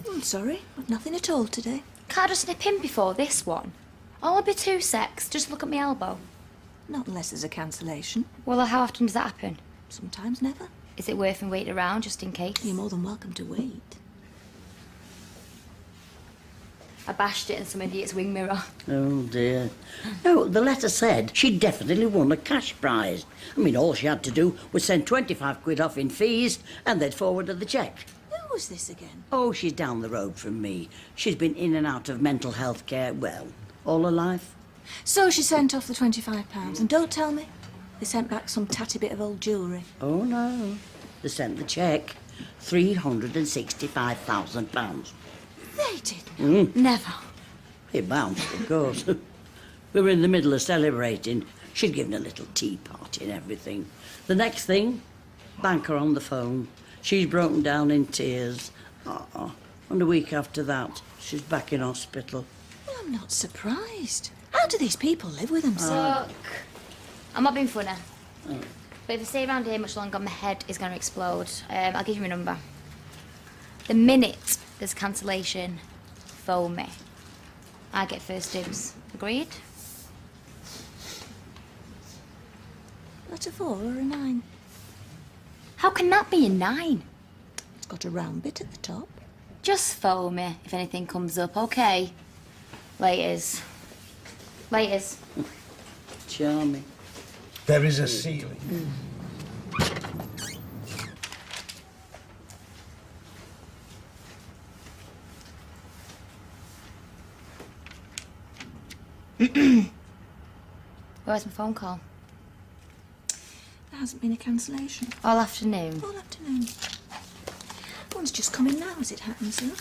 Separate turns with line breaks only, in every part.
I'm sorry, I've nothing at all today.
Can't I just nip in before this one? I'll be 2 secs. Just look at my elbow.
Not unless there's a cancellation.
Well, how often does that happen?
Sometimes never.
Is it worth me waiting around just in case?
You're more than welcome to wait.
I bashed it in some idiot's wing mirror.
Oh, dear. No, the letter said she definitely won a cash prize. I mean, all she had to do was send 25 quid off in fees and they'd forwarded the cheque.
Who was this again?
Oh, she's down the road from me. She's been in and out of mental health care, well, all her life.
So she sent off the £25, and don't tell me they sent back some tatty bit of old jewellery.
Oh, no. They sent the cheque. £365,000.
They didn't.
Never.
It bounced, of course. We were in the middle of celebrating. She'd given a little tea party and everything. The next thing, banker on the phone. She's broken down in tears. And a week after that, she's back in hospital.
Well, I'm not surprised. How do these people live with themselves?
Look, I'm not being funny. But if I stay around here much longer, my head is going to explode. I'll give you my number. The minute there's cancellation, phone me. I get first dibs. Agreed?
That's a 4 or a 9.
How can that be a 9?
It's got a round bit at the top.
Just phone me if anything comes up, okay? Laters. Laters.
Charming.
There is a ceiling.
Where's my phone call?
There hasn't been a cancellation.
All afternoon.
All afternoon. One's just come in now, as it happens, though.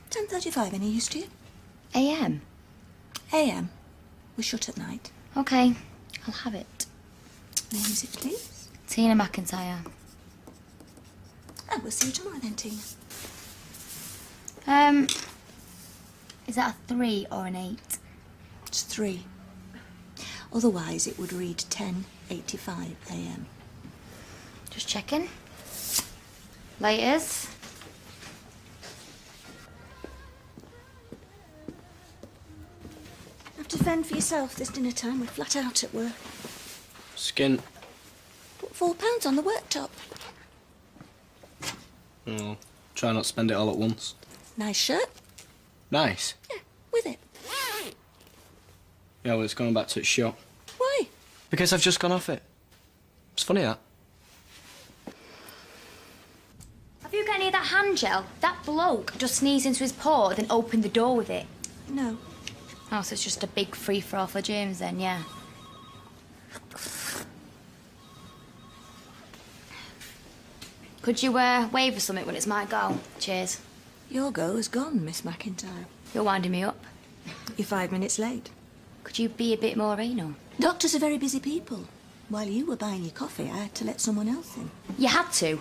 10:35, any use to you?
AM.
AM. We're shut at night.
Okay, I'll have it.
Name is it, please?
Tina McIntyre.
Oh, we'll see you tomorrow then, Tina.
Is that a 3 or an 8?
It's 3. Otherwise, it would read 10:85 AM.
Just checking. Laters.
Have to fend for yourself this dinner time. We're flat out at work.
Skin.
Put £4 on the worktop.
Oh, try not to spend it all at once.
Nice shirt.
Nice.
Yeah, with it.
Yeah, well, it's going back to its shop.
Why?
Because I've just gone off it. It's funny, that.
Have you got any of that hand gel? That bloke just sneezed into his paw, then opened the door with it.
No.
Oh, so it's just a big free-for-all for germs then, yeah. Could you wave or something when it's my go? Cheers.
Your go is gone, Miss McIntyre.
You're winding me up.
You're 5 minutes late.
Could you be a bit more anal?
Doctors are very busy people. While you were buying your coffee, I had to let someone else in.
You had to.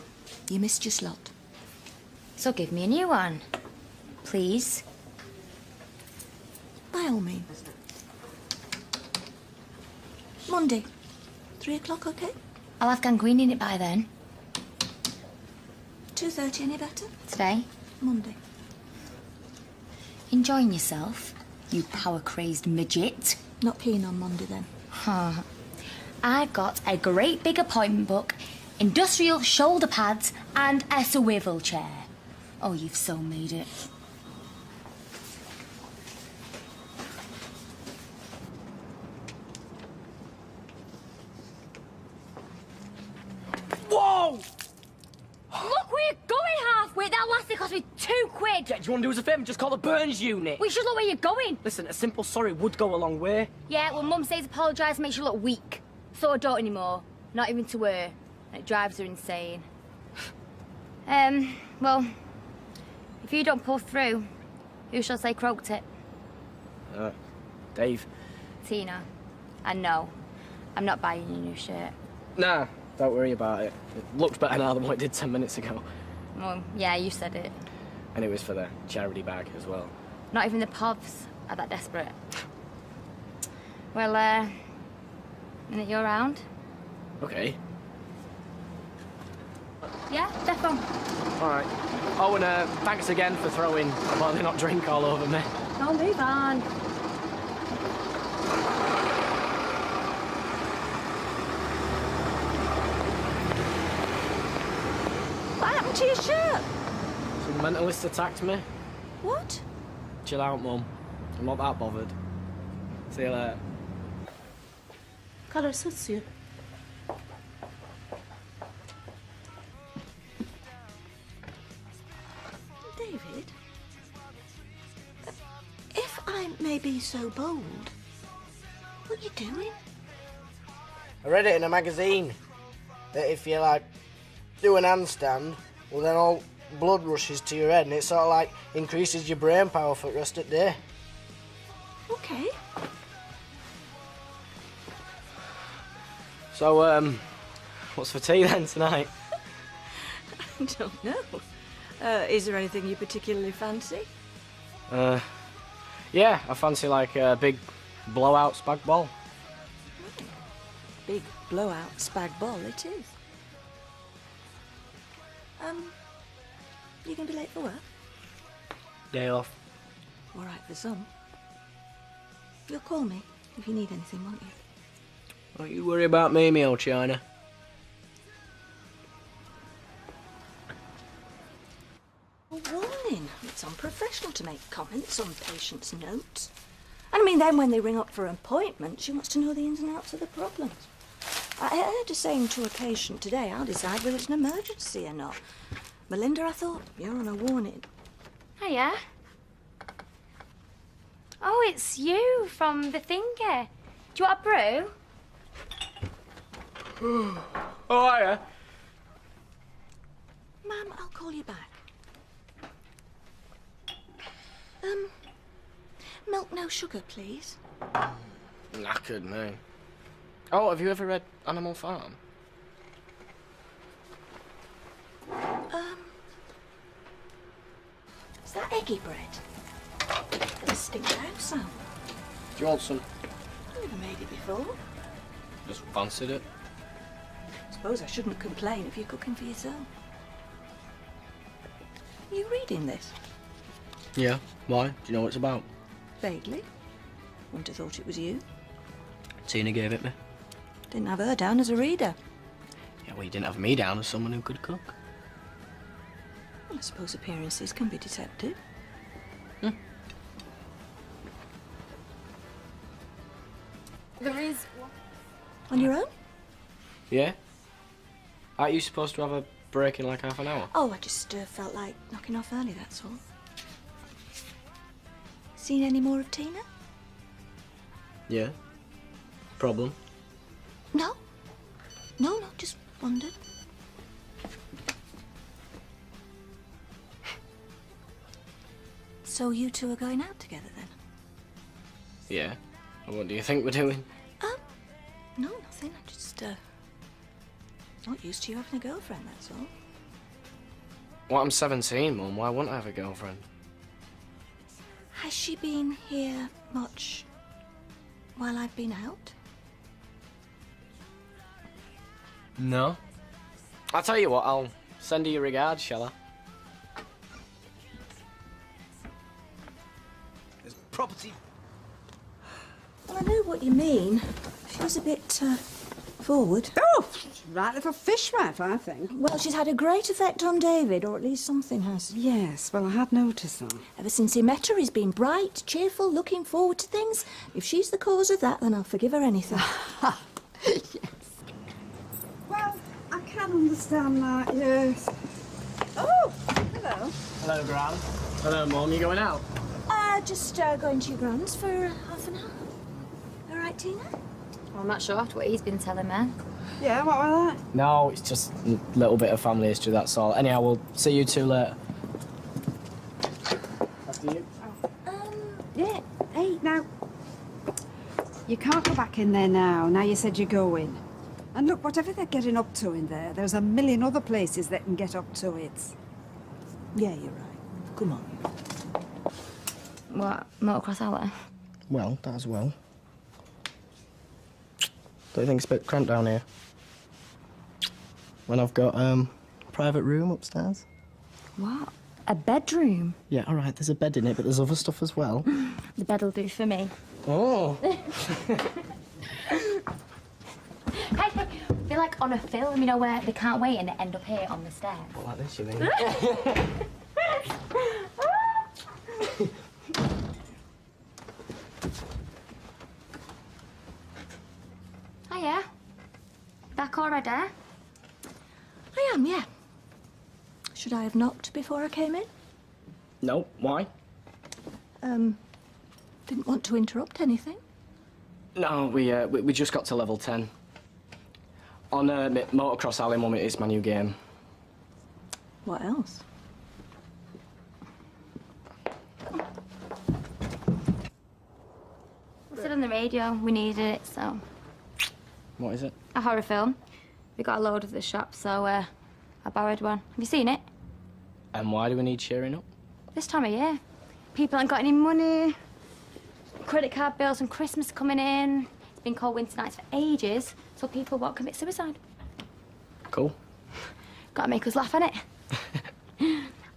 You missed your slot.
So give me a new one. Please.
By all means. Monday. 3 o'clock, okay?
I'll have gangrene in it by then.
2:30, any better?
Today.
Monday.
Enjoying yourself, you power-crazed midget.
Not keen on Monday, then.
Huh. I've got a great big appointment book, industrial shoulder pads, and a swivel chair. Oh, you've so made it.
Whoa!
Look, we're going halfway. That last thing cost me £2.
Do you want to do us a favour and just call the Burns unit?
We should look where you're going.
Listen, a simple sorry would go a long way.
Yeah, well, Mum says apologise makes you look weak. So I don't anymore. Not even to her. And it drives her insane. Well, if you don't pull through, who shall say croaked it?
Dave.
Tina. And no, I'm not buying you a new shirt.
Nah, don't worry about it. It looks better now than what it did 10 minutes ago.
Well, yeah, you said it.
And it was for the charity bag as well.
Not even the povs are that desperate. Well, minute you're around.
Okay.
Yeah, defo.
All right. Oh, and thanks again for throwing a boiling hot drink all over me.
Don't be fun.
What happened to your shirt?
Some mentalist attacked me.
What?
Chill out, Mum. I'm not that bothered. See you later.
Colour suits you. David, if I may be so bold, what are you doing?
I read it in a magazine that if you like do an handstand, well then all blood rushes to your head and it sort of like increases your brain power for the rest of the day.
Okay.
So, what's for tea then tonight?
I don't know. Is there anything you particularly fancy?
Yeah, I fancy like a big blowout spag bol.
Big blowout spag bol it is. You gonna be late for work?
Day off.
All right for some. You'll call me if you need anything, won't you?
Don't you worry about me, me old China.
A warning. It's unprofessional to make comments on patients' notes. And I mean, then when they ring up for an appointment, she wants to know the ins and outs of the problems. I heard her saying to a patient today, I'll decide whether it's an emergency or not. Melinda, I thought, you're on a warning.
Hiya. Oh, it's you from the thingy. Do you want a brew?
Oh, hiya.
Ma'am, I'll call you back. Milk, no sugar, please.
Knackered me. Oh, have you ever read Animal Farm?
Is that eggy bread? Got a stink out sound.
Do you want some?
I've never made it before.
Just fancied it.
Suppose I shouldn't complain if you're cooking for yourself. Are you reading this?
Yeah. Why? Do you know what it's about?
Vaguely. Wouldn't have thought it was you.
Tina gave it me.
Didn't have her down as a reader.
Yeah, well, you didn't have me down as someone who could cook.
Well, I suppose appearances can be deceptive.
There is.
On your own?
Yeah? Aren't you supposed to have a break in like half an hour?
Oh, I just felt like knocking off early, that's all. Seen any more of Tina?
Yeah. Problem?
No. No, just wondered. So you two are going out together then?
Yeah. And what do you think we're doing?
No, nothing. I'm just, not used to you having a girlfriend, that's all.
Well, I'm 17, Mum. Why wouldn't I have a girlfriend?
Has she been here much while I've been out?
No. I'll tell you what, I'll send her your regards, shall I?
There's property.
Well, I know what you mean. She was a bit, forward.
Oh, right little fishwife, I think.
Well, she's had a great effect on David, or at least something has.
Yes, well, I had noticed that.
Ever since he met her, he's been bright, cheerful, looking forward to things. If she's the cause of that, then I'll forgive her anything.
Yes. Well, I can understand that, yes. Oh, hello.
Hello, Gran. Hello, Mum. You going out?
Just going to your grand's for half an hour. All right, Tina?
Well, I'm not sure after what he's been telling me.
Yeah, what was that?
No, it's just a little bit of family history, that's all. Anyhow, we'll see you two later. After you.
Yeah, hey, now. You can't go back in there now. Now you said you're going. And look, whatever they're getting up to in there, there's a million other places they can get up to it.
Yeah, you're right. Come on.
What? Motocross alley?
Well, that as well. Don't you think it's a bit cramped down here? When I've got, private room upstairs.
What? A bedroom?
Yeah, all right, there's a bed in it, but there's other stuff as well.
The bed'll do for me.
Oh.
I feel like on a film, you know, where they can't wait and they end up here on the stairs.
What, like this, you mean?
Hiya. Back already?
I am, yeah. Should I have knocked before I came in?
No, why?
Didn't want to interrupt anything.
No, we just got to level 10. On Motocross Alley, Mum, it is my new game.
What else?
We said on the radio we needed it, so...
What is it?
A horror film. We got a load of the shop, so I borrowed one. Have you seen it?
And why do we need cheering up?
This time of year. People haven't got any money. Credit card bills and Christmas coming in. It's been cold winter nights for ages, so people won't commit suicide.
Cool.
Gotta make us laugh, innit?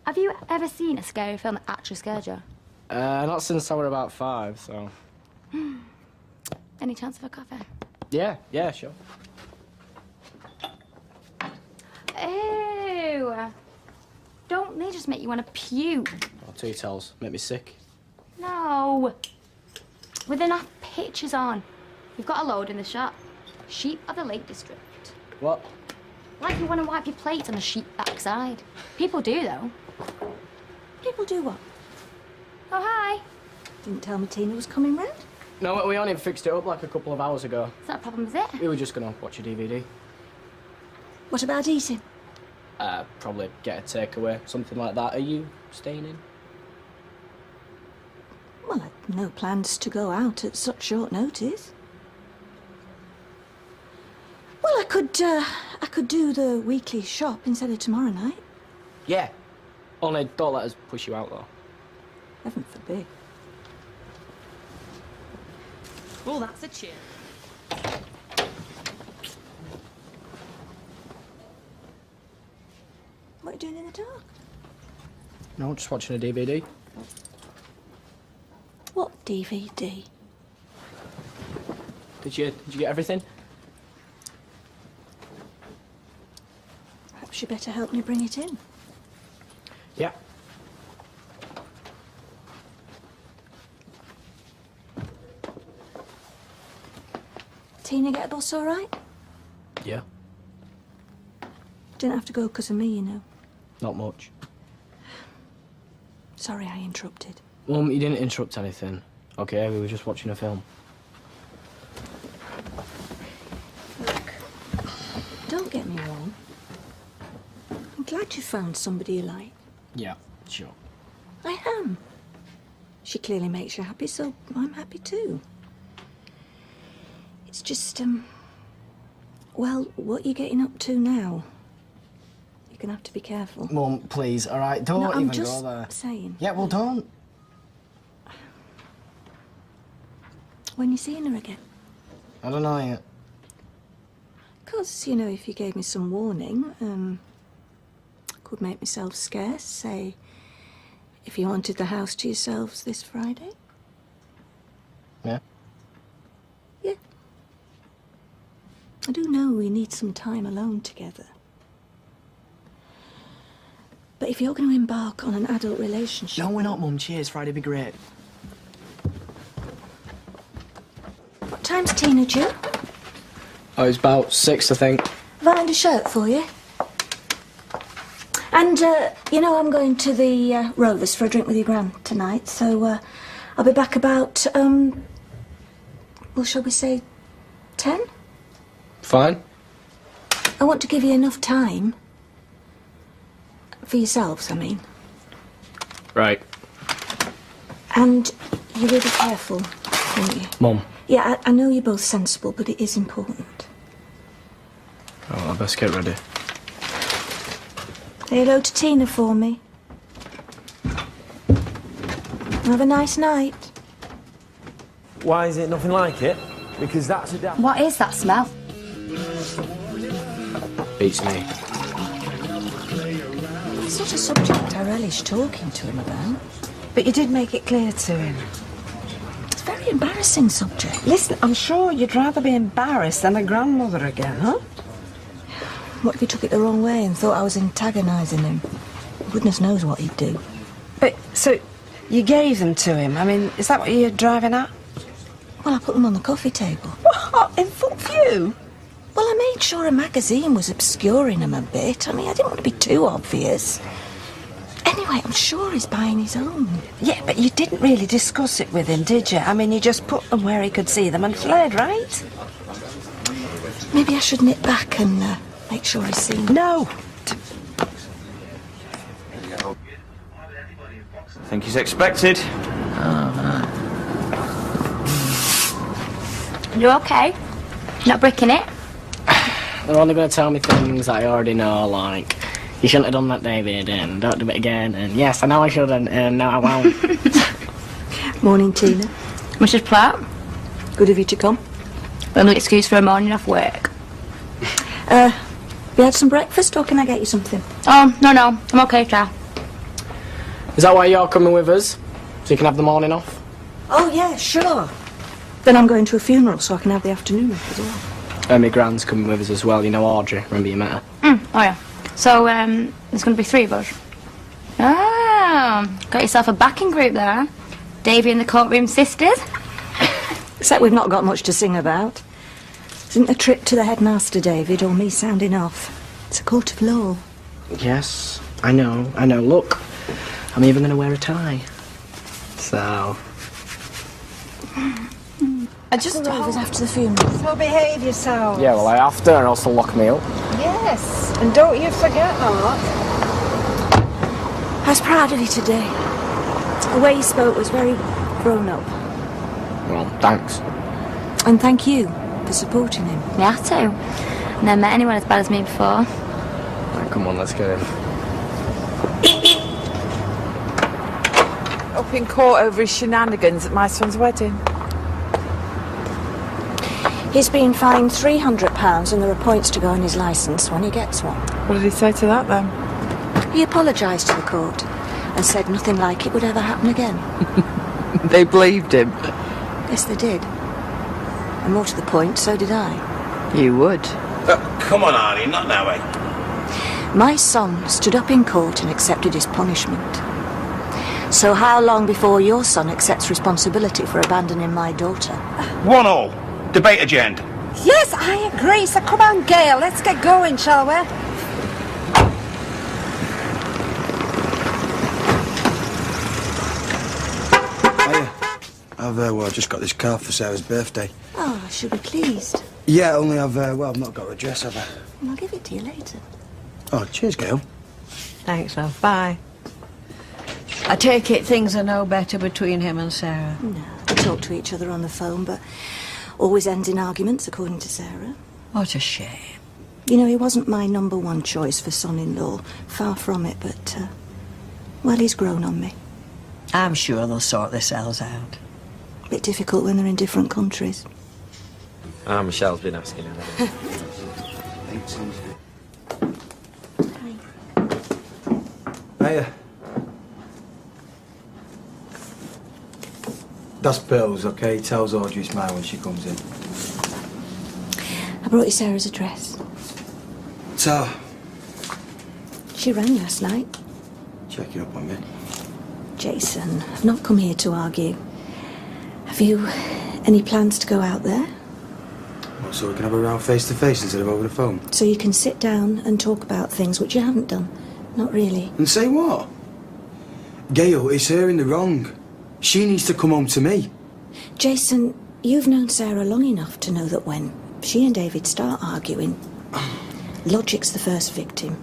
Have you ever seen a scary film that actually scared you?
Not since I were about 5, so...
Any chance of a coffee?
Yeah, sure.
Ew! Don't they just make you want to puke?
I'll tell you tells. Make me sick.
No! With enough pictures on. We've got a load in the shop. Sheep of the Lake District.
What?
Like you want to wipe your plates on a sheep backside. People do, though.
People do what?
Oh, hi.
Didn't tell me Tina was coming round.
No, we only fixed it up like a couple of hours ago.
Is that a problem, is it?
We were just gonna watch a DVD.
What about eating?
Probably get a takeaway, something like that. Are you staying in?
Well, I'd no plans to go out at such short notice. Well, I could do the weekly shop instead of tomorrow night.
Yeah. Only don't let us push you out, though.
Heaven forbid.
Oh, that's a cheer.
What are you doing in the dark?
No, just watching a DVD.
What DVD?
Did you get everything?
Perhaps you better help me bring it in.
Yeah.
Tina get a bus all right?
Yeah.
Didn't have to go because of me, you know.
Not much.
Sorry I interrupted.
Well, you didn't interrupt anything. Okay, we were just watching a film.
Look, don't get me wrong. I'm glad you found somebody you like.
Yeah, sure.
I am. She clearly makes you happy, so I'm happy too. It's just, well, what you're getting up to now. You're gonna have to be careful.
Mum, please, all right? Don't
No,
even
I'm just
go there.
saying.
Yeah, well, don't.
When you seeing her again?
I don't know yet.
'Cause, you know, if you gave me some warning, I could make myself scarce, say, if you wanted the house to yourselves this Friday.
Yeah?
Yeah. I do know we need some time alone together. But if you're going to embark on an adult relationship...
No, we're not, Mum. Cheers. Friday'd be great.
What time's Tina due?
Oh, it's about 6, I think.
Have I ironed a shirt for you? And, you know, I'm going to the Rovers for a drink with your gran tonight, so I'll be back about, well, shall we say 10?
Fine.
I want to give you enough time. For yourselves, I mean.
Right.
And you will be careful, won't you?
Mum.
Yeah, I know you're both sensible, but it is important.
Oh, I best get ready.
Say hello to Tina for me. Have a nice night.
Why is it nothing like it? Because that's a
What is that smell?
Beats me.
It's not a subject I relish talking to him about.
But you did make it clear to him.
It's a very embarrassing subject.
Listen, I'm sure you'd rather be embarrassed than a grandmother again, huh?
What if he took it the wrong way and thought I was antagonising him? Goodness knows what he'd do.
But, so, you gave them to him? I mean, is that what you're driving at?
Well, I put them on the coffee table.
What? In full view?
Well, I made sure a magazine was obscuring him a bit. I mean, I didn't want to be too obvious. Anyway, I'm sure he's buying his own.
Yeah, but you didn't really discuss it with him, did you? I mean, you just put them where he could see them and fled, right?
Maybe I should nip back and make sure he's seen them.
No!
I think he's expected.
You okay? Not bricking it?
They're only going to tell me things I already know, like, you shouldn't have done that, David, and don't do it again, and yes, I know I shouldn't, and no, I won't.
Morning, Tina.
Mrs. Platt?
Good of you to come.
Only excuse for a morning off work.
Have you had some breakfast, or can I get you something?
Oh, no, I'm okay, Chow.
Is that why you're coming with us? So you can have the morning off?
Oh, yeah, sure. Then I'm going to a funeral, so I can have the afternoon off as well.
My grand's coming with us as well, you know Audrey, remember you met her?
Oh, yeah. So, there's going to be 3 of us. Ah, got yourself a backing group there, huh? Davy and the Courtroom Sisters.
Except we've not got much to sing about. Isn't a trip to the headmaster, David, or me sounding off. It's a court of law.
Yes, I know. Look, I'm even going to wear a tie. So...
I just
Rovers after the funeral.
So behave yourself.
Yeah, well, I have to, or else they'll lock me up.
Yes, and don't you forget that.
I was proud of you today. The way you spoke was very grown up.
Well, thanks.
And thank you for supporting him.
You have to. Never met anyone as bad as me before.
Right, come on, let's get in.
Up in court over his shenanigans at my son's wedding.
He's been fined £300 and there are points to go on his licence when he gets one.
What did he say to that, then?
He apologised to the court and said nothing like it would ever happen again.
They believed him.
Yes, they did. And more to the point, so did I.
You would.
Come on, Arnie, not that way.
My son stood up in court and accepted his punishment. So how long before your son accepts responsibility for abandoning my daughter?
1-1. Debate adjourned.
Yes, I agree. So come on, Gail, let's get going, shall we?
Hiya. I've just got this card for Sarah's birthday.
Oh, I should be pleased.
Yeah, only I've not got her address, have I?
Well, I'll give it to you later.
Oh, cheers, Gail.
Thanks, love. Bye. I take it things are no better between him and Sarah.
No, they talk to each other on the phone, but always ends in arguments, according to Sarah.
What a shame.
You know, he wasn't my #1 choice for son-in-law. Far from it, but, well, he's grown on me.
I'm sure they'll sort themselves out.
Bit difficult when they're in different countries.
Michelle's been asking her.
Hiya. That's Bill's, okay? Tells Audrey it's mine when she comes in.
I brought you Sarah's address.
So,
She rang last night.
checking up on me.
Jason, I've not come here to argue. Have you any plans to go out there?
What, so we can have a round face to face instead of over the phone?
So you can sit down and talk about things which you haven't done? Not really.
And say what? Gail, it's her in the wrong. She needs to come home to me.
Jason, you've known Sarah long enough to know that when she and David start arguing, logic's the first victim.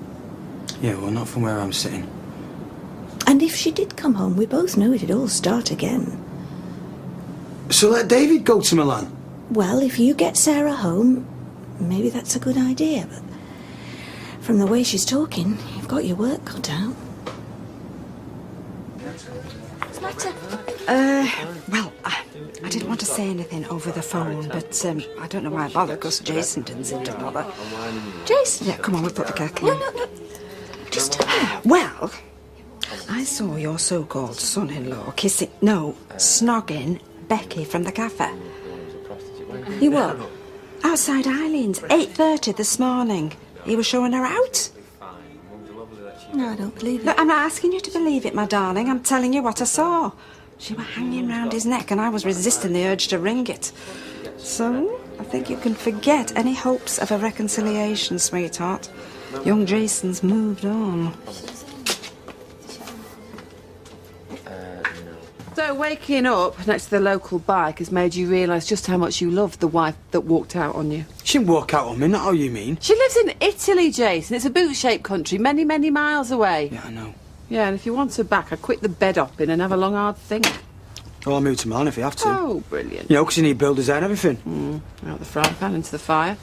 Yeah, well, not from where I'm sitting.
And if she did come home, we both know it'd all start again.
So let David go to Milan.
Well, if you get Sarah home, maybe that's a good idea, but from the way she's talking, you've got your work cut out. What's the matter?
Well, I didn't want to say anything over the phone, but I don't know why I bothered, because Jason didn't seem to bother.
Jason?
Yeah, come on, we'll put the khaki in.
No. Just tell me.
Well, I saw your so-called son-in-law snogging Becky from the cafe.
You what?
Outside Eileen's, 8:30 this morning. He was showing her out.
No, I don't believe it.
Look, I'm not asking you to believe it, my darling. I'm telling you what I saw. She were hanging round his neck and I was resisting the urge to wring it. So, I think you can forget any hopes of a reconciliation, sweetheart. Young Jason's moved on.
So waking up next to the local bike has made you realise just how much you love the wife that walked out on you.
She didn't walk out on me, not how you mean.
She lives in Italy, Jason. It's a boot-shaped country, many, many miles away.
Yeah, I know.
Yeah, and if you want her back, I'd quit the bed hopping and have a long, hard think.
Well, I'll move to Milan if you have to.
Oh, brilliant.
You know, because you need builders there and everything.
Out the frying pan into the fire.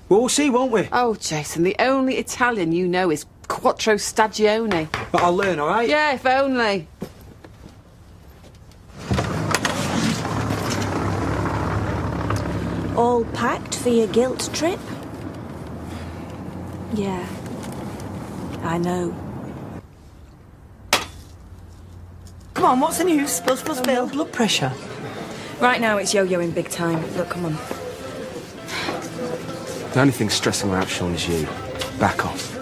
Well, we'll see, won't we?
Oh, Jason, the only Italian you know is Quattro Stagione.
But I'll learn, all right?
Yeah, if only.
All packed for your guilt trip? Yeah. I know.
Come on, what's the news? Spill.
Blood pressure.
Right now it's yo-yoing big time. Look, come on.
The only thing stressing her out, Sean, is you. Back off.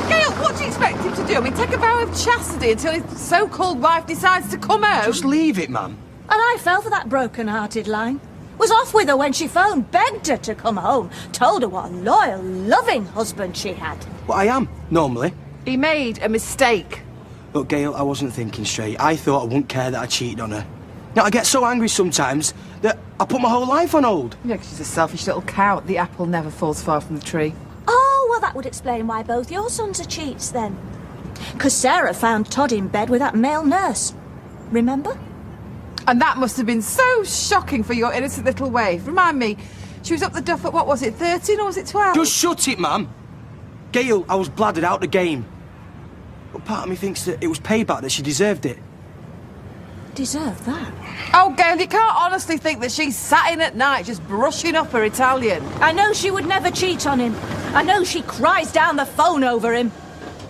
Gail, what do you expect him to do? I mean, take a vow of chastity until his so-called wife decides to come home?
Just leave it, ma'am.
And I fell for that broken-hearted line. Was off with her when she phoned, begged her to come home, told her what a loyal, loving husband she had.
Well, I am, normally.
He made a mistake.
Look, Gail, I wasn't thinking straight. I thought I wouldn't care that I cheated on her. Now, I get so angry sometimes that I put my whole life on hold.
Yeah, 'cause she's a selfish little cow. The apple never falls far from the tree.
Oh, well, that would explain why both your sons are cheats, then. 'Cause Sarah found Todd in bed with that male nurse. Remember?
And that must have been so shocking for your innocent little waif. Remind me, she was up the duff at, what was it, 13 or was it 12?
Just shut it, ma'am. Gail, I was bladdered out the game. But part of me thinks that it was payback, that she deserved it.
Deserve that?
Oh, Gail, you can't honestly think that she's sat in at night just brushing up her Italian.
I know she would never cheat on him. I know she cries down the phone over him.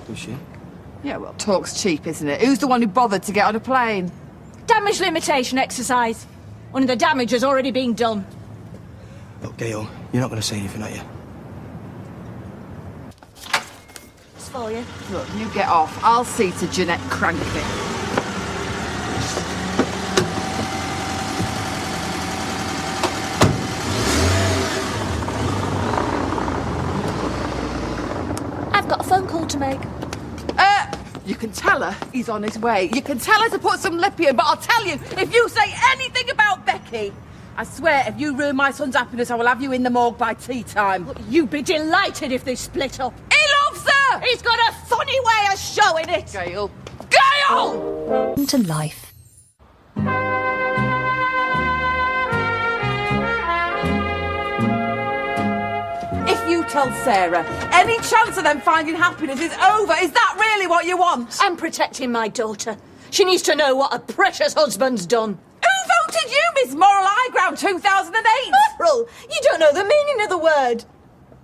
Does she?
Yeah, well, talk's cheap, isn't it? Who's the one who bothered to get on a plane?
Damage limitation exercise. One of the damage has already been done.
Look, Gail, you're not going to say anything, are you?
It's for you.
Look, you get off. I'll see to Jeanette cranking.
I've got a phone call to make.
You can tell her he's on his way. You can tell her to put some lip in, but I'll tell you, if you say anything about Becky, I swear, if you ruin my son's happiness, I will have you in the morgue by tea time.
You'd be delighted if they split up.
He loves her!
He's got a funny way of showing it.
Gail. Gail!
Into life.
If you tell Sarah any chance of them finding happiness is over, is that really what you want?
I'm protecting my daughter. She needs to know what a precious husband's done.
Who voted you Miss Moral High Ground 2008?
Moral? You don't know the meaning of the word.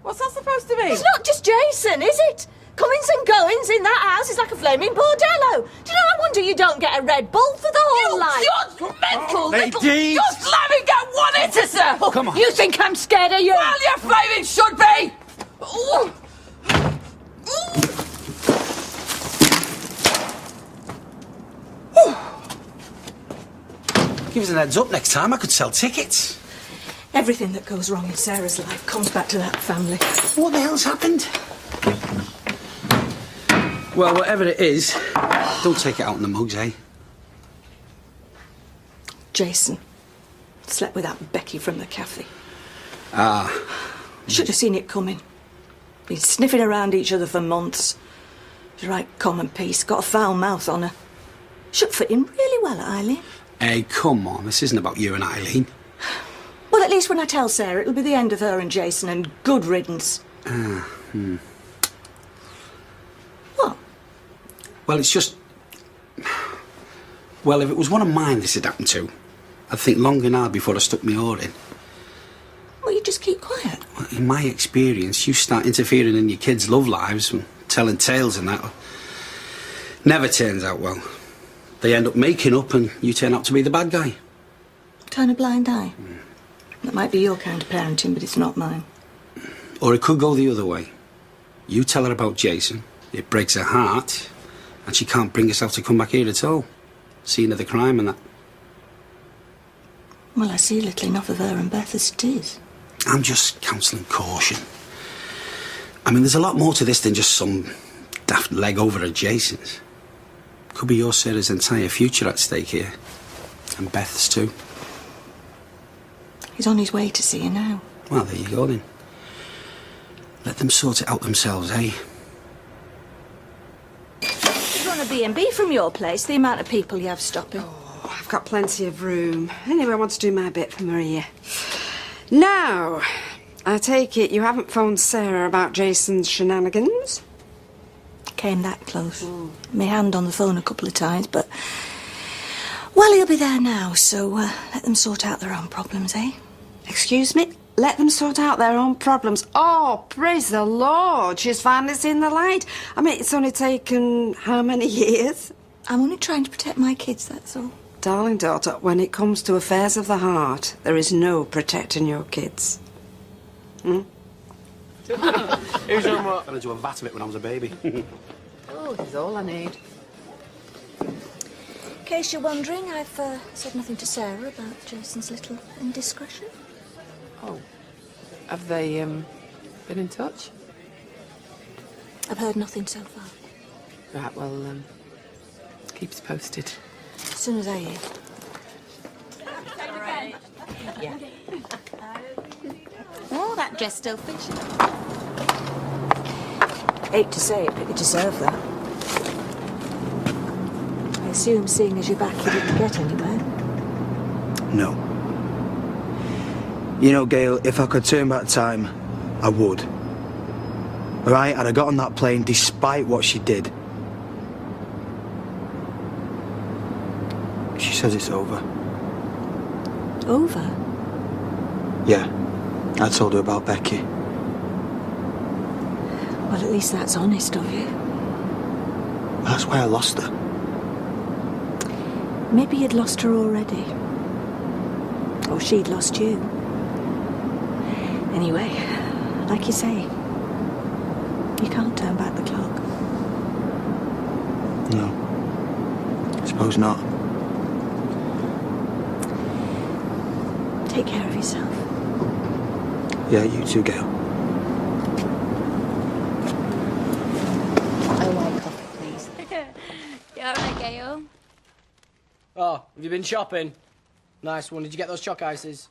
What's that supposed to mean?
It's not just Jason, is it? Comings and goings in that house is like a flaming bordello. Do you know, I wonder you don't get a Red Bull for the whole life.
You judgmental little...
ladies.
Just let me get one into, sir!
Oh, come on. You think I'm scared of you?
Well, you flaming should be! Ooh.
Give us an heads up next time. I could sell tickets.
Everything that goes wrong in Sarah's life comes back to that family.
What the hell's happened?
Well, whatever it is, don't take it out in the mugs, eh?
Jason slept with that Becky from the cafe.
Ah.
Should have seen it coming. Been sniffing around each other for months. She's right common piece, got a foul mouth on her. Should fit in really well at Eileen.
Hey, come on, this isn't about you and Eileen.
Well, at least when I tell Sarah, it'll be the end of her and Jason and good riddance. What?
Well, it's just... Well, if it was one of mine this had happened to, I'd think long and hard before I stuck my oar in.
Well, you just keep quiet.
in my experience, you start interfering in your kids' love lives and telling tales and that never turns out well. They end up making up and you turn out to be the bad guy.
Turn a blind eye. That might be your kind of parenting, but it's not mine.
Or it could go the other way. You tell her about Jason, it breaks her heart, and she can't bring herself to come back here at all. Scene of the crime and that.
Well, I see little enough of her and Beth as it is.
I'm just counselling caution. I mean, there's a lot more to this than just some daft leg over at Jason's. Could be your Sarah's entire future at stake here. And Beth's too.
He's on his way to see you now.
Well, there you go then. Let them sort it out themselves, eh?
You want a B&B from your place, the amount of people you have stopping.
Oh, I've got plenty of room. Anyway, I want to do my bit for Maria. Now, I take it you haven't phoned Sarah about Jason's shenanigans?
Came that close. My hand on the phone a couple of times, but... Well, he'll be there now, so let them sort out their own problems, eh?
Excuse me? Let them sort out their own problems. Oh, praise the Lord, she's finally seen the light. I mean, it's only taken how many years?
I'm only trying to protect my kids, that's all.
Darling daughter, when it comes to affairs of the heart, there is no protecting your kids. Hmm?
Who's on what? I went into a vat of it when I was a baby.
Oh, this is all I need.
In case you're wondering, I've said nothing to Sarah about Jason's little indiscretion.
Oh, have they been in touch?
I've heard nothing so far.
Right, well, keep us posted.
As soon as I hear.
Yeah. Oh, that dress still fits you.
Hate to say it, but you deserve that. I assume, seeing as you're back, you didn't get anywhere.
No. You know, Gail, if I could turn back time, I would. Right? I'd have got on that plane despite what she did. She says it's over.
Over?
Yeah. I told her about Becky.
Well, at least that's honest of you.
That's why I lost her.
Maybe you'd lost her already. Or she'd lost you. Anyway, like you say, you can't turn back the clock.
No. I suppose not.
Take care of yourself.
Yeah, you too, Gail.
A white coffee, please. You alright, Gail?
Oh, have you been shopping? Nice one. Did you get those chalk ices?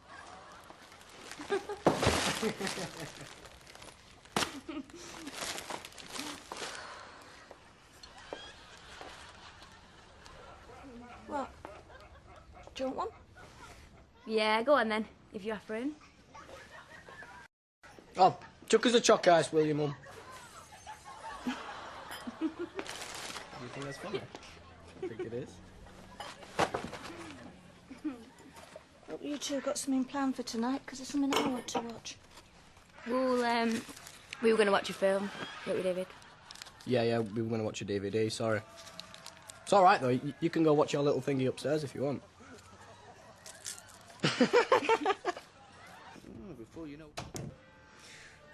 What? Do you want one?
Yeah, go on then, if you're offering.
Oh, chuck us a chalk ice, will you, Mum?
Do you think that's funny? I think it is.
Hope you two got something planned for tonight, because there's something I want to watch.
Well, we were going to watch a film, weren't we, David?
Yeah, we were going to watch a DVD, sorry. It's all right, though. You can go watch your little thingy upstairs if you want.
Before you know...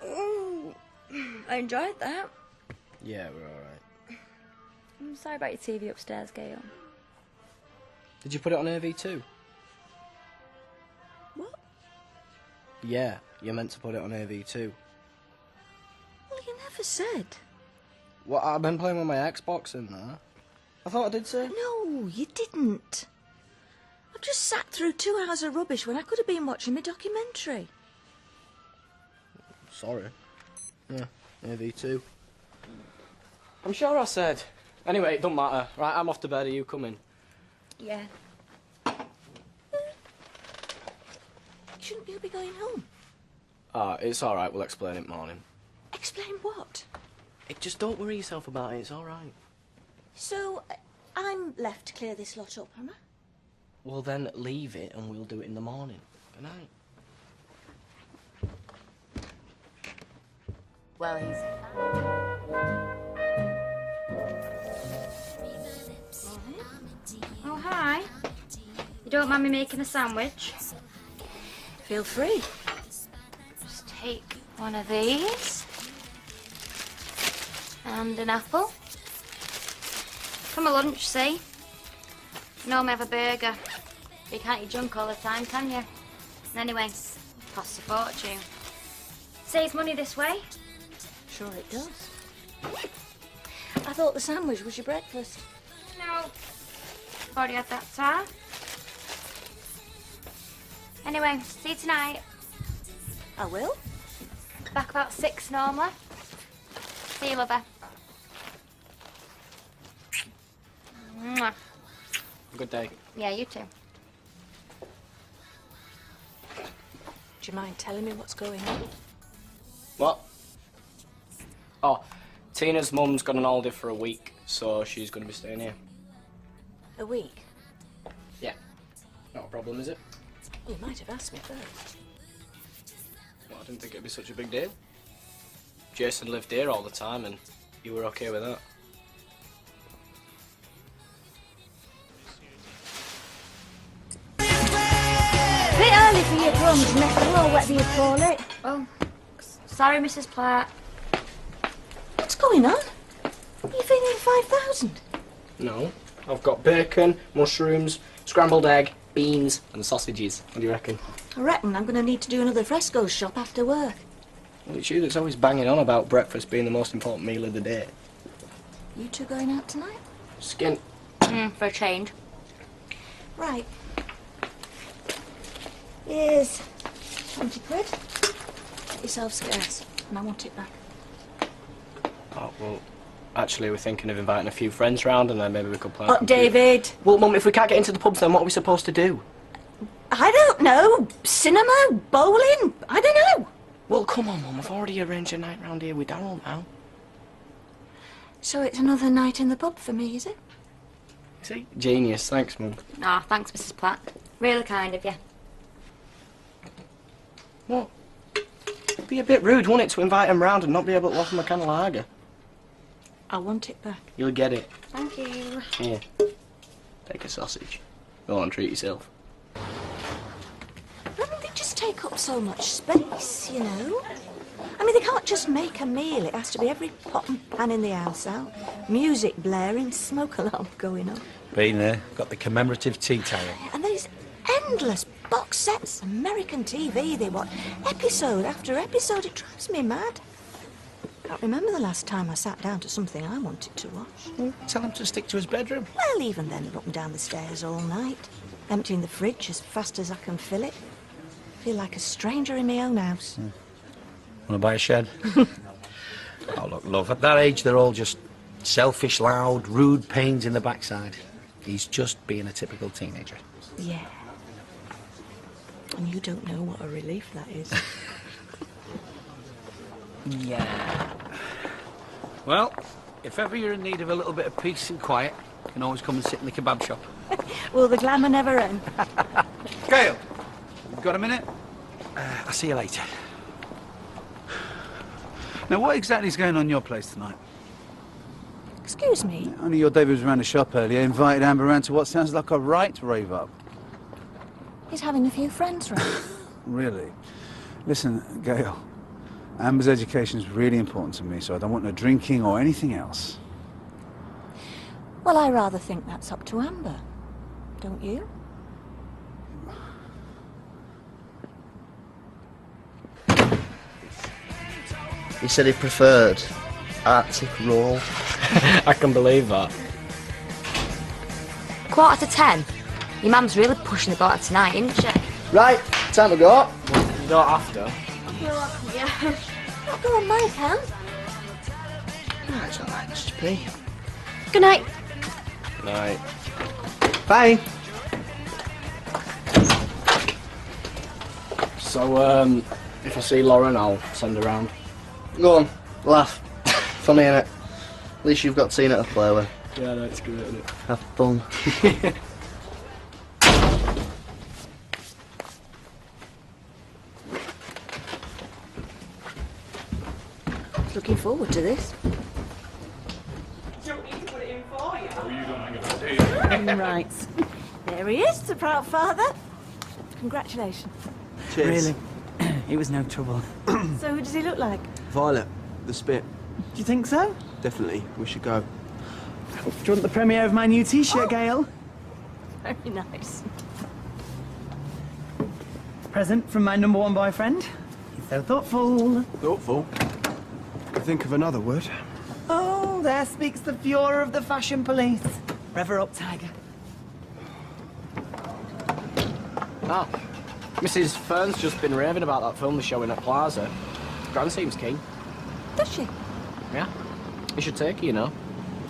Oh, I enjoyed that.
Yeah, we're all right.
I'm sorry about your TV upstairs, Gail.
Did you put it on AV2?
What?
Yeah, you're meant to put it on AV2.
Well, you never said.
Well, I've been playing with my Xbox in there. I thought I did say.
No, you didn't. I've just sat through 2 hours of rubbish when I could have been watching my documentary.
Sorry. Yeah, AV2. I'm sure I said. Anyway, it don't matter. Right, I'm off to bed. Are you coming?
Yeah.
Shouldn't you be going home?
It's all right. We'll explain it morning.
Explain what?
Just don't worry yourself about it. It's all right.
So, I'm left to clear this lot up, am I?
Well, then leave it and we'll do it in the morning. Good night.
Well, he's... Oh, hi. You don't mind me making a sandwich?
Feel free.
Just take one of these. And an apple. From a lunch, see? Normally have a burger. But you can't eat junk all the time, can you? And anyway, costs a fortune. Saves money this way.
Sure it does. I thought the sandwich was your breakfast.
No. I've already had that tar. Anyway, see you tonight.
I will.
Back about 6 normally. See you, lover. Mwah.
Good day.
Yeah, you too.
Do you mind telling me what's going on?
What? Oh, Tina's mum's got an holiday for a week, so she's going to be staying here.
A week?
Yeah. Not a problem, is it?
Well, you might have asked me first.
Well, I didn't think it'd be such a big deal. Jason lived here all the time, and you were okay with that.
Bit early for your crumbs, Methyl, or whatever you call it.
Oh, sorry, Mrs. Platt.
What's going on? Are you feeling 5,000?
No. I've got bacon, mushrooms, scrambled egg, beans, and sausages. What do you reckon?
I reckon I'm going to need to do another Fresco shop after work.
Well, it's you that's always banging on about breakfast being the most important meal of the day.
You two going out tonight?
Skin.
For a change.
Right. Here's 20 quid. Get yourself scarce, and I want it back.
Oh, well, actually, we're thinking of inviting a few friends round, and then maybe we could play.
What, David?
Well, Mum, if we can't get into the pubs, then what are we supposed to do?
I don't know. Cinema? Bowling? I don't know.
Well, come on, Mum. I've already arranged a night round here with Darryl now.
So it's another night in the pub for me, is it?
See? Genius. Thanks, Mum.
Ah, thanks, Mrs. Platt. Really kind of you.
What? It'd be a bit rude, wouldn't it, to invite him round and not be able to offer him a can of lager?
I want it back.
You'll get it.
Thank you.
Here. Take a sausage. Go on, treat yourself.
Why don't they just take up so much space, you know? I mean, they can't just make a meal. It has to be every pot and pan in the house out. Music blaring, smoke alarm going on.
Been there. Got the commemorative tea towel.
And these endless box sets, American TV, they watch episode after episode. It drives me mad. Can't remember the last time I sat down to something I wanted to watch.
Tell him to stick to his bedroom.
Well, even then, up and down the stairs all night, emptying the fridge as fast as I can fill it. Feel like a stranger in my own house.
Want to buy a shed? Oh, look, love, at that age, they're all just selfish, loud, rude pains in the backside. He's just being a typical teenager.
Yeah. And you don't know what a relief that is.
Yeah. Well, if ever you're in need of a little bit of peace and quiet, you can always come and sit in the kebab shop.
Will the glamour never end?
Gail, you got a minute?
I'll see you later.
Now, what exactly is going on in your place tonight?
Excuse me?
Only your David was around the shop earlier, invited Amber round to what sounds like a right rave up.
He's having a few friends round.
Really? Listen, Gail, Amber's education is really important to me, so I don't want no drinking or anything else.
Well, I rather think that's up to Amber. Don't you?
He said he preferred Arctic roll.
I can believe that.
10:15. Your mum's really pushing the boat out tonight, isn't she?
Right, time to go.
You don't have to.
You're welcome, yeah. Not go on my account.
No, it's alright, Mr. P.
Good night.
Night.
Bye.
So, if I see Lauren, I'll send her round.
Go on, laugh. Funny, innit? At least you've got Tina to play with.
Yeah, no, it's great, isn't it?
Have fun.
Looking forward to this.
Don't need to put it in for you.
Oh, you don't hang about, do you?
Right. There he is, the proud father. Congratulations.
Cheers.
Really? It was no trouble.
So who does he look like?
Violet, the spit.
Do you think so?
Definitely, we should go.
Do you want the premiere of my new T-shirt, Gail?
Very nice.
Present from my #1 boyfriend. He's so thoughtful.
Thoughtful? Think of another word.
Oh, there speaks the fury of the fashion police. Rev her up, Tiger.
Oh, Mrs. Fern's just been raving about that film they're showing at Plaza. Gran seems keen.
Does she?
Yeah. You should take her, you know.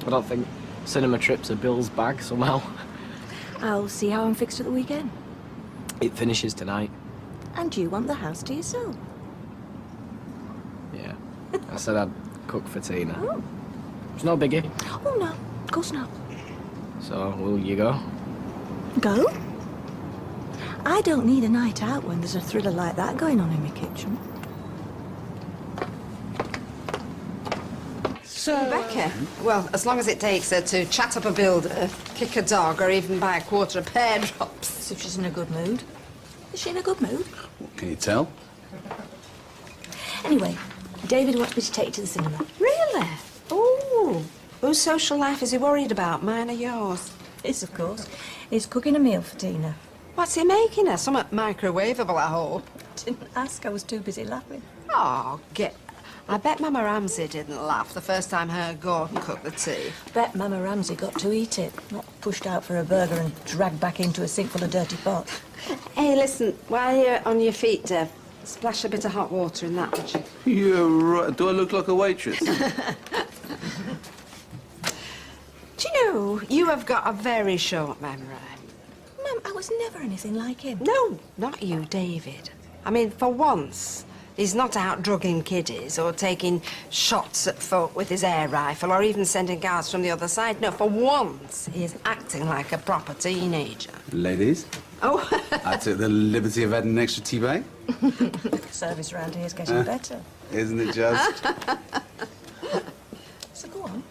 I don't think cinema trips are Bill's bag somehow.
I'll see how I'm fixed at the weekend.
It finishes tonight.
And you want the house to yourself?
Yeah. I said I'd cook for Tina.
Oh.
It's no biggie.
Oh, no. Of course not.
So, will you go?
Go? I don't need a night out when there's a thriller like that going on in my kitchen.
So, Rebecca, well, as long as it takes her to chat up a builder, kick a dog, or even buy a quarter of pear drops.
If she's in a good mood. Is she in a good mood?
Can you tell?
Anyway, David wants me to take you to the cinema.
Really? Oh, whose social life is he worried about, mine or yours?
His, of course. He's cooking a meal for Tina.
What's he making her? Something microwavable, I hope.
Didn't ask, I was too busy laughing.
Oh, I bet Mama Ramsey didn't laugh the first time her Gordon cooked the tea.
Bet Mama Ramsey got to eat it, not pushed out for a burger and dragged back into a sink full of dirty pots.
Hey, listen, while you're on your feet, Dev, splash a bit of hot water in that, would you?
You're right. Do I look like a waitress?
Do you know, you have got a very short memory.
Mum, I was never anything like him.
No, not you, David. I mean, for once, he's not out drugging kiddies or taking shots at folk with his air rifle or even sending guards from the other side. No, for once, he's acting like a proper teenager.
Ladies,
Oh.
I took the liberty of adding an extra tea bag.
Service around here is getting better.
Isn't it just?
So go on.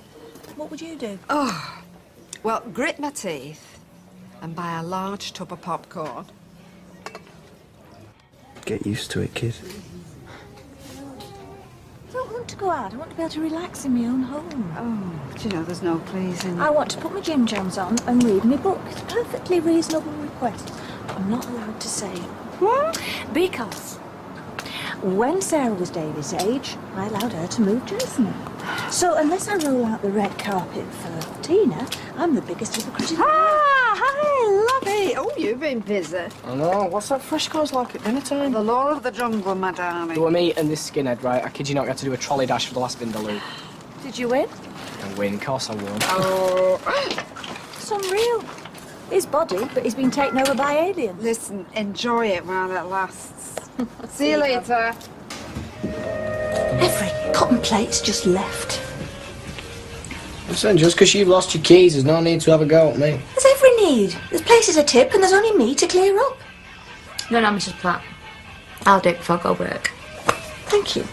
What would you do?
Oh, well, grit my teeth and buy a large tub of popcorn.
Get used to it, kid.
I don't want to go out. I want to be able to relax in my own home.
Oh, do you know, there's no pleasing.
I want to put my gym jams on and read my book. It's a perfectly reasonable request. I'm not allowed to say it.
What?
Because when Sarah was Davy's age, I allowed her to move Jason. So unless I roll out the red carpet for Tina, I'm the biggest hypocrite in the world.
Hi, lovey. Oh, you've been busy.
I know. What's that fresh cause like at dinner time?
The law of the jungle, my darling.
There were me and this skinhead, right? I kid you not, we had to do a trolley dash for the last Vindaloo.
Did you win?
I win, of course I won.
Oh. It's unreal. His body, but he's been taken over by aliens.
Listen, enjoy it while it lasts. See you later.
Every cotton plate's just left.
Listen, just because you've lost your keys, there's no need to have a go at me.
There's every need. There's places a tip and there's only me to clear up.
No, Mrs. Platt. I'll do it before I go work.
Thank you.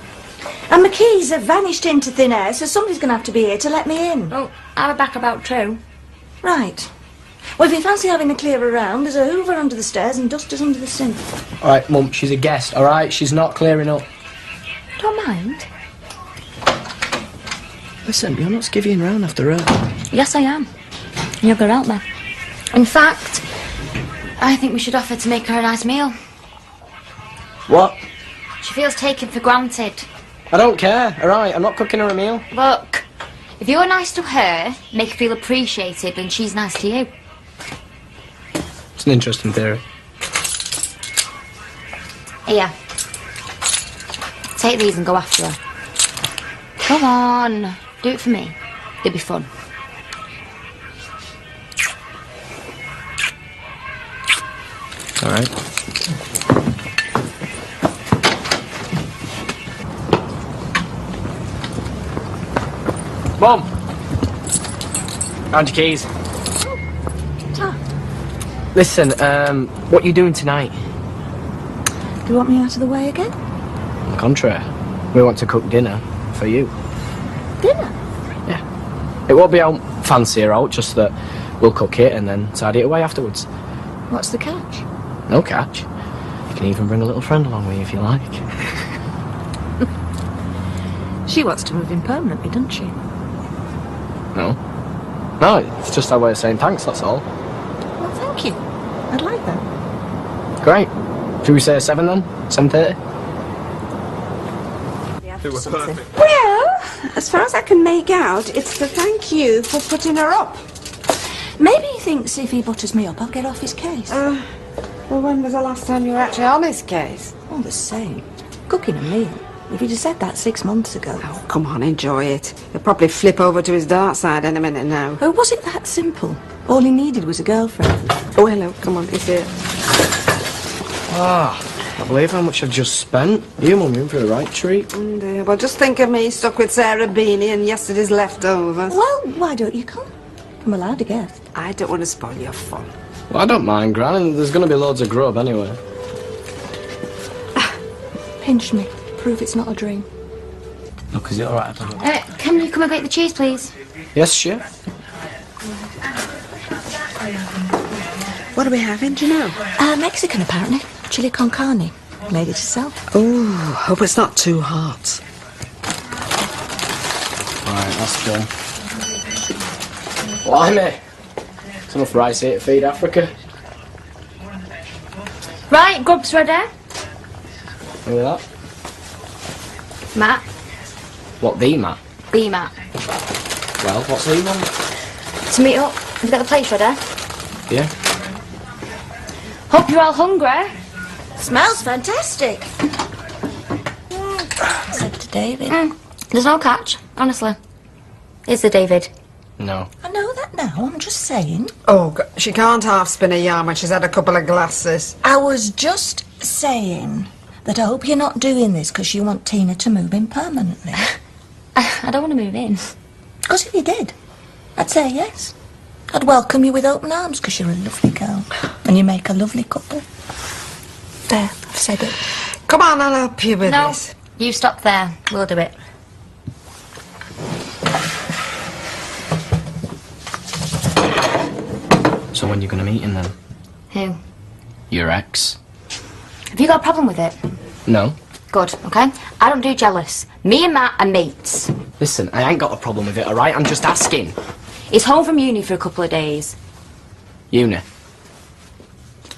And my keys have vanished into thin air, so somebody's going to have to be here to let me in.
Oh, I'll be back about 2.
Right. Well, if you fancy having a clear around, there's a hoover under the stairs and dusters under the sink.
All right, Mum, she's a guest, all right? She's not clearing up.
Don't mind.
Listen, you're not skivvying round after her.
Yes, I am. You're good, aren't they? In fact, I think we should offer to make her a nice meal.
What?
She feels taken for granted.
I don't care, all right? I'm not cooking her a meal.
Look, if you're nice to her, make her feel appreciated, then she's nice to you.
It's an interesting theory.
Here. Take these and go after her. Come on. Do it for me. It'll be fun.
All right. Mum! Found your keys. Listen, what are you doing tonight?
Do you want me out of the way again?
On the contrary, we want to cook dinner for you.
Dinner?
Yeah. It won't be out fancy or out, just that we'll cook it and then tidy it away afterwards.
What's the catch?
No catch. You can even bring a little friend along with you if you like.
She wants to move in permanently, doesn't she?
No. No, it's just our way of saying thanks, that's all.
Well, thank you. I'd like that.
Great. Should we say 7 then? 7:30?
Well, as far as I can make out, it's to thank you for putting her up.
Maybe he thinks if he butters me up, I'll get off his case.
Well, when was the last time you were actually on his case?
All the same. Cooking a meal. If he'd have said that 6 months ago.
Oh, come on, enjoy it. He'll probably flip over to his dark side in a minute now.
Oh, was it that simple? All he needed was a girlfriend.
Oh, hello, come on, he's here.
Ah, I believe how much I've just spent. You, Mum, you're in for a right treat.
Oh dear, well, just think of me stuck with Sarah Beanie and yesterday's leftovers.
Well, why don't you come? I'm allowed a guest.
I don't want to spoil your fun.
Well, I don't mind, Gran, and there's going to be loads of grub anyway.
Pinch me. Prove it's not a dream.
Look, is it alright?
Can you come and get the cheese, please?
Yes, chef.
What are we having, do you know?
Mexican, apparently. Chili con carne. Made it herself.
Oh, hope it's not too hot.
Right, that's done. Blimey! It's enough rice here to feed Africa.
Right, grub's ready.
Look at that.
Matt.
What, the Matt?
The Matt.
Well, what's he want?
To meet up. Have you got the place ready?
Yeah.
Hope you're all hungry.
Smells fantastic. Except to David.
There's no catch, honestly. Is there, David?
No.
I know that now, I'm just saying.
Oh, she can't half spin a yarn when she's had a couple of glasses.
I was just saying that I hope you're not doing this because you want Tina to move in permanently.
I don't want to move in.
Because if you did, I'd say yes. I'd welcome you with open arms because you're a lovely girl and you make a lovely couple. There, I've said it.
Come on, I'll help you with
No,
this.
you stop there. We'll do it.
So when you going to meet him then?
Who?
Your ex?
Have you got a problem with it?
No.
Good, okay? I don't do jealous. Me and Matt are mates.
Listen, I ain't got a problem with it, alright? I'm just asking.
He's home from uni for a couple of days.
Uni.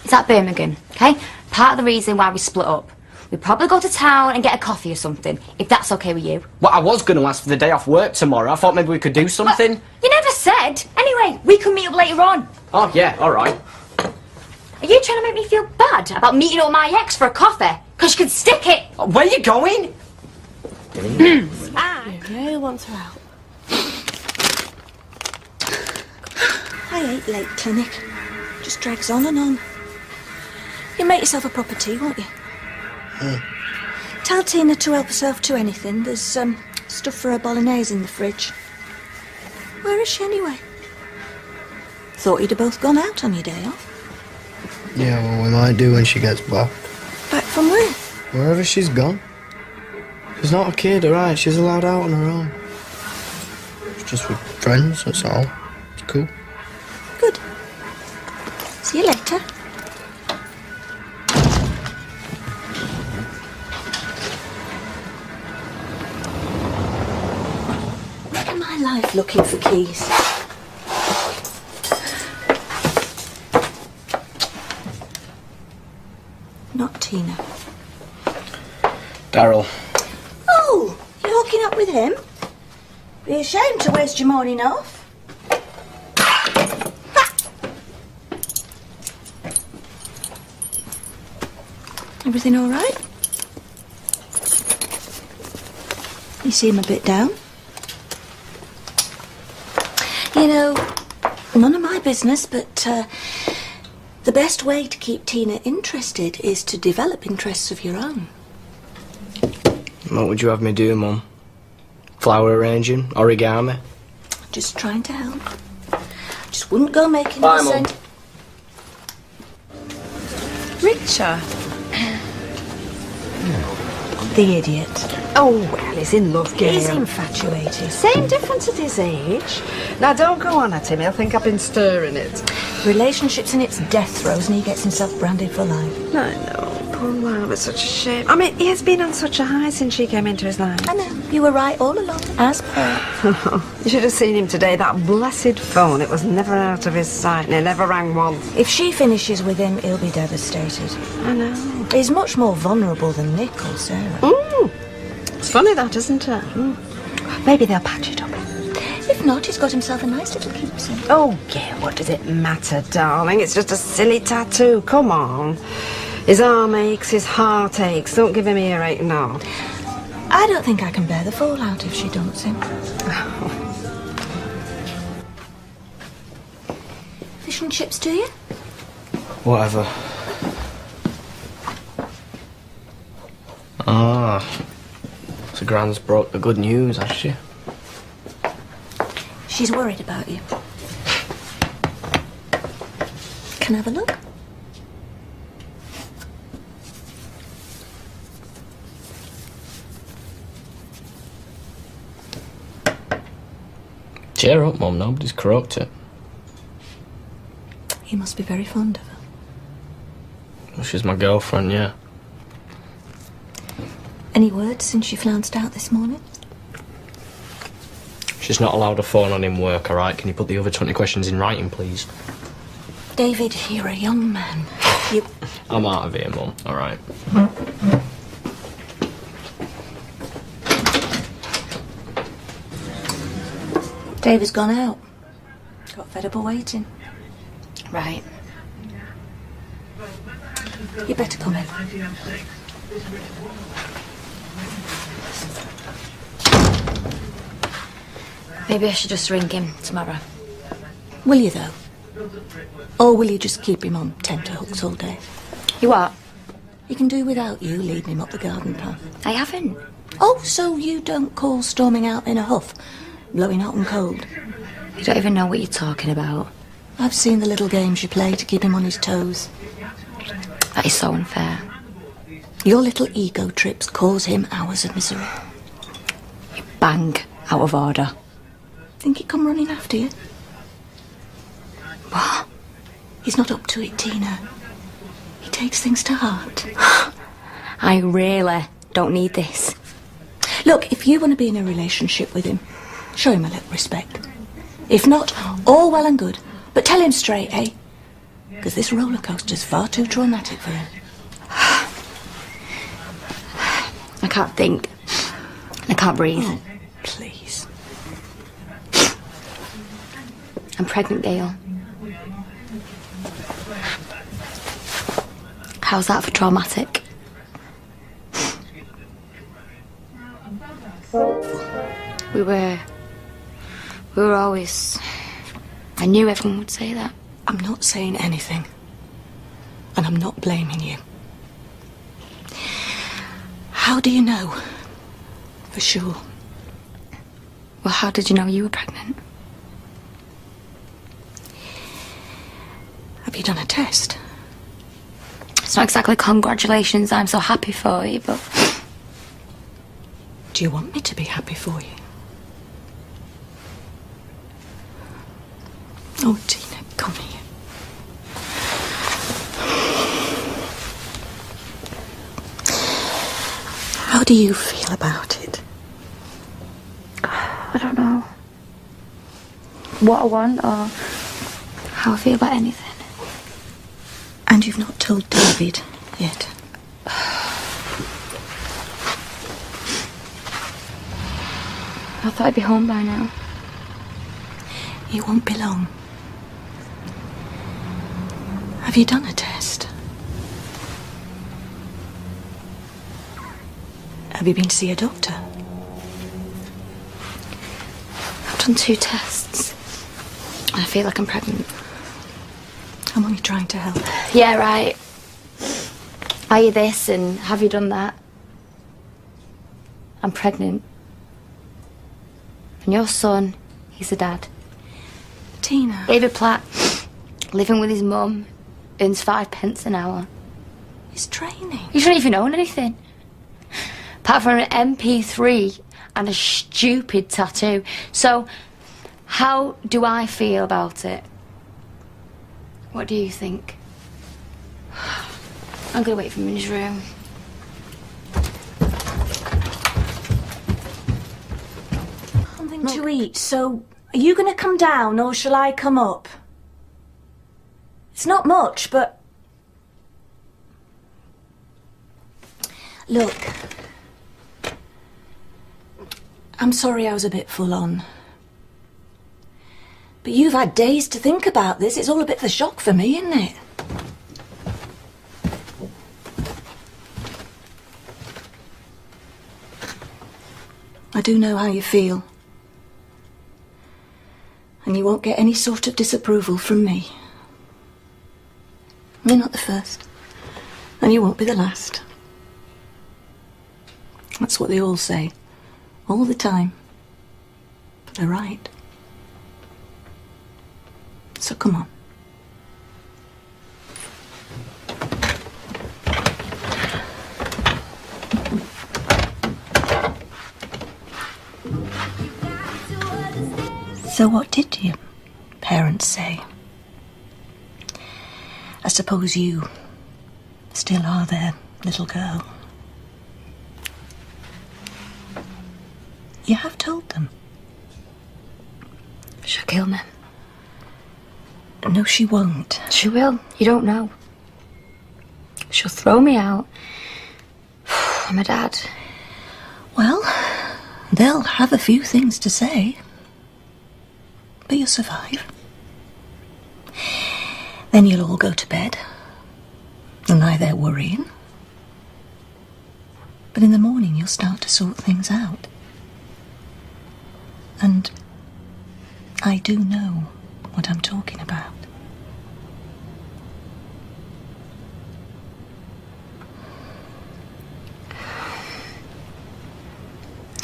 It's at Birmingham, okay? Part of the reason why we split up. We'd probably go to town and get a coffee or something, if that's okay with you.
Well, I was going to ask for the day off work tomorrow. I thought maybe we could do something.
Well, you never said. Anyway, we can meet up later on.
Oh, yeah, alright.
Are you trying to make me feel bad about meeting up my ex for a coffee? Because you can stick it.
Where you going?
Okay, who wants her out?
I hate late clinic. Just drags on and on. You make yourself a proper tea, won't you? Tell Tina to help herself to anything. There's stuff for her bolognese in the fridge. Where is she anyway? Thought you'd have both gone out on your day off.
Yeah, well, we might do when she gets back.
Back from where?
Wherever she's gone. She's not a kid, alright? She's allowed out on her own. She's just with friends, that's all. It's cool.
Good. See you later. Look at my life looking for keys. Not Tina.
Daryl.
Oh, you're hooking up with him? Be ashamed to waste your morning off. Everything all right? You seem a bit down. You know, none of my business, but the best way to keep Tina interested is to develop interests of your own.
What would you have me do, Mum? Flower arranging? Origami?
Just trying to help. Just wouldn't go making
Bye,
the
Mum.
same...
Richard.
The idiot.
Oh, well, he's in love, Gail.
He's infatuated.
Same difference at his age. Now, don't go on at him. He'll think I've been stirring it.
Relationship's in its death throes and he gets himself branded for life.
I know. Poor lad, it's such a shame. I mean, he has been on such a high since she came into his life.
I know. You were right all along, as per.
You should have seen him today. That blessed phone. It was never out of his sight and he never rang once.
If she finishes with him, he'll be devastated.
I know.
He's much more vulnerable than Nick or Sarah.
Mm. It's funny that, isn't it? Mm. Maybe they'll patch it up.
If not, he's got himself a nice little keepsake.
Oh, Gail, what does it matter, darling? It's just a silly tattoo. Come on. His arm aches, his heart aches. Don't give him earache now.
I don't think I can bear the fallout if she dumps him. Fish and chips to you?
Whatever. Ah. So Gran's brought the good news, has she?
She's worried about you. Can I have a look?
Cheer up, Mum. Nobody's croaked it.
You must be very fond of her.
Well, she's my girlfriend, yeah.
Any word since she flounced out this morning?
She's not allowed a phone on in work, all right? Can you put the other 20 questions in writing, please?
David, you're a young man. You...
I'm out of here, Mum, all right?
David's gone out. Got fed up of waiting.
Right.
You better come in.
Maybe I should just ring him tomorrow.
Will you, though? Or will you just keep him on tenterhooks all day?
You what?
He can do without you leading him up the garden path.
I haven't.
Oh, so you don't call storming out in a huff, blowing hot and cold?
You don't even know what you're talking about.
I've seen the little games you play to keep him on his toes.
That is so unfair.
Your little ego trips cause him hours of misery.
You bang out of order.
Think he'd come running after you?
What?
He's not up to it, Tina. He takes things to heart.
I really don't need this.
Look, if you want to be in a relationship with him, show him a little respect. If not, all well and good. But tell him straight, eh? Because this roller coaster's far too traumatic for him.
I can't think. I can't breathe.
Oh, please.
I'm pregnant, Gail. How's that for traumatic? We were always... I knew everyone would say that.
I'm not saying anything. And I'm not blaming you. How do you know? For sure.
Well, how did you know you were pregnant?
Have you done a test?
It's not exactly congratulations, I'm so happy for you, but...
Do you want me to be happy for you? Oh, Tina, come here. How do you feel about it?
I don't know what I want or how I feel about anything.
And you've not told David yet?
I thought I'd be home by now.
You won't be long. Have you done a test? Have you been to see a doctor?
I've done 2 tests. And I feel like I'm pregnant.
I'm only trying to help.
Yeah, right. Are you this and have you done that? I'm pregnant. And your son, he's the dad.
Tina.
David Platt, living with his mum, earns 5 pence an hour.
He's training.
You shouldn't even own anything. apart from an MP3 and a stupid tattoo. So, how do I feel about it? What do you think? I'm gonna wait for him in his room.
Something to eat, so are you going to come down or shall I come up? It's not much, but... Look, I'm sorry I was a bit full on. But you've had days to think about this. It's all a bit of a shock for me, isn't it? I do know how you feel. And you won't get any sort of disapproval from me. You're not the first. And you won't be the last. That's what they all say. All the time. But they're right. So come on. So what did your parents say? I suppose you still are their little girl. You have told them.
She'll kill me.
No, she won't.
She will. You don't know. She'll throw me out. I'm a dad.
Well, they'll have a few things to say. But you'll survive. Then you'll all go to bed and lie there worrying. But in the morning you'll start to sort things out. And I do know what I'm talking about.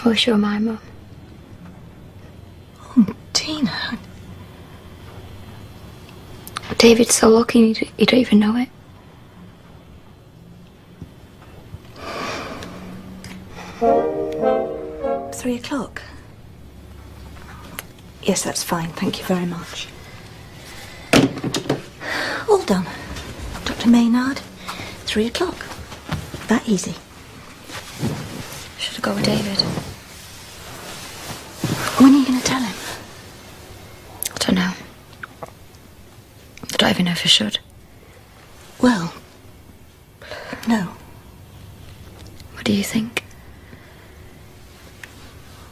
I wish you were my mum.
Oh, Tina.
David's so lucky he don't even know it.
Three o'clock? Yes, that's fine. Thank you very much. All done. Dr. Maynard, 3 o'clock. That easy.
Should I go with David?
When are you going to tell him?
I don't know. I don't even know if I should.
Well, no.
What do you think?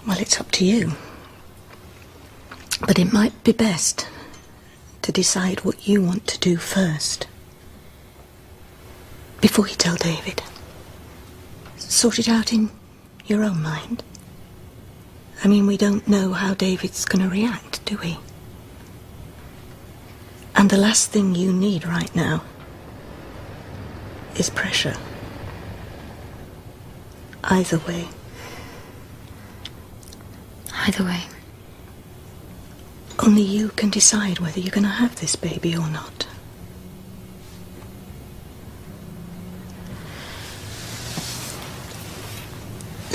Well, it's up to you. But it might be best to decide what you want to do first. Before you tell David. Sort it out in your own mind. I mean, we don't know how David's going to react, do we? And the last thing you need right now is pressure. Either way.
Either way.
Only you can decide whether you're going to have this baby or not.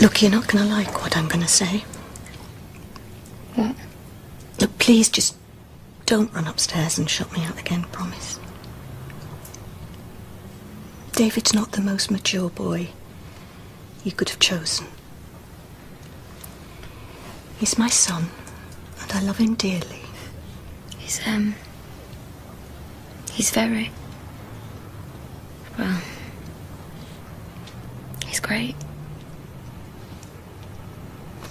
Look, you're not going to like what I'm going to say.
What?
Look, please just don't run upstairs and shut me out again, promise. David's not the most mature boy you could have chosen. He's my son, and I love him dearly.
He's very... well... he's great.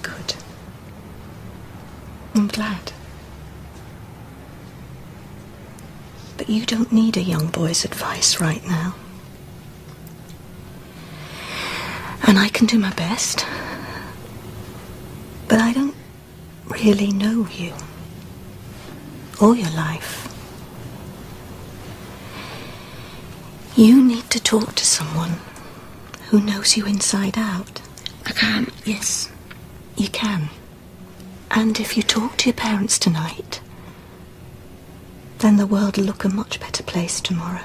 Good. I'm glad. But you don't need a young boy's advice right now. And I can do my best. But I don't really know you. Or your life. You need to talk to someone who knows you inside out.
I can't.
Yes, you can. And if you talk to your parents tonight, then the world will look a much better place tomorrow.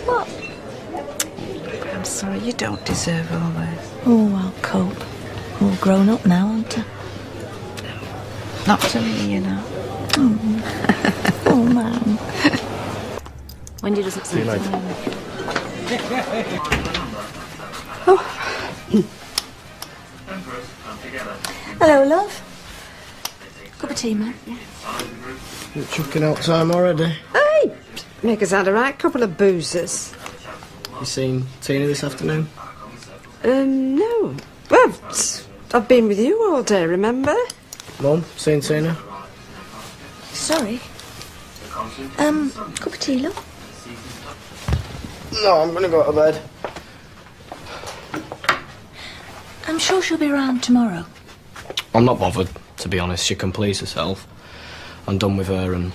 What?
I'm sorry, you don't deserve all this.
Oh, I'll cope. I'm all grown up now, aren't I?
Not to me, you know.
Oh, man. Wendy doesn't
See you
seem
later.
Hello, love. Cup of tea, man. Yeah.
You're chucking out time already.
Hey! Make us had a right couple of boozers.
You seen Tina this afternoon?
No. Well, I've been with you all day, remember?
Mum, seen Tina?
Sorry. Cup of tea, love.
No, I'm gonna go to bed.
I'm sure she'll be around tomorrow.
I'm not bothered, to be honest. She can please herself. I'm done with her and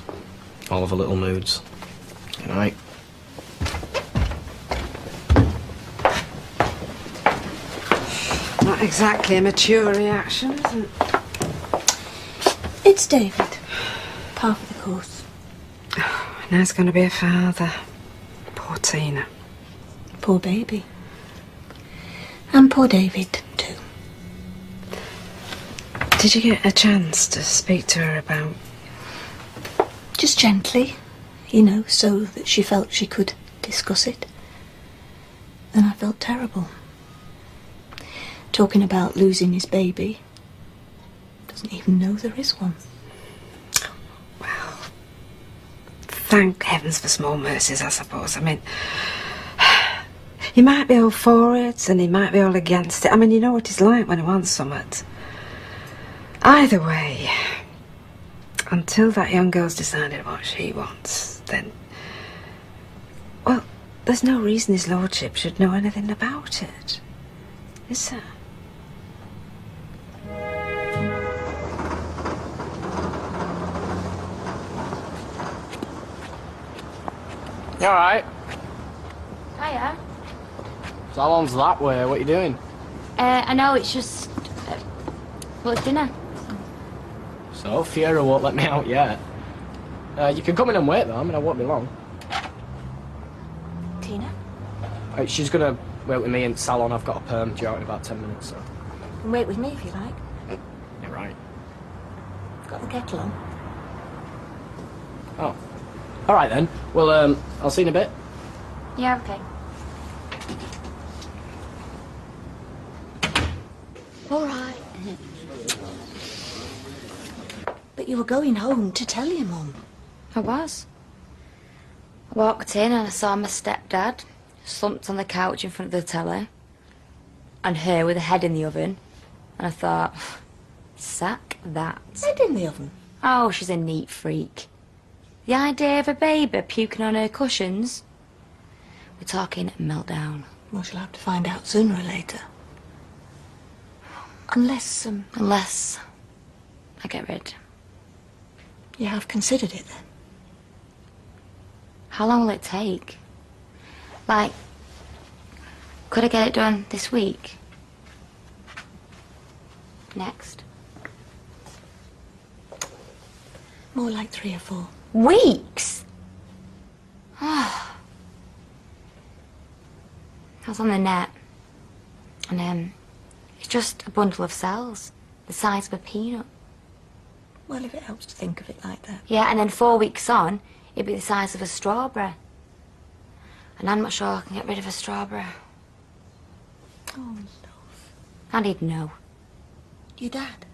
all of her little moods. Good night.
Not exactly a mature reaction, is it?
It's David. Par for the course.
Now he's going to be a father. Poor Tina.
Poor baby. And poor David, too.
Did you get a chance to speak to her about...
Just gently, you know, so that she felt she could discuss it. And I felt terrible. Talking about losing his baby. Doesn't even know there is one.
Well, thank heavens for small mercies, I suppose. I mean, he might be all for it and he might be all against it. I mean, you know what he's like when he wants something. Either way, until that young girl's decided what she wants, then... Well, there's no reason his lordship should know anything about it. Is there?
You alright?
Hiya.
Salon's that way. What are you doing?
I know, it's just... well, it's dinner.
So, Fiona won't let me out yet. You can come in and wait, though. I mean, I won't be long.
Tina?
She's gonna wait with me in the salon. I've got a perm due out in about 10 minutes, so...
You can wait with me if you like.
You're right.
Got the kettle on.
Oh. Alright, then. Well, I'll see you in a bit.
Yeah, okay.
All right. But you were going home to tell your mum.
I was. I walked in and I saw my stepdad slumped on the couch in front of the telly and her with a head in the oven, and I thought, sack that.
Head in the oven?
Oh, she's a neat freak. The idea of a baby puking on her cushions. We're talking meltdown.
Well, she'll have to find out sooner or later. Unless
I get rid.
You have considered it, then?
How long will it take? Like, could I get it done this week? Next?
More like 3 or 4.
Weeks? I was on the net, and it's just a bundle of cells, the size of a peanut.
Well, if it helps to think of it like that.
Yeah, and then 4 weeks on, it'd be the size of a strawberry. And I'm not sure I can get rid of a strawberry.
Oh, love.
And he'd know.
Your dad?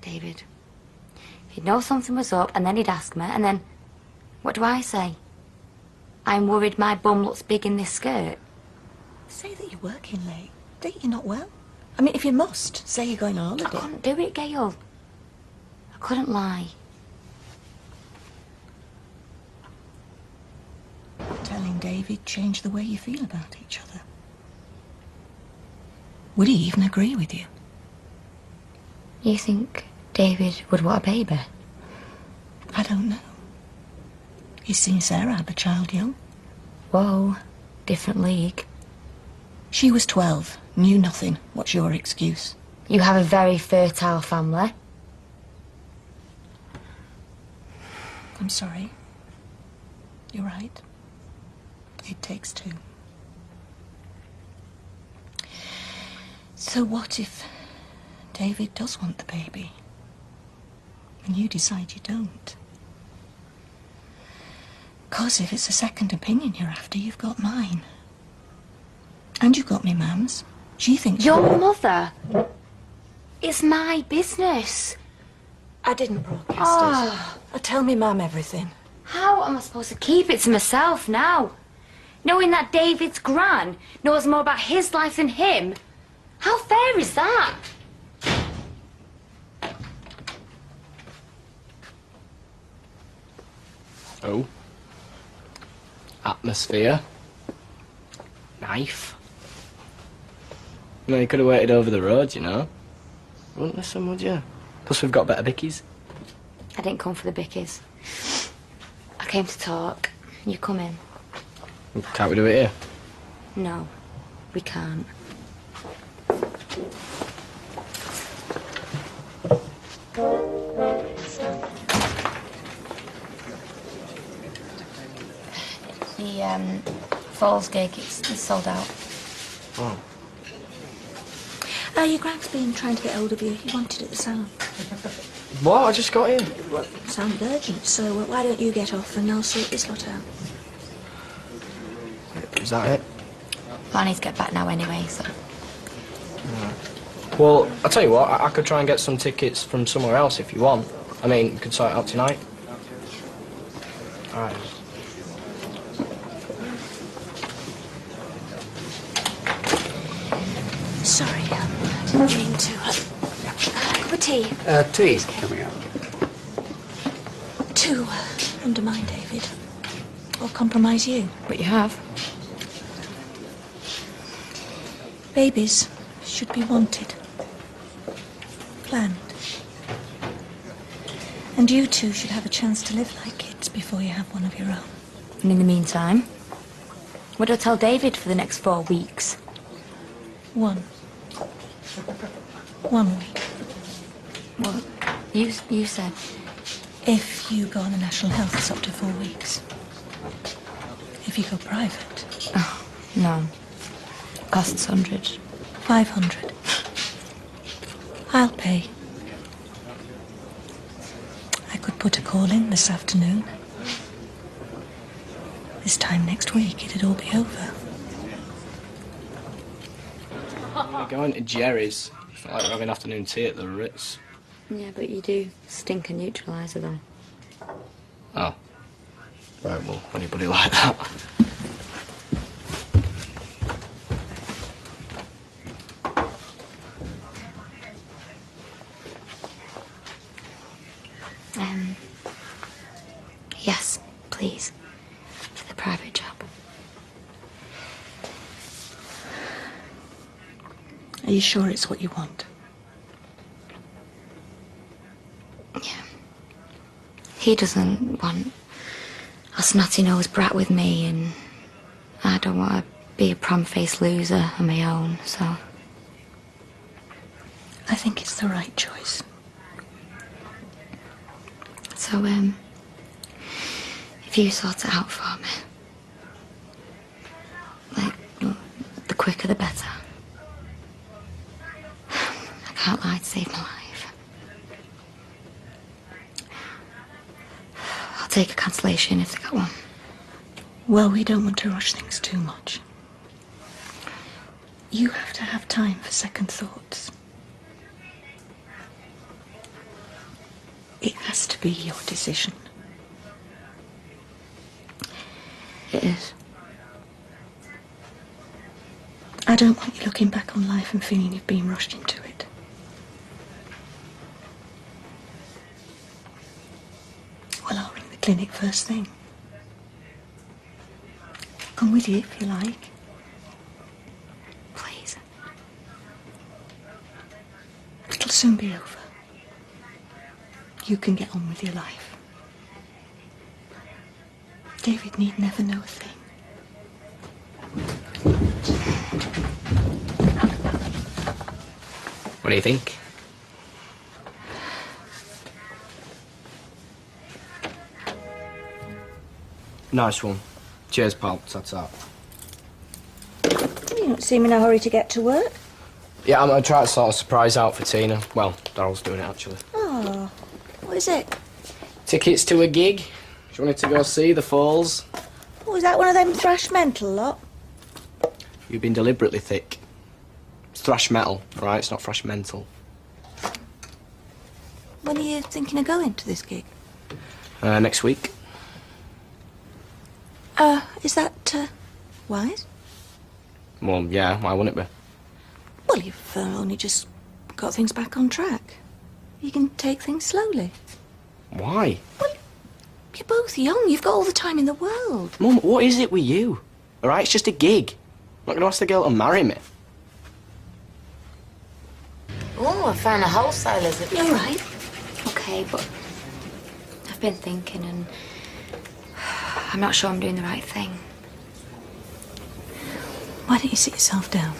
David. He'd know something was up, and then he'd ask me, and then... what do I say? I'm worried my bum looks big in this skirt.
Say that you're working late. That you're not well. I mean, if you must, say you're going on holiday.
I couldn't do it, Gail. I couldn't lie.
Telling David changed the way you feel about each other. Would he even agree with you?
You think David would want a baby?
I don't know. He's seen Sarah have a child young.
Whoa, different league.
She was 12, knew nothing. What's your excuse?
You have a very fertile family.
I'm sorry. You're right. It takes two. So what if David does want the baby and you decide you don't? 'Cause if it's a second opinion you're after, you've got mine. And you've got me mum's. She thinks
Your mother? It's my business.
I didn't broadcast it. I tell me mum everything.
How am I supposed to keep it to myself now? Knowing that David's gran knows more about his life than him? How fair is that?
Oh. Atmosphere. Knife. No, you could have waited over the road, you know. Wouldn't listen, would you? Plus we've got better bickies.
I didn't come for the bickies. I came to talk. You come in.
Can't we do it here?
No, we can't. The Falls gig, it's sold out.
Oh.
Your Greg's been trying to get hold of you. He wanted at the salon.
What? I just got in.
Well, it sounded urgent, so why don't you get off and I'll sort this lot out.
Is that it?
Well, I need to get back now anyway, so...
Well, I'll tell you what, I could try and get some tickets from somewhere else if you want. I mean, we could sort it out tonight. Alright.
Sorry, I didn't mean to. A cup of tea.
Tea's coming up.
To undermine David. Or compromise you.
But you have.
Babies should be wanted. Planned. And you two should have a chance to live like kids before you have one of your own.
And in the meantime, what do I tell David for the next 4 weeks?
1 week.
What? You said.
If you go on the national health, it's up to 4 weeks. If you go private...
Oh, no. Costs 100.
500. I'll pay. I could put a call in this afternoon. This time next week, it'd all be over.
We're going to Jerry's. It's not like we're having afternoon tea at the Ritz.
Yeah, but you do stink a neutraliser, though.
Oh. Right, well, anybody like that?
Yes, please. For the private job.
Are you sure it's what you want?
Yeah. He doesn't want a snotty-nosed brat with me, and I don't want to be a prom-faced loser on my own, so...
I think it's the right choice.
So, if you sort it out for me, like, the quicker the better. I can't lie to save my life. I'll take a cancellation if they got one.
Well, we don't want to rush things too much. You have to have time for second thoughts. It has to be your decision.
It is.
I don't want you looking back on life and feeling you've been rushed into it. Well, I'll ring the clinic first thing. Come with you if you like.
Please.
It'll soon be over. You can get on with your life. David need never know a thing.
What do you think? Nice one. Cheers, pal. Ta-ta.
You don't seem in a hurry to get to work.
Yeah, I'm gonna try to sort a surprise out for Tina. Well, Daryl's doing it, actually.
Oh, what is it?
Tickets to a gig. She wanted to go see the Falls.
Oh, is that one of them thrash mental lot?
You've been deliberately thick. It's thrash metal, right? It's not thrash mental.
When are you thinking of going to this gig?
Next week.
Is that, wise?
Well, yeah, why wouldn't it be?
Well, you've only just got things back on track. You can take things slowly.
Why?
You're both young. You've got all the time in the world.
Mum, what is it with you? All right, it's just a gig. I'm not going to ask the girl to marry me.
Oh, I found a wholesaler's at...
You're right.
Okay, but I've been thinking and I'm not sure I'm doing the right thing.
Why don't you sit yourself down?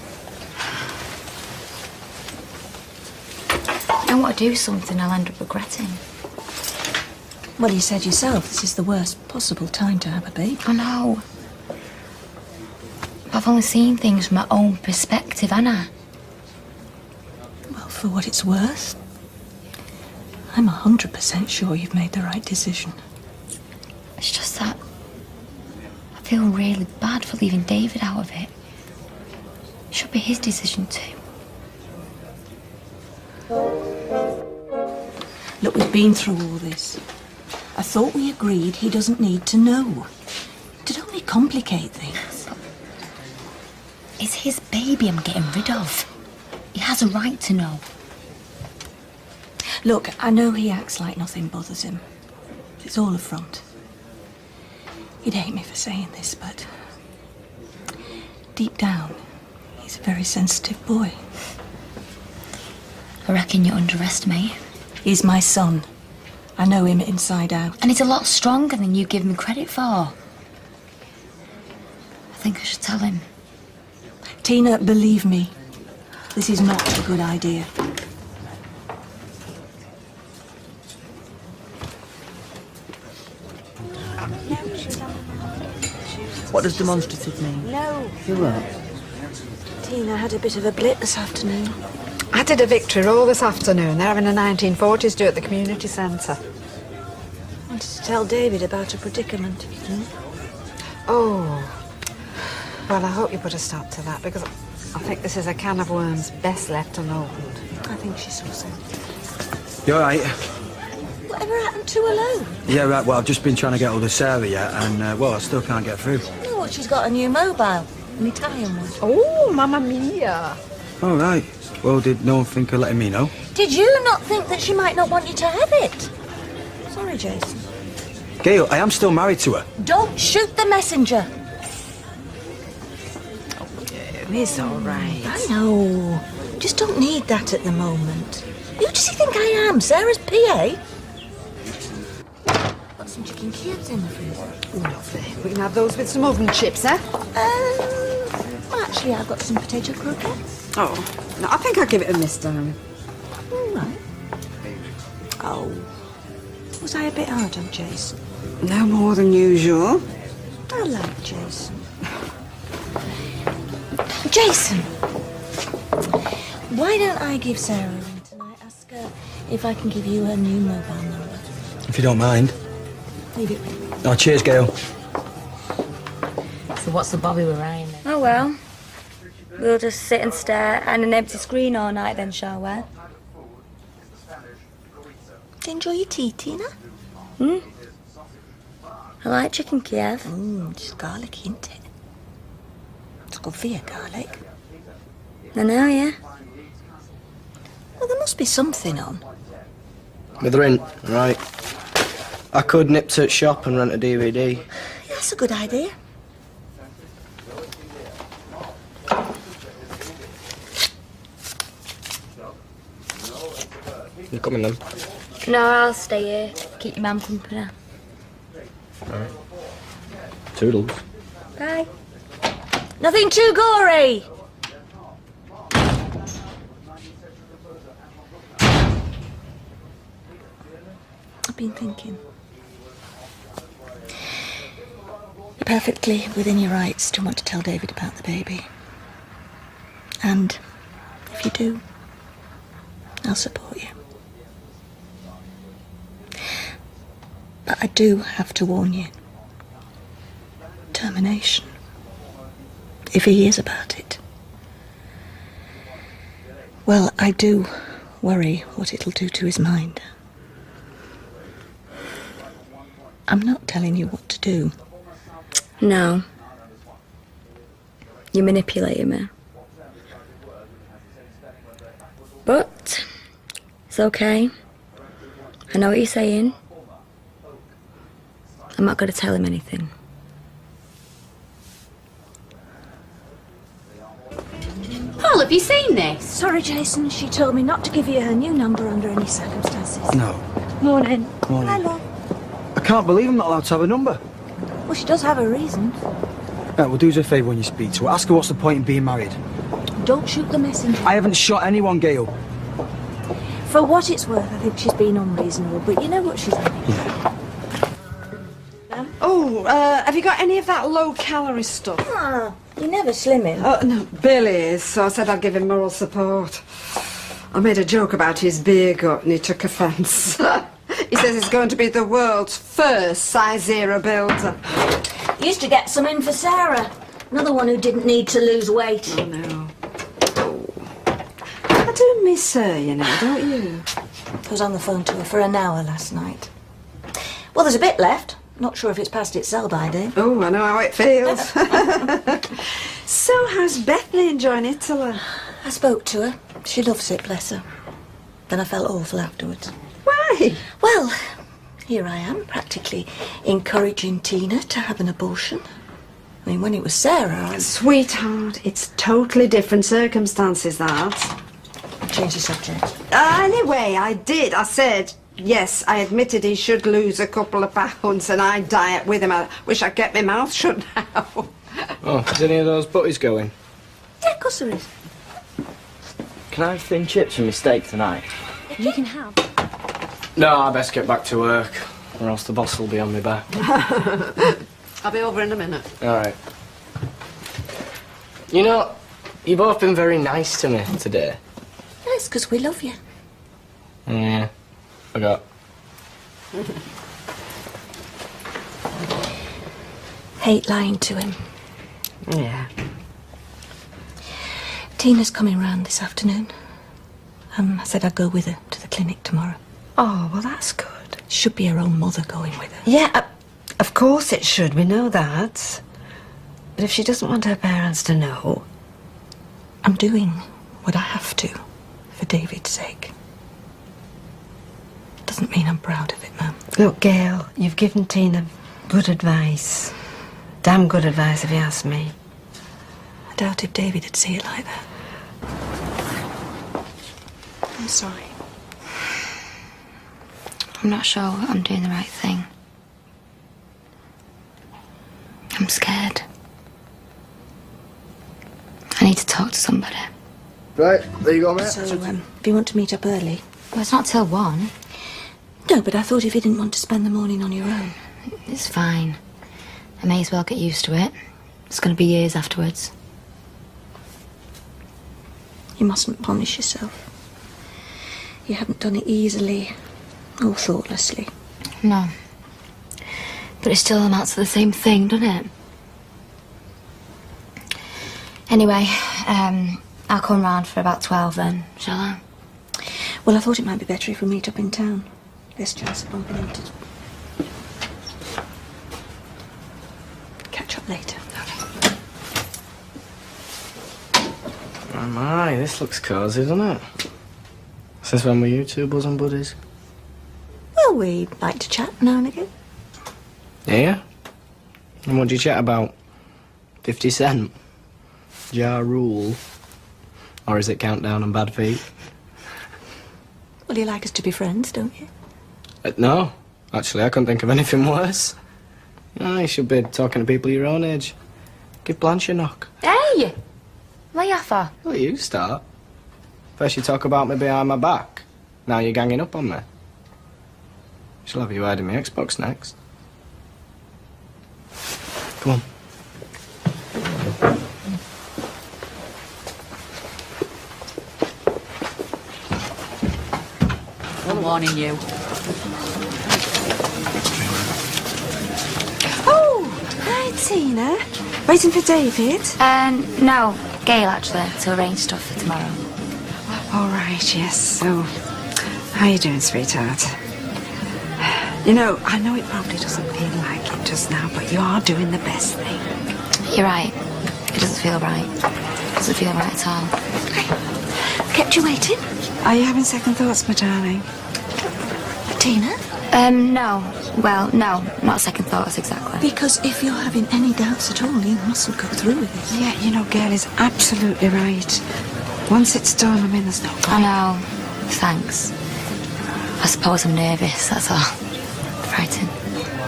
I don't want to do something I'll end up regretting.
Well, you said yourself this is the worst possible time to have a baby.
I know. I've only seen things from my own perspective, Anna.
Well, for what it's worth, I'm 100% sure you've made the right decision.
It's just that I feel really bad for leaving David out of it. It should be his decision too.
Look, we've been through all this. I thought we agreed he doesn't need to know. It'd only complicate things.
It's his baby I'm getting rid of. He has a right to know.
Look, I know he acts like nothing bothers him. It's all a front. He'd hate me for saying this, but deep down, he's a very sensitive boy.
I reckon you underestimate.
He's my son. I know him inside out.
And he's a lot stronger than you give him credit for. I think I should tell him.
Tina, believe me, this is not a good idea.
What does demonstrative mean?
No.
You won't.
Tina had a bit of a blip this afternoon.
I did a victory roll this afternoon. They're having a 1940s do at the community centre.
Wanted to tell David about a predicament.
Oh. Well, I hope you put a stop to that, because I think this is a can of worms best left unopened.
I think she saw something.
You all right?
Whatever happened to her alone?
Yeah, right. Well, I've just been trying to get hold of Sarah yet, and, well, I still can't get through.
You know what? She's got a new mobile. An Italian one.
Oh, mamma mia.
All right. Well, did no one think of letting me know?
Did you not think that she might not want you to have it? Sorry, Jason.
Gail, I am still married to her.
Don't shoot the messenger.
It's all right.
I know. Just don't need that at the moment. Who does he think I am? Sarah's PA? Got some chicken cubes in the freezer.
Lovely. We can have those with some oven chips, eh?
Actually, I've got some potato croquettes.
Oh, no, I think I'll give it a miss, darling.
All right. Oh. Was I a bit hard on Jason?
No more than usual.
I like Jason. Jason! Why don't I give Sarah a ring tonight? Ask her if I can give you her new mobile number.
If you don't mind.
Leave it with me.
Oh, cheers, Gail.
So what's the bobby we're eyeing then? Oh well. We'll just sit and stare at an empty screen all night then, shall we?
Do you enjoy your tea, Tina?
I like chicken Kiev.
Just garlic, isn't it? It's good for you, garlic.
I know, yeah.
Well, there must be something on.
With her in, right. I could nip to the shop and rent a DVD.
Yeah, that's a good idea.
You coming then?
No, I'll stay here. Keep your mum company.
Alright. Toodles.
Bye. Nothing too gory! I've been thinking. perfectly within your rights to want to tell David about the baby. And if you do, I'll support you. But I do have to warn you. Termination. If he hears about it. Well, I do worry what it'll do to his mind. I'm not telling you what to do.
No. You're manipulating me. But it's okay. I know what you're saying. I'm not going to tell him anything.
Paul, have you seen this? Sorry, Jason. She told me not to give you her new number under any circumstances.
No.
Morning.
Morning.
Hi, love.
I can't believe I'm not allowed to have a number.
Well, she does have her reasons.
Right, well, do us a favour when you speak to her. Ask her what's the point in being married.
Don't shoot the messenger.
I haven't shot anyone, Gail.
For what it's worth, I think she's been unreasonable, but you know what she's like.
Oh, have you got any of that low-calorie stuff?
Ah, you never slim him.
Oh, no, Billy is, so I said I'd give him moral support. I made a joke about his beer gut and he took offence. He says he's going to be the world's first size zero builder.
Used to get some in for Sarah. Another one who didn't need to lose weight.
Oh, no. I do miss her, you know, don't you?
I was on the phone to her for an hour last night. Well, there's a bit left. Not sure if it's past its sell-by date.
Oh, I know how it feels. So, how's Bethany enjoying Italy?
I spoke to her. She loves it, bless her. Then I felt awful afterwards.
Why?
Well, here I am, practically encouraging Tina to have an abortion. I mean, when it was Sarah, I...
Sweetheart, it's totally different circumstances, that.
Change the subject.
Anyway, I did. I said, yes, I admitted he should lose a couple of pounds and I'd diet with him. I wish I'd kept my mouth shut now.
Oh, is any of those butties going?
Yeah, of course there is.
Can I have thin chips and my steak tonight?
You can have.
No, I best get back to work, or else the boss will be on me back.
I'll be over in a minute.
All right. You know, you've both been very nice to me today.
Yes, because we love you.
Yeah, forgot.
Hate lying to him.
Yeah.
Tina's coming round this afternoon. I said I'd go with her to the clinic tomorrow.
Oh, well, that's good.
Should be her own mother going with her.
Yeah, of course it should. We know that. But if she doesn't want her parents to know...
I'm doing what I have to for David's sake. Doesn't mean I'm proud of it, Mum.
Look, Gail, you've given Tina good advice. Damn good advice, if you ask me.
I doubt if David would see it like that. I'm sorry.
I'm not sure I'm doing the right thing. I'm scared. I need to talk to somebody.
Right, there you go, mate.
So, if you want to meet up early...
Well, it's not till 1.
No, but I thought if you didn't want to spend the morning on your own...
It's fine. I may as well get used to it. It's going to be years afterwards.
You mustn't punish yourself. You haven't done it easily or thoughtlessly.
No. But it still amounts to the same thing, doesn't it? Anyway, I'll come round for about 12 then, shall I?
Well, I thought it might be better if we meet up in town. Less chance of bumping into... Catch up later.
Oh my, this looks cosy, doesn't it? Since when were you two bosom buddies?
Well, we like to chat now and again.
Yeah? And what do you chat about? 50 Cent? Ja Rule? Or is it Countdown and Bad Feet?
Well, you like us to be friends, don't you?
No. Actually, I couldn't think of anything worse. Oh, you should be talking to people your own age. Give Blanche a knock.
Hey! Lay off her.
Well, you start. First you talk about me behind my back. Now you're ganging up on me. She'll have you hiding my Xbox next.
Come on.
I'm warning you.
Oh, hi, Tina. Waiting for David?
No, Gail, actually, to arrange stuff for tomorrow.
All right, yes. So, how you doing, sweetheart? You know, I know it probably doesn't feel like it just now, but you are doing the best thing.
You're right. It doesn't feel right. It doesn't feel right at all.
Kept you waiting? Are you having second thoughts, my darling?
Tina?
No. Well, no, not second thoughts exactly.
Because if you're having any doubts at all, you mustn't go through with it.
Yeah, you know, Gail is absolutely right. Once it's done, I mean, there's no point.
I know. Thanks. I suppose I'm nervous, that's all. Frightened.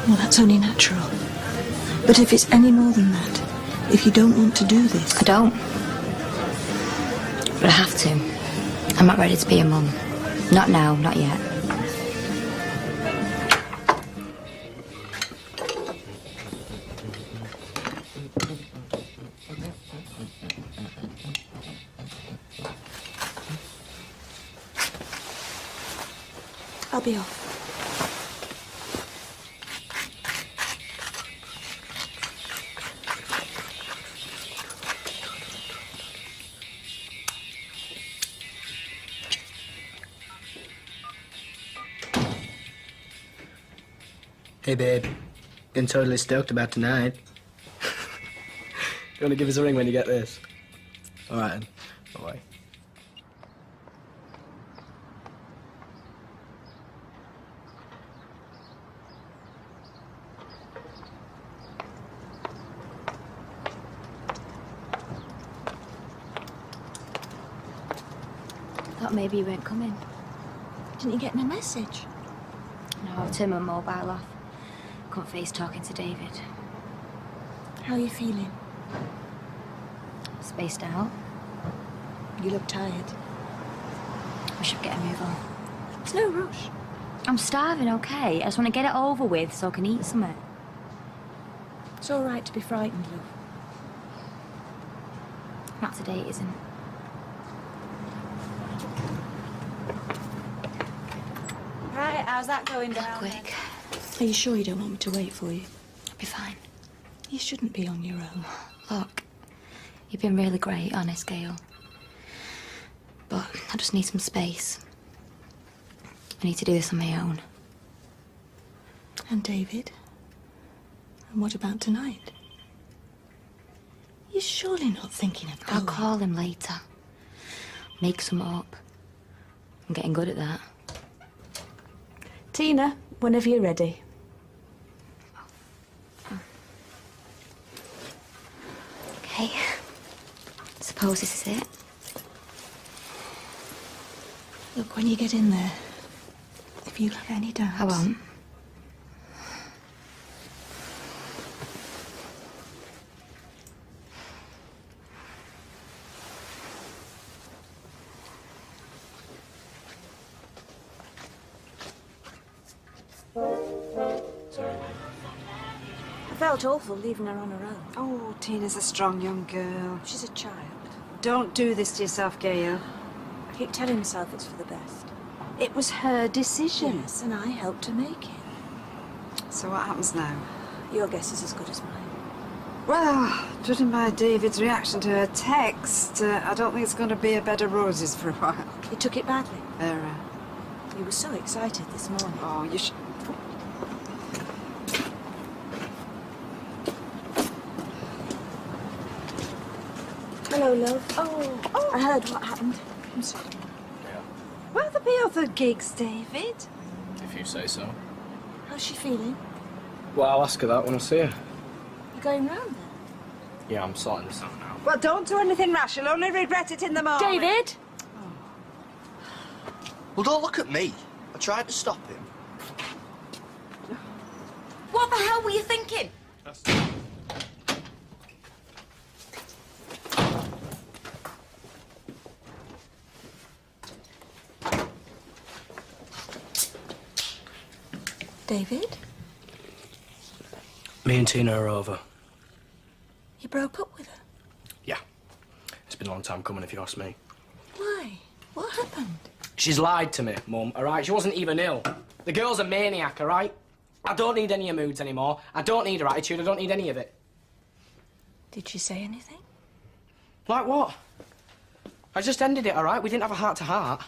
Well, that's only natural. But if it's any more than that, if you don't want to do this...
I don't. But I have to. I'm not ready to be a mum. Not now, not yet.
I'll be off.
Hey, babe. Getting totally stoked about tonight. You want to give us a ring when you get this? All right, then. Bye.
Thought maybe you weren't coming.
Didn't you get my message?
No, I turned my mobile off. Couldn't face talking to David.
How are you feeling?
Spaced out.
You look tired.
We should get a move on.
There's no rush.
I'm starving, okay? I just want to get it over with so I can eat something.
It's all right to be frightened, love.
Not today, it isn't.
Right, how's that going down?
Quick.
Are you sure you don't want me to wait for you?
I'll be fine.
You shouldn't be on your own.
Look, you've been really great, honest, Gail. But I just need some space. I need to do this on my own.
And David? And what about tonight? You're surely not thinking of going.
I'll call him later. Make some up. I'm getting good at that.
Tina, whenever you're ready.
Okay. Suppose this is it.
Look, when you get in there, if you have any doubts...
I won't.
I felt awful leaving her on her own.
Oh, Tina's a strong young girl.
She's a child.
Don't do this to yourself, Gail.
I keep telling myself it's for the best.
It was her decision.
Yes, and I helped her make it.
So what happens now?
Your guess is as good as mine.
Well, judging by David's reaction to her text, I don't think it's going to be a bed of roses for a while.
You took it badly.
Very.
You were so excited this morning.
Oh, you should...
Hello, love. Oh, I heard what happened. I'm sorry.
Will there be other gigs, David?
If you say so.
How's she feeling?
Well, I'll ask her that when I see her.
You going round there?
Yeah, I'm sorting this out now.
Well, don't do anything rash. You'll only regret it in the morning.
David!
Well, don't look at me. I tried to stop him.
What the hell were you thinking?
David?
Me and Tina are over.
You broke up with her?
Yeah. It's been a long time coming, if you ask me.
Why? What happened?
She's lied to me, Mum, all right? She wasn't even ill. The girl's a maniac, all right? I don't need any of her moods anymore. I don't need her attitude. I don't need any of it.
Did she say anything?
Like what? I just ended it, all right? We didn't have a heart-to-heart.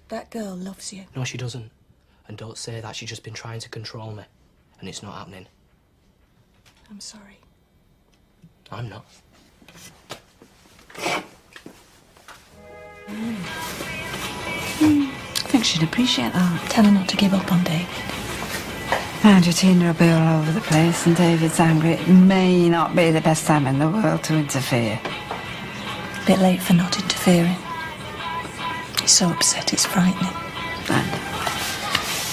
That girl loves you.
No, she doesn't. And don't say that. She's just been trying to control me. And it's not happening.
I'm sorry.
I'm not.
I think she'd appreciate that.
Tell her not to give up on David.
Argentina will be all over the place and David's angry. It may not be the best time in the world to interfere.
Bit late for not interfering. He's so upset, it's frightening.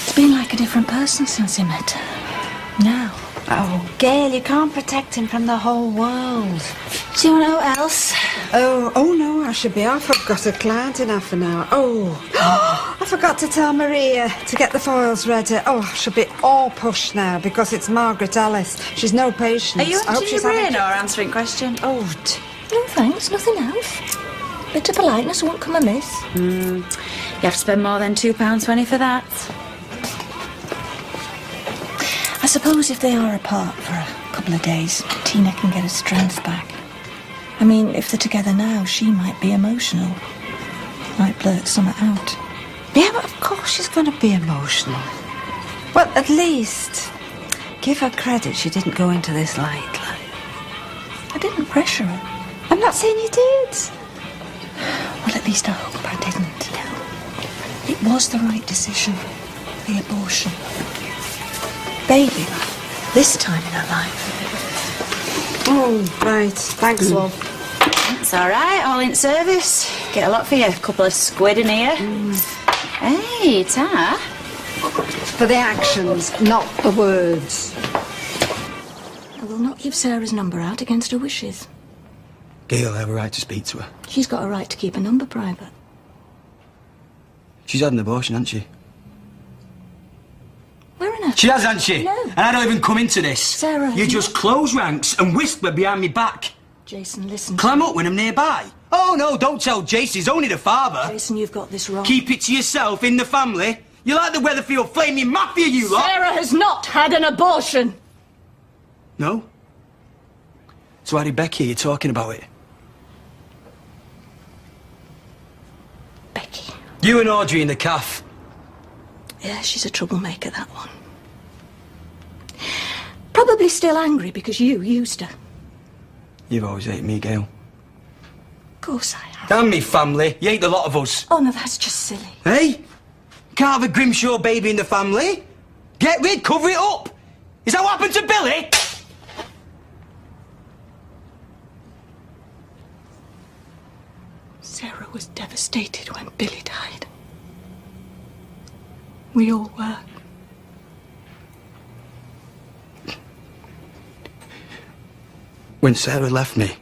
He's been like a different person since he met her. Now.
Oh, Gail, you can't protect him from the whole world.
Do you know what else?
Oh no, I should be off. I've got a client in half an hour. Oh, I forgot to tell Maria to get the foils ready. Oh, I should be all pushed now because it's Margaret Ellis. She's no patience.
Are you
I hope
emptying
she's
your brain
having-
or answering questions?
Oh,
no thanks, nothing else. Bit of politeness won't come amiss.
You have to spend more than £2.20 for that.
I suppose if they are apart for a couple of days, Tina can get her strength back. I mean, if they're together now, she might be emotional. Might blurt something out.
Yeah, but of course she's going to be emotional. Well, at least give her credit she didn't go into this lightly.
I didn't pressure her.
I'm not saying you did.
Well, at least I hope I didn't, yeah. It was the right decision. The abortion. Baby, this time in her life.
Oh, right. Thanks, love.
It's all right, all in service. Get a lot for you, a couple of squid in here. Hey, Ta.
For the actions, not the words.
I will not give Sarah's number out against her wishes.
Gail, I have a right to speak to her.
She's got a right to keep a number private.
She's had an abortion, hasn't she?
Where on earth?
She has, hasn't she?
No.
And I don't even come into this.
Sarah has
You just close ranks and whisper behind me back.
Jason, listen.
Climb up when I'm nearby. Oh, no, don't tell Jason. He's only the father.
Jason, you've got this wrong.
Keep it to yourself in the family. You're like the Weatherfield flaming mafia, you lot.
Sarah has not had an abortion.
No? So how did Becky hear you talking about it?
Becky.
You and Audrey in the caff.
Yeah, she's a troublemaker, that one. Probably still angry because you used her.
You've always hated me, Gail.
Of course I have.
And me family. You hate the lot of us.
Oh, no, that's just silly.
Hey? Can't have a Grimshaw baby in the family. Get rid, cover it up. Is that what happened to Billy?
Sarah was devastated when Billy died. We all were.
When Sarah left me,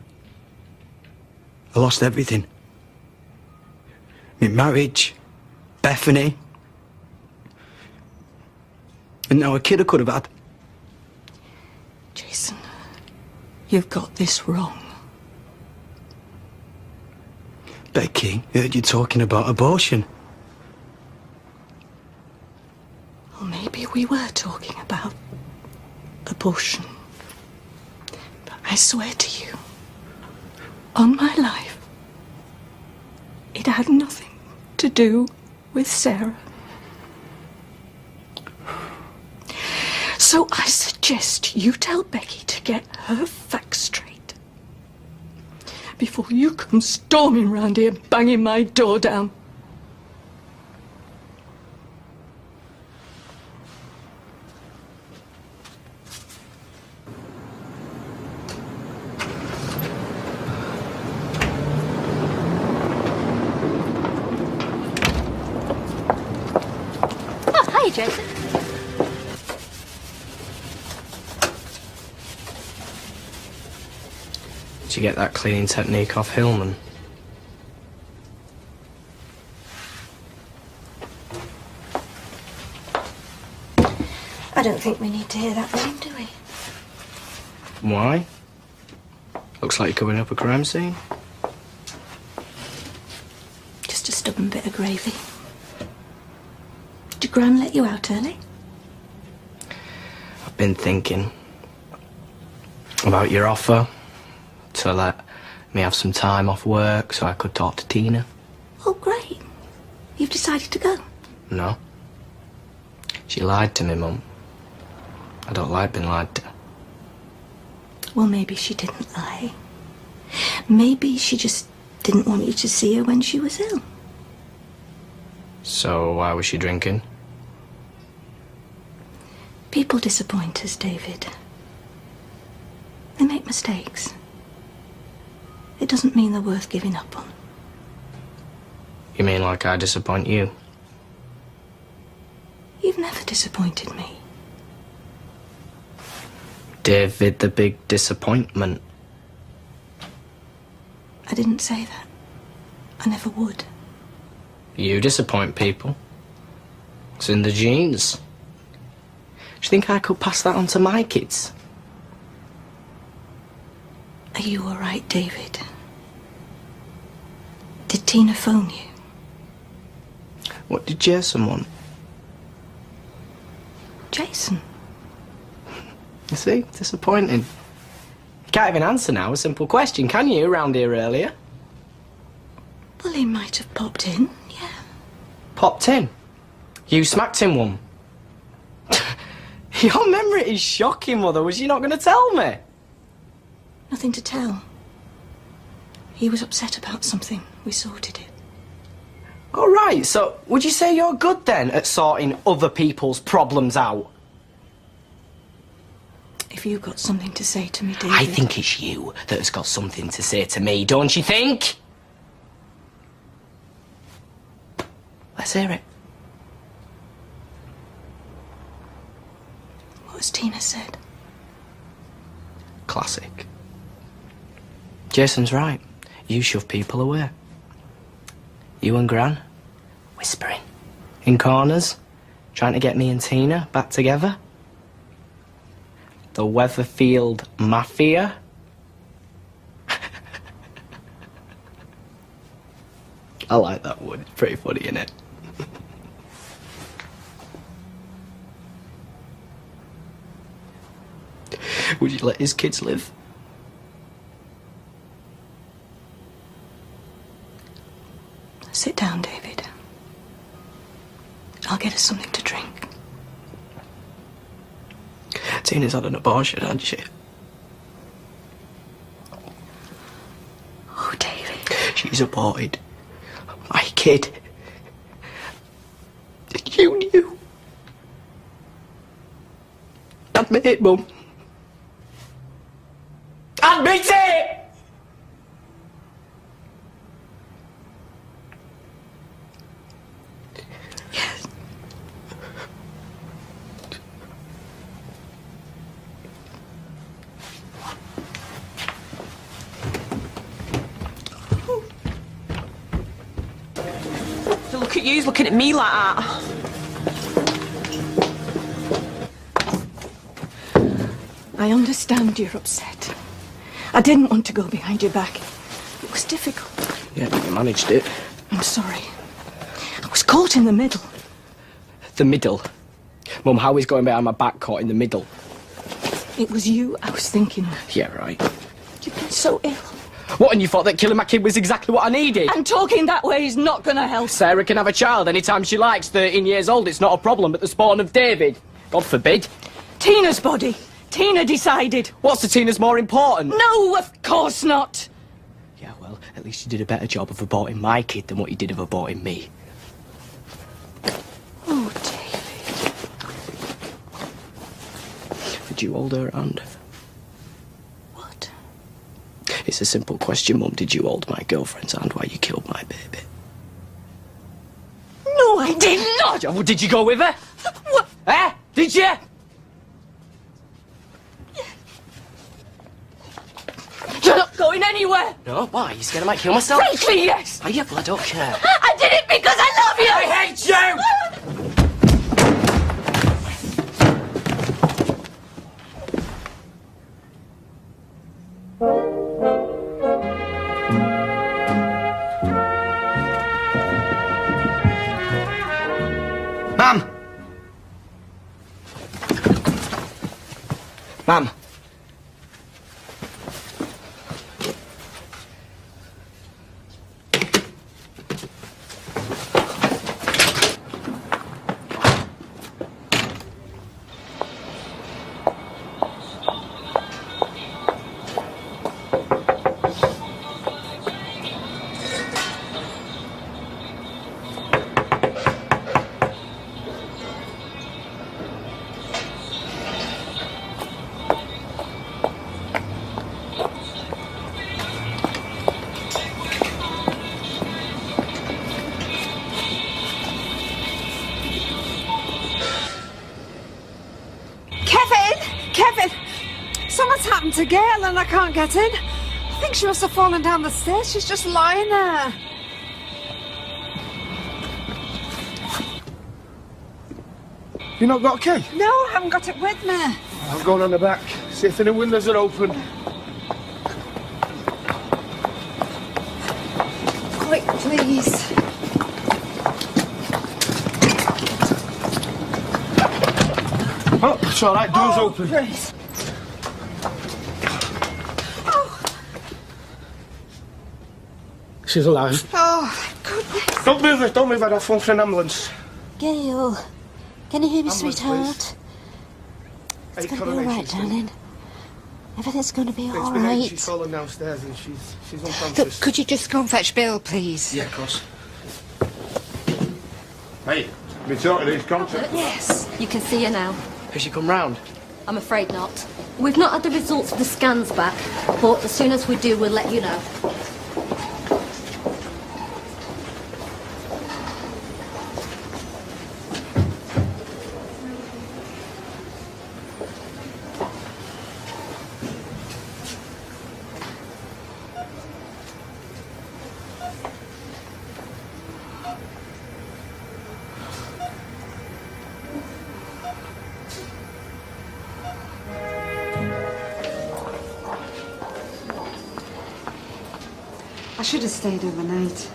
I lost everything. My marriage, Bethany, and now a kid I could have had.
Jason, you've got this wrong.
Becky heard you talking about abortion.
Or maybe we were talking about abortion. But I swear to you, on my life, it had nothing to do with Sarah. So I suggest you tell Becky to get her facts straight before you come storming round here banging my door down.
Oh, hi, Jason.
Did you get that cleaning technique off Hillman?
I don't think we need to hear that name, do we?
Why? Looks like you're covering up a crime scene.
Just a stubborn bit of gravy. Did Gran let you out early?
I've been thinking about your offer to let me have some time off work so I could talk to Tina.
Oh, great. You've decided to go?
No. She lied to me, Mum. I don't like being lied to.
Well, maybe she didn't lie. Maybe she just didn't want you to see her when she was ill.
So why was she drinking?
People disappoint us, David. They make mistakes. It doesn't mean they're worth giving up on.
You mean like I disappoint you?
You've never disappointed me.
David the big disappointment.
I didn't say that. I never would.
You disappoint people. It's in the genes. Do you think I could pass that on to my kids?
Are you all right, David? Did Tina phone you?
What did Jason want?
Jason?
You see? Disappointing. You can't even answer now a simple question, can you, around here earlier?
Well, he might have popped in, yeah.
Popped in? You smacked him one. Your memory is shocking, Mother. Was you not going to tell me?
Nothing to tell. He was upset about something. We sorted it.
All right, so would you say you're good then at sorting other people's problems out?
If you've got something to say to me, David...
I think it's you that has got something to say to me, don't you think? Let's hear it.
What has Tina said?
Classic. Jason's right. You shove people away. You and Gran, whispering. In corners, trying to get me and Tina back together. The Weatherfield Mafia. I like that one. It's pretty funny, isn't it? Would you let his kids live?
Sit down, David. I'll get us something to drink.
Tina's had an abortion, hasn't she?
Oh, David.
She's aborted. My kid. You knew. Admit it, Mum. Admit it!
Yes.
To look at you, looking at me like that.
I understand you're upset. I didn't want to go behind your back. It was difficult.
Yeah, but you managed it.
I'm sorry. I was caught in the middle.
The middle? Mum, how is going behind my back caught in the middle?
It was you I was thinking of.
Yeah, right.
You've been so ill.
What, and you thought that killing my kid was exactly what I needed?
And talking that way is not going to help.
Sarah can have a child anytime she likes, 13 years old. It's not a problem, but the spawn of David. God forbid.
Tina's body. Tina decided.
What's to Tina's more important?
No, of course not.
Yeah, well, at least you did a better job of aborting my kid than what you did of aborting me.
Oh, David.
Did you hold her hand?
What?
It's a simple question, Mum. Did you hold my girlfriend's hand while you killed my baby?
No, I did not.
Oh, did you go with her?
What?
Eh? Did you?
You're not going anywhere.
No, why? You scared I might kill myself?
Frankly, yes.
Oh, yeah, well, I don't care.
I did it because I love you.
I hate you!
to Gail and I can't get in. I think she must have fallen down the stairs. She's just lying there.
You not got a key?
No, I haven't got it with me.
I'm going on the back, see if any windows are open.
Quick, please.
Oh, it's all right, door's open.
Please.
She's alive.
Oh, goodness.
Don't move it, don't move it. I'll phone for an ambulance.
Gail, can you hear me,
Ambulance,
sweetheart? It's going to be all right, darling. Everything's going to be all right.
She's fallen downstairs and she's unconscious.
Look, could you just go and fetch Bill, please?
Yeah, of course. Hey, been talking to these contacts.
Yes, you can see her now.
Has she come round?
I'm afraid not. We've not had the results of the scans back, but as soon as we do, we'll let you know.
I should have stayed overnight.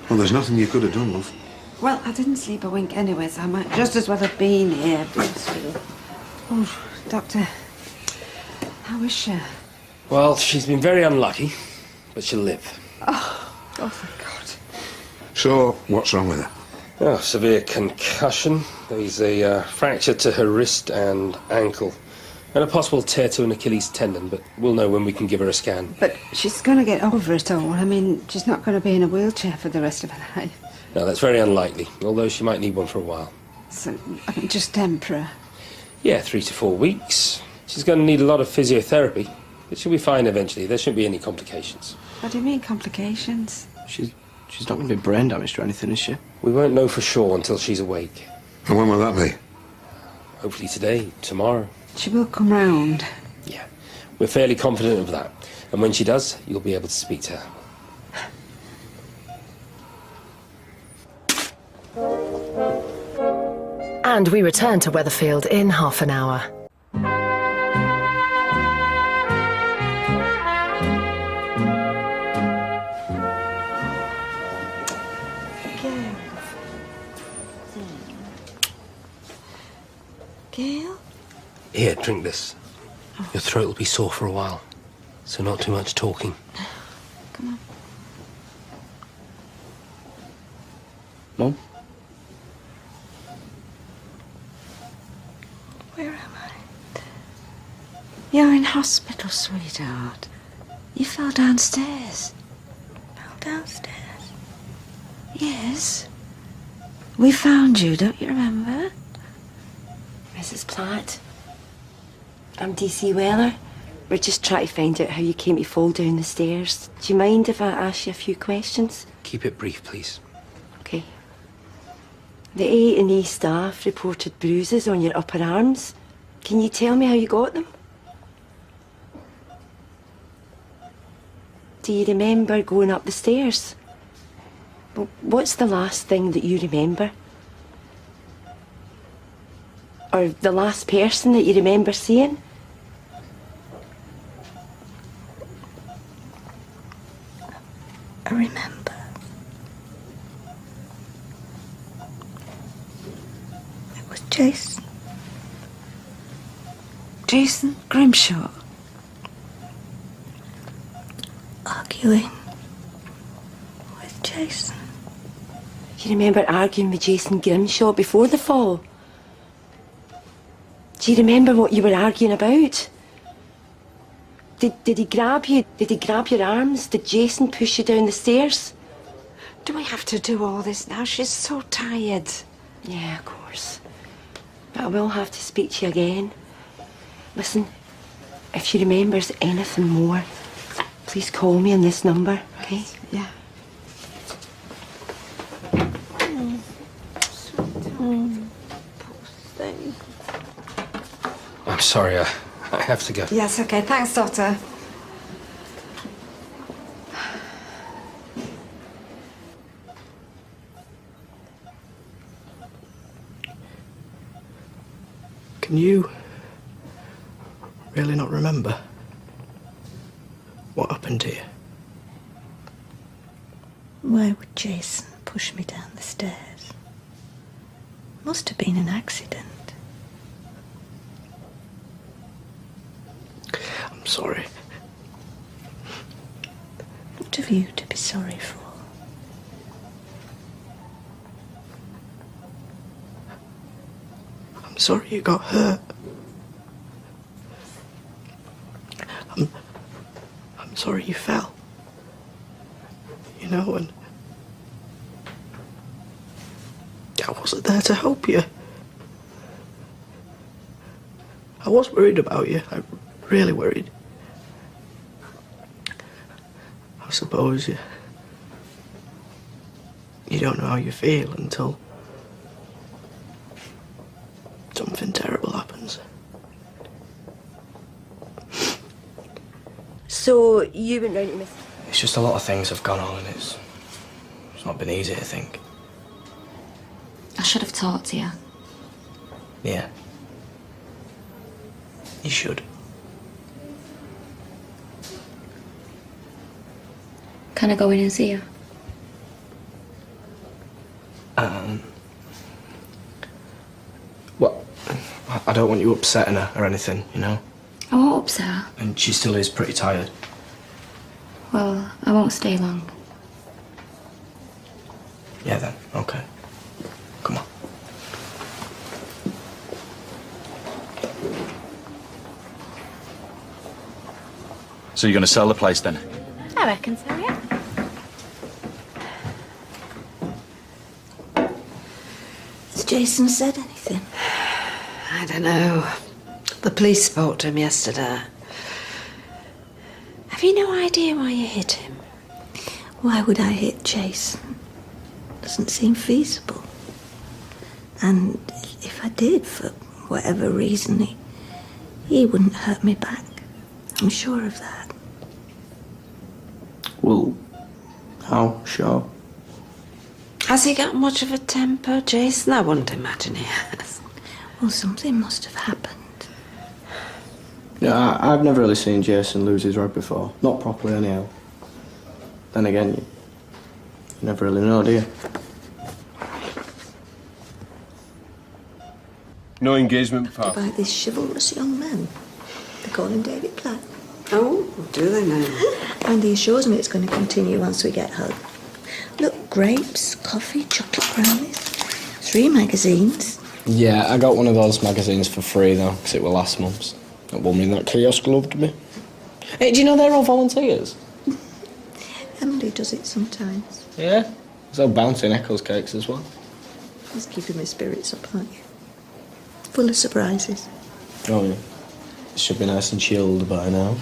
Well, there's nothing you could have done, love.
Well, I didn't sleep a wink anyway, so I might just as well have been here. Oh, Doctor, how is she?
Well, she's been very unlucky, but she'll live.
Oh, thank God.
So, what's wrong with her?
Oh, severe concussion. There's a fracture to her wrist and ankle, and a possible tear to an Achilles tendon, but we'll know when we can give her a scan.
But she's going to get over it all. I mean, she's not going to be in a wheelchair for the rest of her life.
No, that's very unlikely, although she might need one for a while.
So, I mean, just temporary.
Yeah, 3 to 4 weeks. She's going to need a lot of physiotherapy, but she'll be fine eventually. There shouldn't be any complications.
What do you mean, complications?
She's not going to be brain damaged or anything, is she?
We won't know for sure until she's awake.
And when will that be?
Hopefully today, tomorrow.
She will come round.
Yeah, we're fairly confident of that. And when she does, you'll be able to speak to her.
And we return to Weatherfield in half an hour.
Gail?
Here, drink this. Your throat will be sore for a while, so not too much talking.
Come on.
Mum?
Where am I? You're in hospital, sweetheart. You fell downstairs. Fell downstairs? Yes. We found you, don't you remember?
Mrs. Platt, I'm DC Weller. We're just trying to find out how you came to fall down the stairs. Do you mind if I ask you a few questions?
Keep it brief, please.
Okay. The A&E staff reported bruises on your upper arms. Can you tell me how you got them? Do you remember going up the stairs? Well, what's the last thing that you remember? Or the last person that you remember seeing?
I remember. It was Jason. Jason Grimshaw. Arguing with Jason.
You remember arguing with Jason Grimshaw before the fall? Do you remember what you were arguing about? Did he grab you? Did he grab your arms? Did Jason push you down the stairs?
Do we have to do all this now? She's so tired.
Yeah, of course. But I will have to speak to you again. Listen, if she remembers anything more, please call me on this number, okay?
Yeah.
I'm sorry, I I have to go.
Yes, okay. Thanks, Doctor.
Can you really not remember what happened to you?
Why would Jason push me down the stairs? Must have been an accident.
I'm sorry.
What have you to be sorry for?
I'm sorry you got hurt. I'm sorry you fell. You know, and I wasn't there to help you. I was worried about you. I really worried. I suppose you don't know how you feel until something terrible happens.
So, you went round to Miss...
It's just a lot of things have gone on and it's not been easy, I think.
I should have talked to you.
Yeah. You should.
Can I go in and see you?
Well, I don't want you upsetting her or anything, you know?
I won't upset her.
And she still is pretty tired.
Well, I won't stay long.
Yeah then, okay. Come on.
So you're going to sell the place then?
I reckon so, yeah.
Has Jason said anything?
I don't know. The police spoke to him yesterday. Have you no idea why you hit him?
Why would I hit Jason? Doesn't seem feasible. And if I did, for whatever reason, he wouldn't hurt me back. I'm sure of that.
Well, how sure?
Has he got much of a temper, Jason? I wouldn't imagine he has.
Well, something must have happened.
Yeah, I've never really seen Jason lose his rod before. Not properly, anyhow. Then again, you never really know, do you?
No engagement, pal.
By this chivalrous young man. They call him David Platt.
Oh, do they now?
And he assures me it's going to continue once we get home. Look, grapes, coffee, chocolate brownies, 3 magazines.
Yeah, I got one of those magazines for free, though, because it were last month's. That woman in that kiosk loved me. Hey, do you know they're all volunteers?
Emily does it sometimes.
Yeah? So bouncing Eccles cakes as well.
He's keeping my spirits up, aren't you? Full of surprises.
Oh, yeah. It should be nice and chilled by now.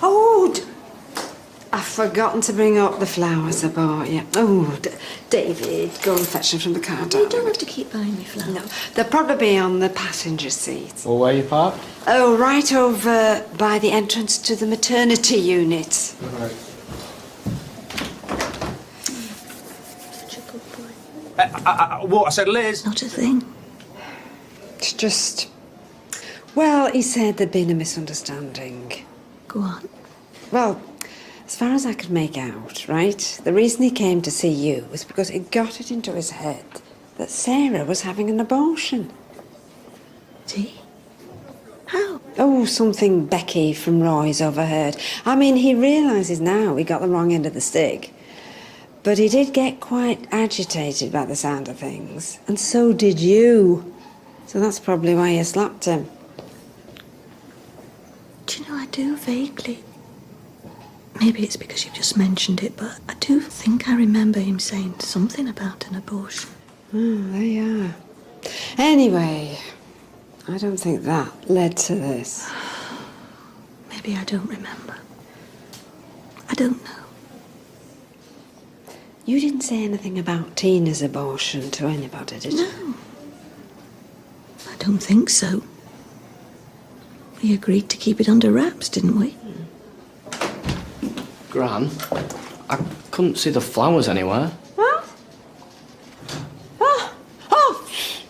Oh, I've forgotten to bring up the flowers I bought you. Oh, David, go and fetch them from the car,
You
darling.
don't have to keep buying me flowers.
No, they'll probably be on the passenger seat.
Well, where you parked?
Oh, right over by the entrance to the maternity unit.
Right.
Such a good boy.
What? I said Liz.
Not a thing.
It's just... Well, he said there'd been a misunderstanding.
Go on.
Well, as far as I could make out, right, the reason he came to see you was because it got it into his head that Sarah was having an abortion.
See? How?
Oh, something Becky from Roy's overheard. I mean, he realises now he got the wrong end of the stick. But he did get quite agitated by the sound of things. And so did you. So that's probably why you slapped him.
Do you know, I do vaguely. Maybe it's because you've just mentioned it, but I do think I remember him saying something about an abortion.
Oh, there you are. Anyway, I don't think that led to this.
Maybe I don't remember. I don't know.
You didn't say anything about Tina's abortion to anybody, did you?
No. I don't think so. We agreed to keep it under wraps, didn't we?
Gran, I couldn't see the flowers anywhere.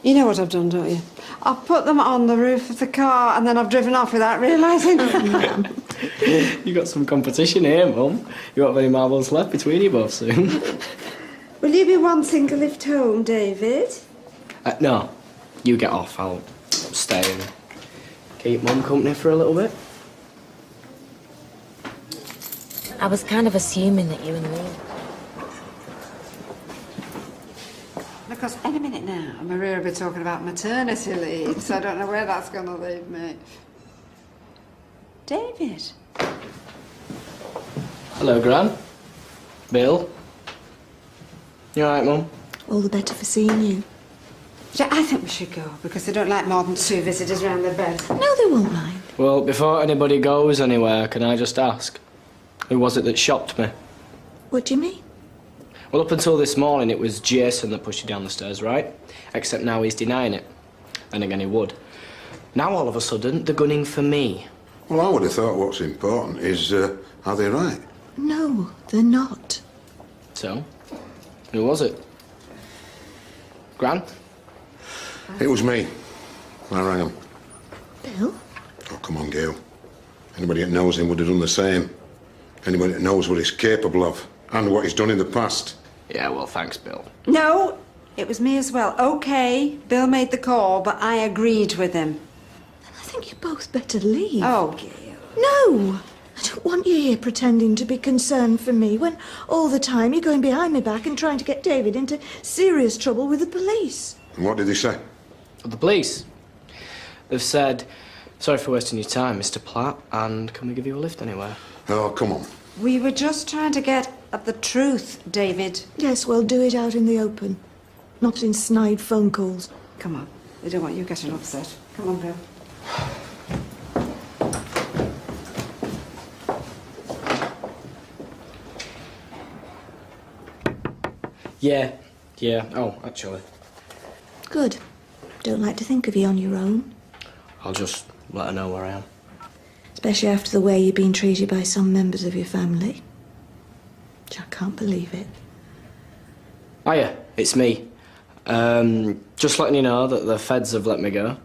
You know what I've done, don't you? I've put them on the roof of the car and then I've driven off without realising.
You got some competition here, Mum. You won't have any marbles left between you both soon.
Will you be wanting to lift home, David?
No, you get off. I'll stay and keep Mum company for a little bit.
I was kind of assuming that you and Lee...
Because any minute now, Maria will be talking about maternity leave, so I don't know where that's going to leave me. David?
Hello, Gran. Bill. You alright, Mum?
All the better for seeing you.
Yeah, I think we should go, because they don't like more than 2 visitors round their bed.
No, they won't mind.
Well, before anybody goes anywhere, can I just ask? Who was it that shocked me?
What do you mean?
Well, up until this morning, it was Jason that pushed you down the stairs, right? Except now he's denying it. Then again, he would. Now, all of a sudden, they're gunning for me.
Well, I would have thought what's important is, are they right?
No, they're not.
So, who was it? Gran?
It was me. I rang him.
Bill?
Oh, come on, Gail. Anybody that knows him would have done the same. Anybody that knows what he's capable of and what he's done in the past.
Yeah, well, thanks, Bill.
No, it was me as well. OK, Bill made the call, but I agreed with him.
I think you both better leave.
Oh, Gail.
No! I don't want you here pretending to be concerned for me when all the time you're going behind my back and trying to get David into serious trouble with the police.
And what did he say?
The police. They've said, sorry for wasting your time, Mr. Platt, and can we give you a lift anywhere?
Oh, come on.
We were just trying to get at the truth, David.
Yes, well, do it out in the open, not in snide phone calls.
Come on. We don't want you getting upset. Come on, Bill.
Yeah. Oh, actually.
Good. Don't like to think of you on your own.
I'll just let her know where I am.
Especially after the way you've been treated by some members of your family. I can't believe it.
Hiya, it's me. Just letting you know that the feds have let me go,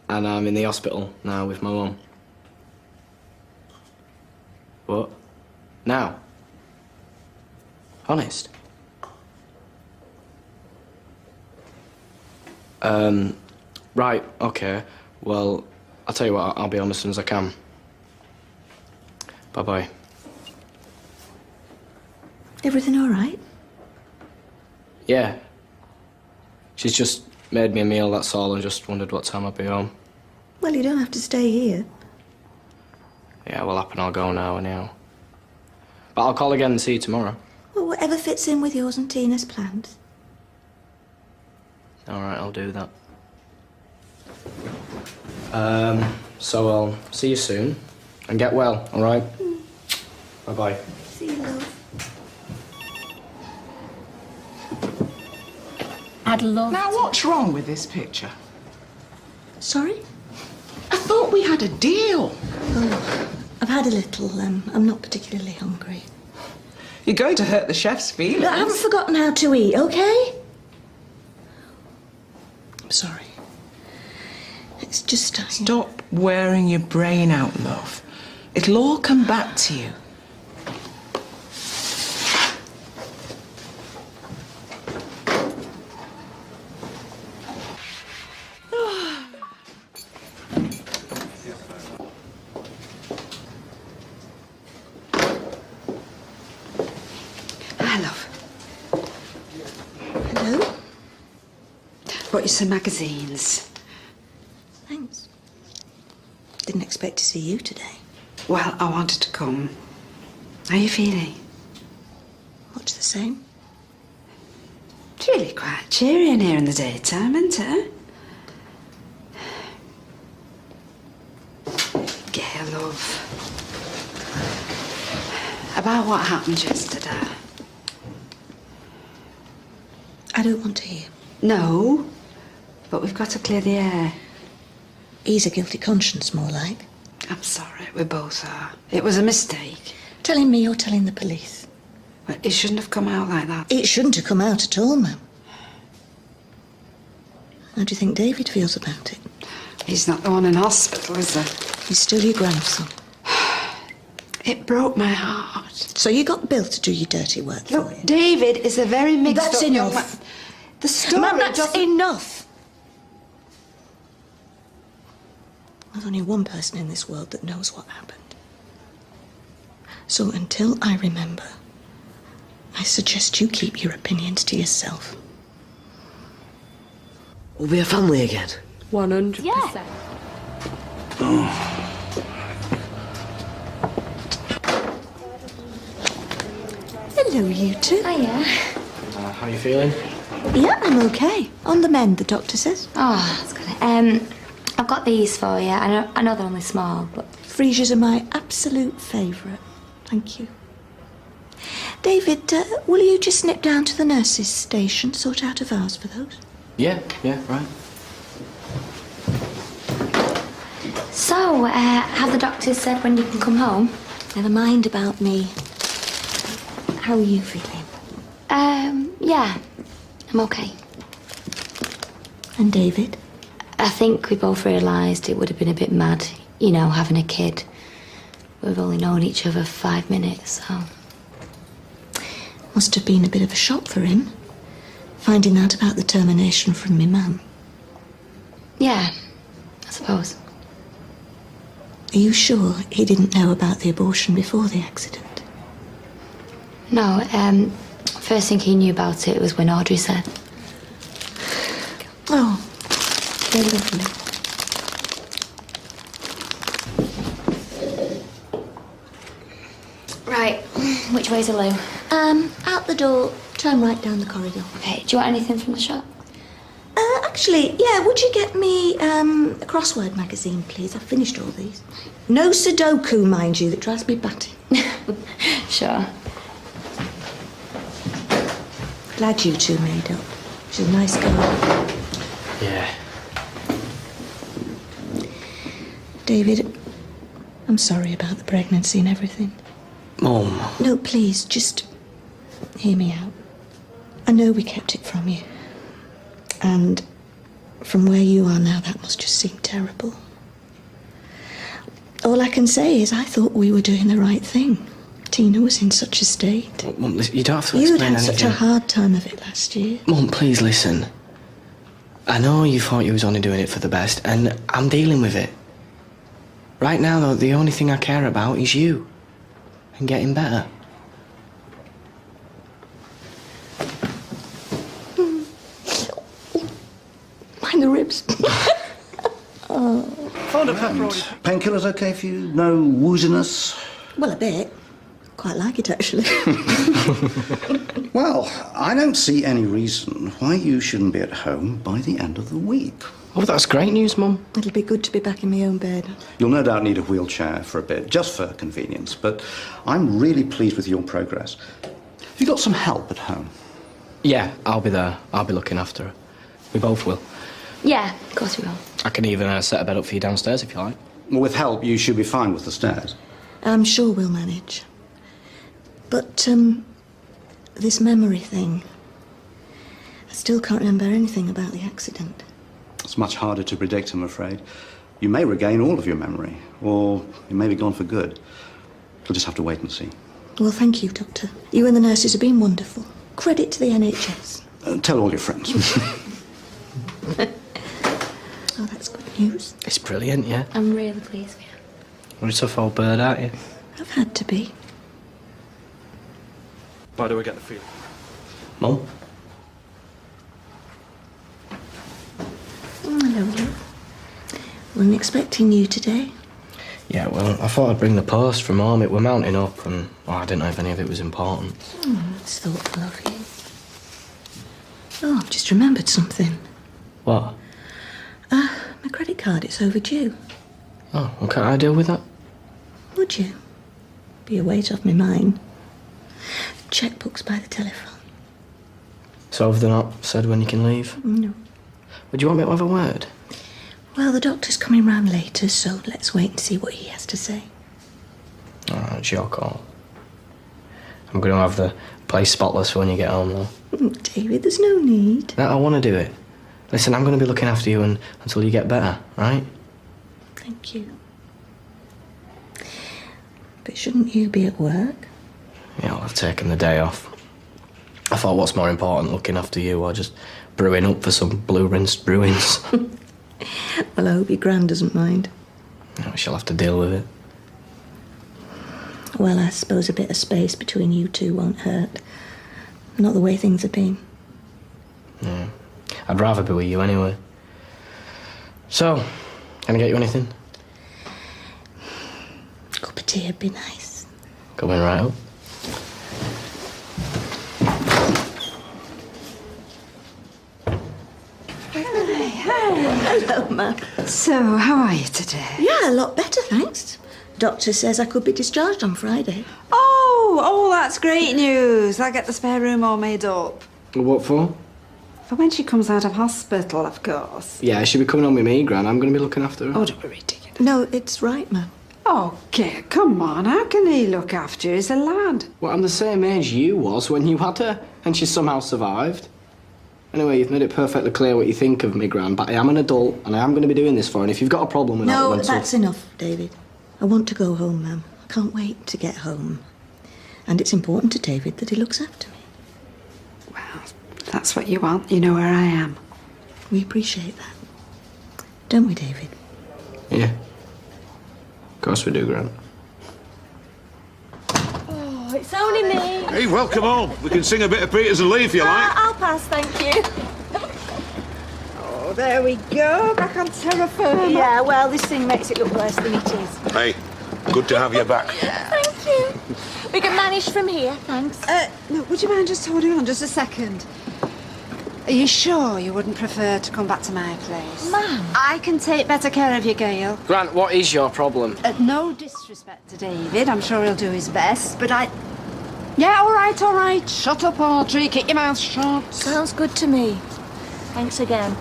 and I'm in the hospital now with my mum. What? Now? Honest? Right, okay. Well, I'll tell you what, I'll be on as soon as I can. Bye-bye.
Everything all right?
Yeah. She's just made me a meal, that's all, and just wondered what time I'd be home.
Well, you don't have to stay here.
Yeah, well, up and I'll go now anyhow. But I'll call again and see you tomorrow.
Well, whatever fits in with yours and Tina's plans.
All right, I'll do that. So I'll see you soon. And get well, all right? Bye-bye.
See you, love.
I'd love
Now, what's wrong with this picture?
Sorry?
I thought we had a deal.
Oh, I've had a little. I'm not particularly hungry.
You're going to hurt the chef's feelings.
Look, I haven't forgotten how to eat, OK? I'm sorry. It's just...
Stop wearing your brain out, love. It'll all come back to you.
Hi, love.
Hello?
Brought you some magazines.
Thanks. Didn't expect to see you today.
Well, I wanted to come. How are you feeling?
Much the same.
It's really quite cheery in here in the daytime, isn't it? Gail, love. About what happened yesterday.
I don't want to hear.
No, but we've got to clear the air.
He's a guilty conscience, more like.
I'm sorry, we both are. It was a mistake.
Telling me or telling the police?
Well, it shouldn't have come out like that.
It shouldn't have come out at all, ma'am. How do you think David feels about it?
He's not the one in hospital, is he?
He's still your grandson.
It broke my heart.
So you got Bill to do your dirty work
Look,
for you?
David is a very mixed
That's
up young
enough.
man. The story
Ma'am, that's
doesn't...
enough. There's only one person in this world that knows what happened. So until I remember, I suggest you keep your opinions to yourself.
We'll be a family again.
100%.
Yeah.
Hello, you two.
Hiya.
How you feeling?
Yeah, I'm okay. On the mend, the doctor says.
Oh, that's good. I've got these for you. I know they're only small, but...
Freesias are my absolute favourite. Thank you. David, will you just nip down to the nurses' station, sort out a vase for those?
Yeah, right.
So, have the doctors said when you can come home?
Never mind about me. How are you feeling?
Yeah. I'm okay.
And David?
I think we both realised it would have been a bit mad, you know, having a kid. We've only known each other 5 minutes, so...
Must have been a bit of a shock for him, finding out about the termination from me mum.
Yeah, I suppose.
Are you sure he didn't know about the abortion before the accident?
No, first thing he knew about it was when Audrey said.
Oh, they're lovely.
Right, which way's the loo?
Out the door, turn right down the corridor.
Okay, do you want anything from the shop?
Actually, yeah, would you get me a crossword magazine, please? I've finished all these. No Sudoku, mind you, that drives me batty.
Sure.
Glad you two made up. She's a nice girl.
Yeah.
David, I'm sorry about the pregnancy and everything.
Mum.
No, please, just hear me out. I know we kept it from you. And from where you are now, that must just seem terrible. All I can say is I thought we were doing the right thing. Tina was in such a state.
Mum, listen, you don't have to
You'd
explain
had
anything.
such a hard time of it last year.
Mum, please listen. I know you thought you was only doing it for the best, and I'm dealing with it. Right now, though, the only thing I care about is you. And getting better.
Mind the ribs. Oh.
Found a pepperoni. Painkillers okay for you? No wooziness?
Well, a bit. Quite like it, actually.
Well, I don't see any reason why you shouldn't be at home by the end of the week.
Oh, that's great news, Mum.
It'll be good to be back in my own bed.
You'll no doubt need a wheelchair for a bit, just for convenience, but I'm really pleased with your progress. Have you got some help at home?
Yeah, I'll be there. I'll be looking after her. We both will.
Yeah, of course we will.
I can even set a bed up for you downstairs if you like.
Well, with help, you should be fine with the stairs.
I'm sure we'll manage. But, this memory thing... I still can't remember anything about the accident.
It's much harder to predict, I'm afraid. You may regain all of your memory, or you may be gone for good. You'll just have to wait and see.
Well, thank you, Doctor. You and the nurses have been wonderful. Credit to the NHS.
Tell all your friends.
Oh, that's good news.
It's brilliant, yeah.
I'm really pleased with you.
You're a tough old bird, aren't you?
I've had to be.
Why do I get the feeling?
Mum?
Hello, love. Wasn't expecting you today.
Yeah, well, I thought I'd bring the post from home. It were mounting up, and I didn't know if any of it was important.
Oh, that's thoughtful of you. Oh, I've just remembered something.
What?
My credit card, it's overdue.
Oh, well, can't I deal with that?
Would you? Be a weight off my mind. Checkbooks by the telephone.
So have they not said when you can leave?
No.
Would you want me to have a word?
Well, the doctor's coming round later, so let's wait and see what he has to say.
All right, it's your call. I'm going to have the place spotless for when you get home, though.
David, there's no need.
No, I want to do it. Listen, I'm going to be looking after you until you get better, right?
Thank you. But shouldn't you be at work?
Yeah, well, I've taken the day off. I thought, what's more important, looking after you or just brewing up for some blue-rinsed bruins?
Well, I hope your gran doesn't mind.
No, she'll have to deal with it.
Well, I suppose a bit of space between you two won't hurt. Not the way things have been.
Yeah. I'd rather be with you anyway. So, can I get you anything?
Cup of tea would be nice.
Coming right up.
Hello, Ma.
So, how are you today?
Yeah, a lot better, thanks. Doctor says I could be discharged on Friday.
Oh, that's great news. I'll get the spare room all made up.
What for?
For when she comes out of hospital, of course.
Yeah, she'll be coming on with me, Gran. I'm going to be looking after her.
Oh, don't be ridiculous.
No, it's right, Ma.
Oh, Gail, come on. How can he look after you? He's a lad.
Well, I'm the same age you was when you had her, and she somehow survived. Anyway, you've made it perfectly clear what you think of me, Gran, but I am an adult, and I am going to be doing this for her, and if you've got a problem with
No,
that...
that's enough, David. I want to go home, Ma'am. I can't wait to get home. And it's important to David that he looks after me.
Well, if that's what you want. You know where I am.
We appreciate that. Don't we, David?
Yeah. Of course we do, Gran.
Oh, it's only me.
Hey, welcome home. We can sing a bit of Peters and Lee if you like.
I'll pass, thank you.
Oh, there we go. Back on terra firma.
Yeah, well, this thing makes it look worse than it is.
Hey, good to have you back.
Thank you. We can manage from here, thanks.
No, would you mind just holding on just a second? Are you sure you wouldn't prefer to come back to my place?
Ma'am.
I can take better care of you, Gail.
Grant, what is your problem?
No disrespect to David. I'm sure he'll do his best, but I... Yeah, all right. Shut up, Audrey. Keep your mouth shut.
Sounds good to me. Thanks again.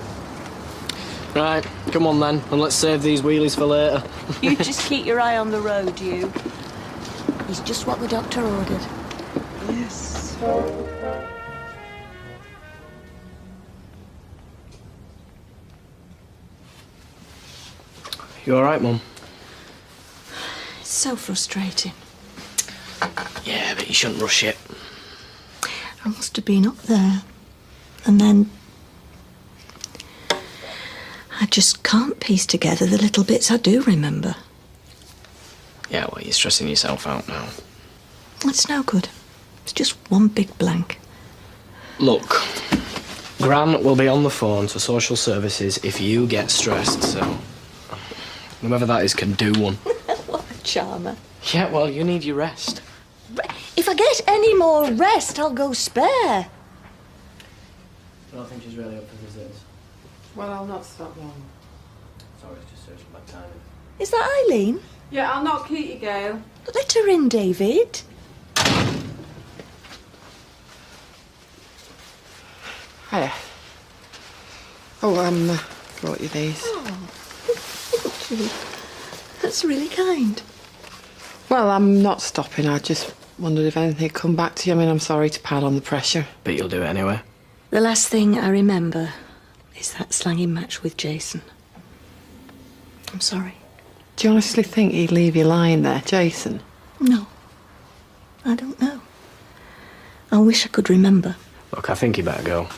Right, come on then, and let's save these wheelies for later.
You just keep your eye on the road, you. He's just what the doctor ordered.
Yes.
You all right, Mum?
It's so frustrating.
Yeah, but you shouldn't rush it.
I must have been up there. And then... I just can't piece together the little bits I do remember.
Yeah, well, you're stressing yourself out now.
It's no good. It's just one big blank.
Look, Gran will be on the phone to social services if you get stressed, so... Whoever that is can do one.
What a charmer.
Yeah, well, you need your rest.
If I get any more rest, I'll go spare.
I don't think she's really up for visitors.
Well, I'll not stop long.
Sorry, it's just searching bad timing.
Is that Eileen?
Yeah, I'll not keep you, Gail.
Let her in, David.
Hiya. Brought you these.
Oh, thank you. That's really kind.
Well, I'm not stopping. I just wondered if anything had come back to you. I mean, I'm sorry to pile on the pressure.
But you'll do it anyway.
The last thing I remember is that slanging match with Jason. I'm sorry.
Do you honestly think he'd leave you lying there, Jason?
No. I don't know. I wish I could remember.
Look, I think you better go.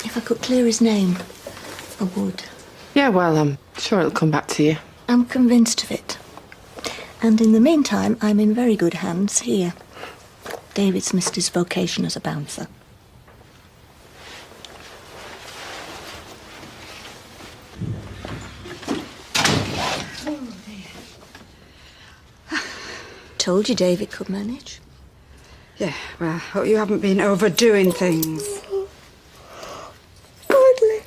If I could clear his name, I would.
Yeah, well, I'm sure it'll come back to you.
I'm convinced of it. And in the meantime, I'm in very good hands here. David's missed his vocation as a bouncer. Told you David could manage.
Yeah, well, hope you haven't been overdoing things.
Hardly.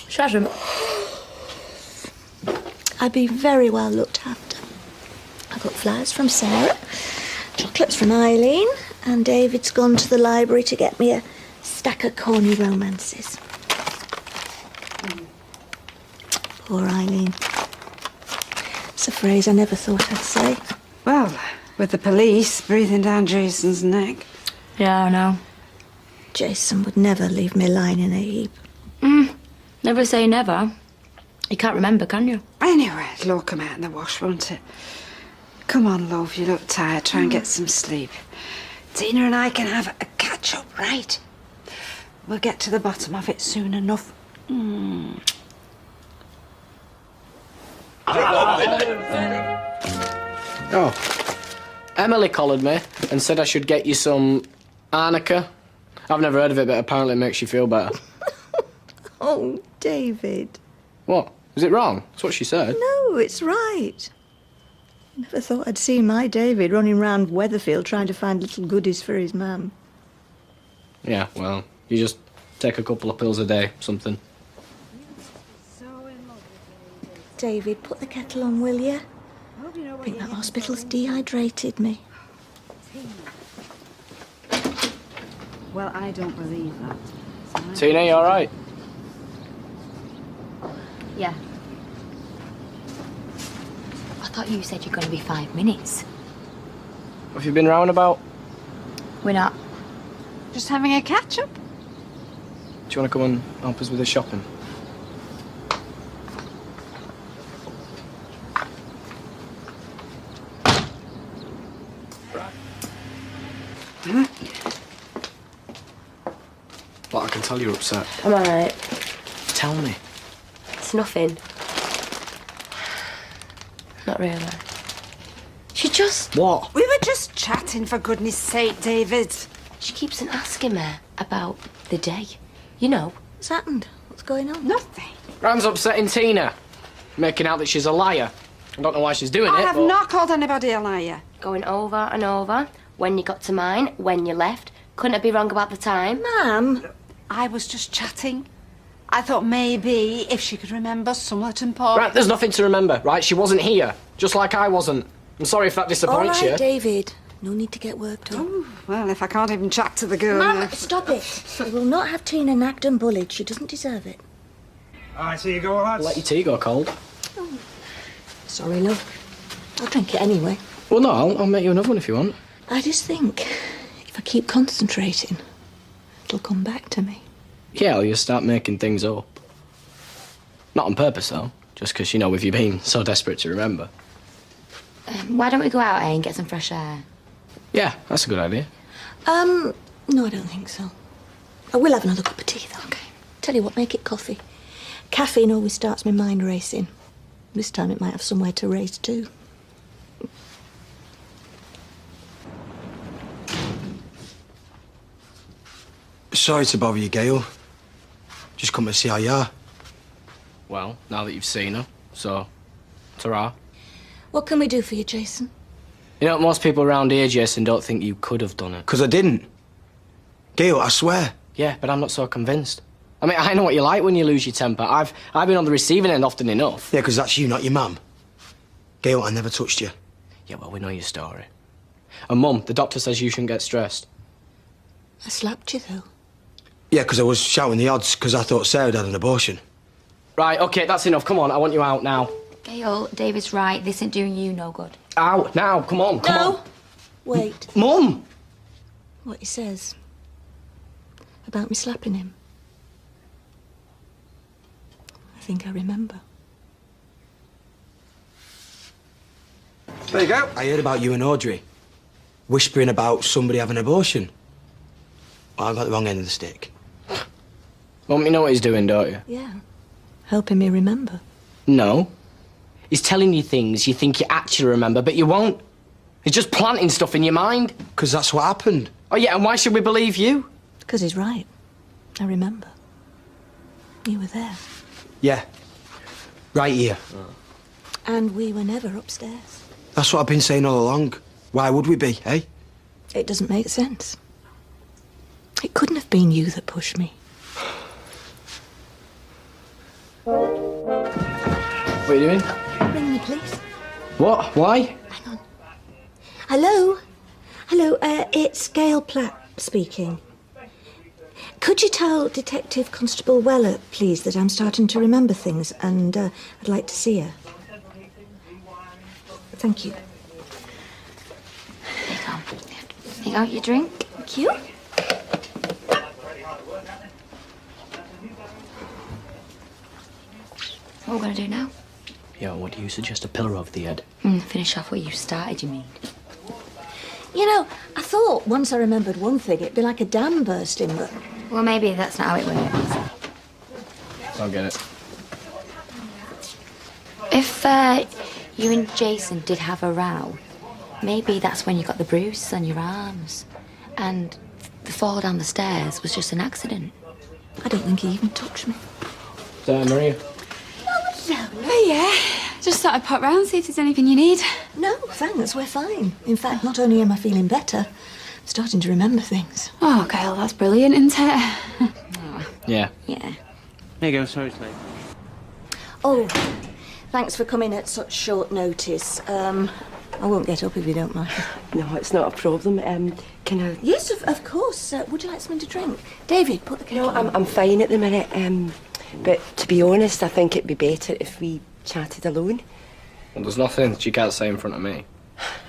Shut him. I've been very well looked after. I got flowers from Sarah, chocolates from Eileen, and David's gone to the library to get me a stack of corny romances. Poor Eileen. It's a phrase I never thought I'd say.
Well, with the police breathing down Jason's neck.
Yeah, I know. Jason would never leave me lying in a heap.
Never say never. You can't remember, can you?
Anyway, it'll all come out in the wash, won't it? Come on, love, you look tired. Try and get some sleep. Tina and I can have a catch-up, right? We'll get to the bottom of it soon enough.
Oh. Emily collared me and said I should get you some arnica. I've never heard of it, but apparently it makes you feel better.
Oh, David.
What? Is it wrong? That's what she said.
No, it's right. Never thought I'd see my David running round Weatherfield trying to find little goodies for his mum.
Yeah, well, you just take a couple of pills a day, something.
David, put the kettle on, will you? I think that hospital's dehydrated me.
Well, I don't believe that.
Tina, you all right?
Yeah. I thought you said you're going to be 5 minutes.
Have you been round about?
We're not.
Just having a catch-up?
Do you want to come and help us with the shopping? But I can tell you're upset.
I'm alright.
Tell me.
It's nothing. Not really. She just...
What?
We were just chatting, for goodness sake, David.
She keeps on asking me about the day. You know.
What's happened? What's going on?
Nothing.
Rand's upsetting Tina. Making out that she's a liar. I don't know why she's doing
I
it,
have
but...
not called anybody a liar.
Going over and over. When you got to mine, when you left. Couldn't I be wrong about the time?
Ma'am.
I was just chatting. I thought maybe if she could remember somewhat important.
Right, there's nothing to remember, right? She wasn't here. Just like I wasn't. I'm sorry if that disappoints
All right,
you.
David. No need to get worked up.
Oh, well, if I can't even chat to the girl...
Mum, stop it. We will not have Tina nagged and bullied. She doesn't deserve it.
All right, so you go, lads.
Let your tea go cold.
Oh. Sorry, love. I'll drink it anyway.
Well, no, I'll make you another one if you want.
I just think if I keep concentrating, it'll come back to me.
Yeah, or you start making things up. Not on purpose, though. Just because, you know, with you being so desperate to remember.
Why don't we go out, and get some fresh air?
Yeah, that's a good idea.
No, I don't think so. I will have another cup of tea, though. Okay. Tell you what, make it coffee. Caffeine always starts my mind racing. This time it might have somewhere to race too.
Sorry to bother you, Gail. Just come to see how you are.
Well, now that you've seen her, so, ta-ra.
What can we do for you, Jason?
You know, most people around here, Jason, don't think you could have done it.
'Cause I didn't. Gail, I swear.
Yeah, but I'm not so convinced. I mean, I know what you're like when you lose your temper. I've been on the receiving end often enough.
Yeah, 'cause that's you, not your mum. Gail, I never touched you.
Yeah, well, we know your story. And Mum, the doctor says you shouldn't get stressed.
I slapped you, though.
Yeah, 'cause I was shouting the odds 'cause I thought Sarah had an abortion.
Right, OK, that's enough. Come on, I want you out now.
Gail, David's right. This ain't doing you no good.
Out, now, come on, come on.
Wait.
Mum!
What he says about me slapping him. I think I remember.
There you go. I heard about you and Audrey. Whispering about somebody having an abortion. Well, I got the wrong end of the stick.
Mum, you know what he's doing, don't you?
Yeah. Helping me remember.
No. He's telling you things you think you actually remember, but you won't. He's just planting stuff in your mind.
'Cause that's what happened.
Oh, yeah, and why should we believe you?
Because he's right. I remember. You were there.
Yeah. Right here.
And we were never upstairs.
That's what I've been saying all along. Why would we be, eh?
It doesn't make sense. It couldn't have been you that pushed me.
What are you doing?
Ring me, please.
What? Why?
Hello? Hello, it's Gail Platt speaking. Could you tell Detective Constable Weller, please, that I'm starting to remember things and I'd like to see her? Thank you.
There you go. You got your drink?
Thank you.
What are we going to do now?
Yeah, what do you suggest? A pillar over the head?
Finish off what you started, you mean?
You know, I thought once I remembered one thing, it'd be like a dam bursting, but...
Well, maybe that's not how it works.
I'll get it.
If you and Jason did have a row, maybe that's when you got the bruises on your arms. And the fall down the stairs was just an accident.
I don't think he even touched me.
Is that Maria?
Oh, yeah.
Just thought I'd pop round, see if there's anything you need.
No, thanks, we're fine. In fact, not only am I feeling better, I'm starting to remember things.
Oh, Gail, that's brilliant, isn't it?
Yeah.
Yeah.
There you go, sorry it's late.
Oh, thanks for coming at such short notice. I won't get up if you don't mind.
No, it's not a problem. Can I...
Yes, of course. Would you like something to drink? David, put the kettle on.
I'm fine at the minute. But to be honest, I think it'd be better if we chatted alone.
Well, there's nothing she can't say in front of me.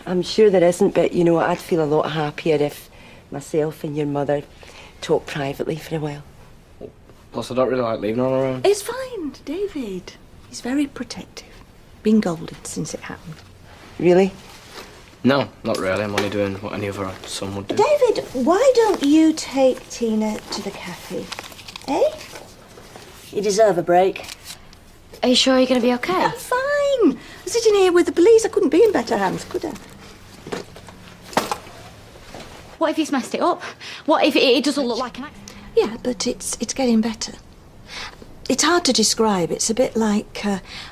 I'm sure there isn't, but, you know, I'd feel a lot happier if myself and your mother talked privately for a while.
Plus, I don't really like leaving her on her own.
It's fine, David. He's very protective. Been golden since it happened.
Really?
No, not really. I'm only doing what any other son would do.
David, why don't you take Tina to the cafe? Eh? You deserve a break.
Are you sure you're going to be okay?
I'm fine. I'm sitting here with the police. I couldn't be in better hands, could I?
What if he's messed it up? What if it doesn't look like an accident?
Yeah, but it's getting better. It's hard to describe. It's a bit like,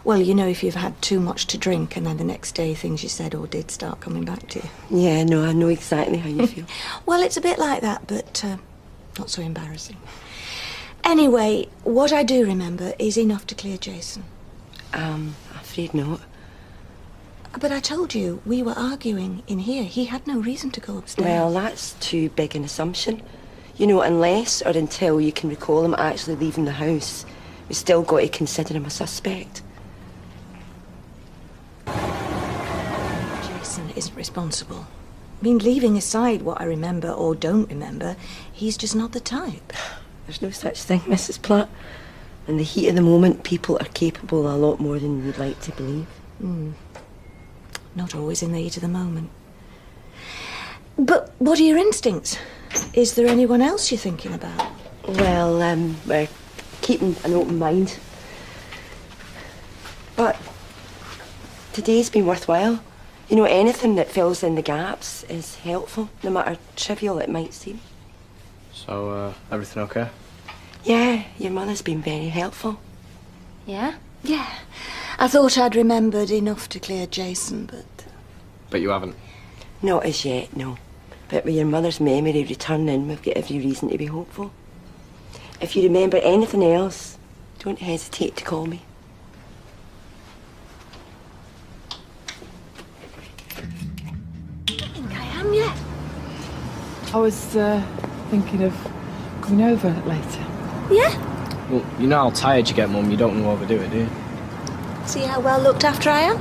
well, you know, if you've had too much to drink and then the next day things you said or did start coming back to you.
Yeah, no, I know exactly how you feel.
Well, it's a bit like that, but not so embarrassing. Anyway, what I do remember is enough to clear Jason.
I'm afraid not.
But I told you, we were arguing in here. He had no reason to go upstairs.
Well, that's too big an assumption. You know, unless or until you can recall him actually leaving the house, we've still got to consider him a suspect.
Jason isn't responsible. I mean, leaving aside what I remember or don't remember, he's just not the type.
There's no such thing, Mrs. Platt. In the heat of the moment, people are capable of a lot more than you'd like to believe.
Not always in the heat of the moment. But what are your instincts? Is there anyone else you're thinking about?
Well, we're keeping an open mind. But today's been worthwhile. You know, anything that fills in the gaps is helpful, no matter trivial it might seem.
So, everything okay?
Yeah, your mother's been very helpful.
Yeah?
Yeah. I thought I'd remembered enough to clear Jason, but...
But you haven't?
Not as yet, no. But with your mother's memory returning, we've got every reason to be hopeful. If you remember anything else, don't hesitate to call me.
I think I am, yeah.
I was thinking of coming over later.
Yeah?
Well, you know how tired you get, Mum. You don't want to overdo it, do you?
See how well looked after I am?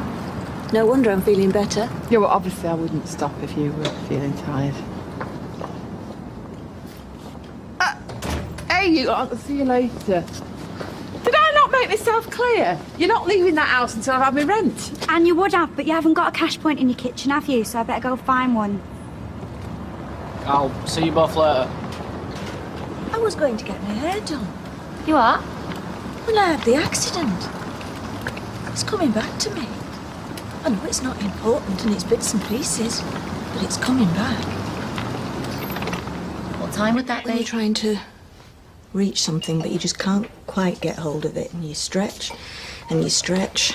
No wonder I'm feeling better.
Yeah, well, obviously I wouldn't stop if you were feeling tired. Hey, you, I'll see you later. Did I not make myself clear? You're not leaving that house until I've had my rent.
And you would have, but you haven't got a cash point in your kitchen, have you? So I better go find one.
I'll see you both later.
I was going to get my hair done.
You are?
When I had the accident. It's coming back to me. I know it's not important and it's bits and pieces, but it's coming back.
What time would that be?
When you're trying to reach something, but you just can't quite get hold of it, and you stretch, and you stretch,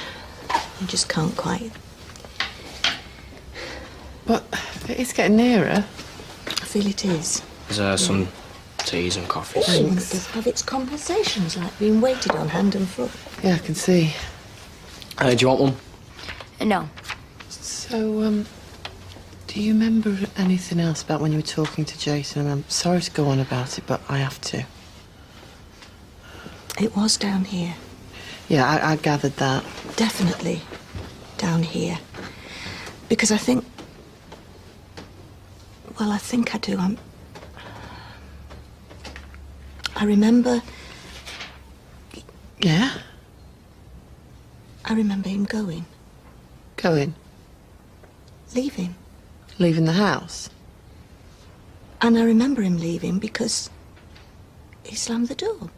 you just can't quite.
But it's getting nearer.
I feel it is.
There's some teas and coffees.
It does have its compensations, like being waited on hand and foot.
Yeah, I can see.
Do you want one?
No.
So, do you remember anything else about when you were talking to Jason? I'm sorry to go on about it, but I have to.
It was down here.
Yeah, I gathered that.
Definitely down here. Because I think... Well, I think I do. I remember...
Yeah?
I remember him going.
Going?
Leaving.
Leaving the house?
And I remember him leaving because he slammed the door.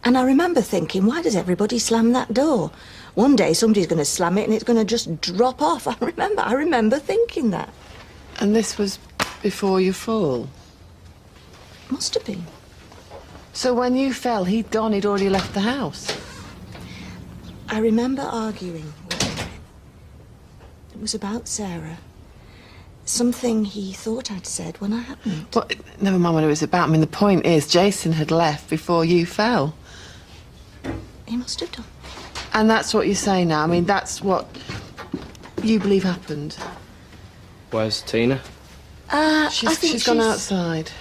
And I remember thinking, why does everybody slam that door? One day somebody's going to slam it and it's going to just drop off. I remember thinking that.
And this was before your fall?
Must have been.
So when you fell, he'd already left the house?
I remember arguing with him. It was about Sarah. Something he thought I'd said when I hadn't.
Well, never mind what it was about. I mean, the point is, Jason had left before you fell.
He must have done.
And that's what you say now? I mean, that's what you believe happened?
Where's Tina?
I think
she's gone outside.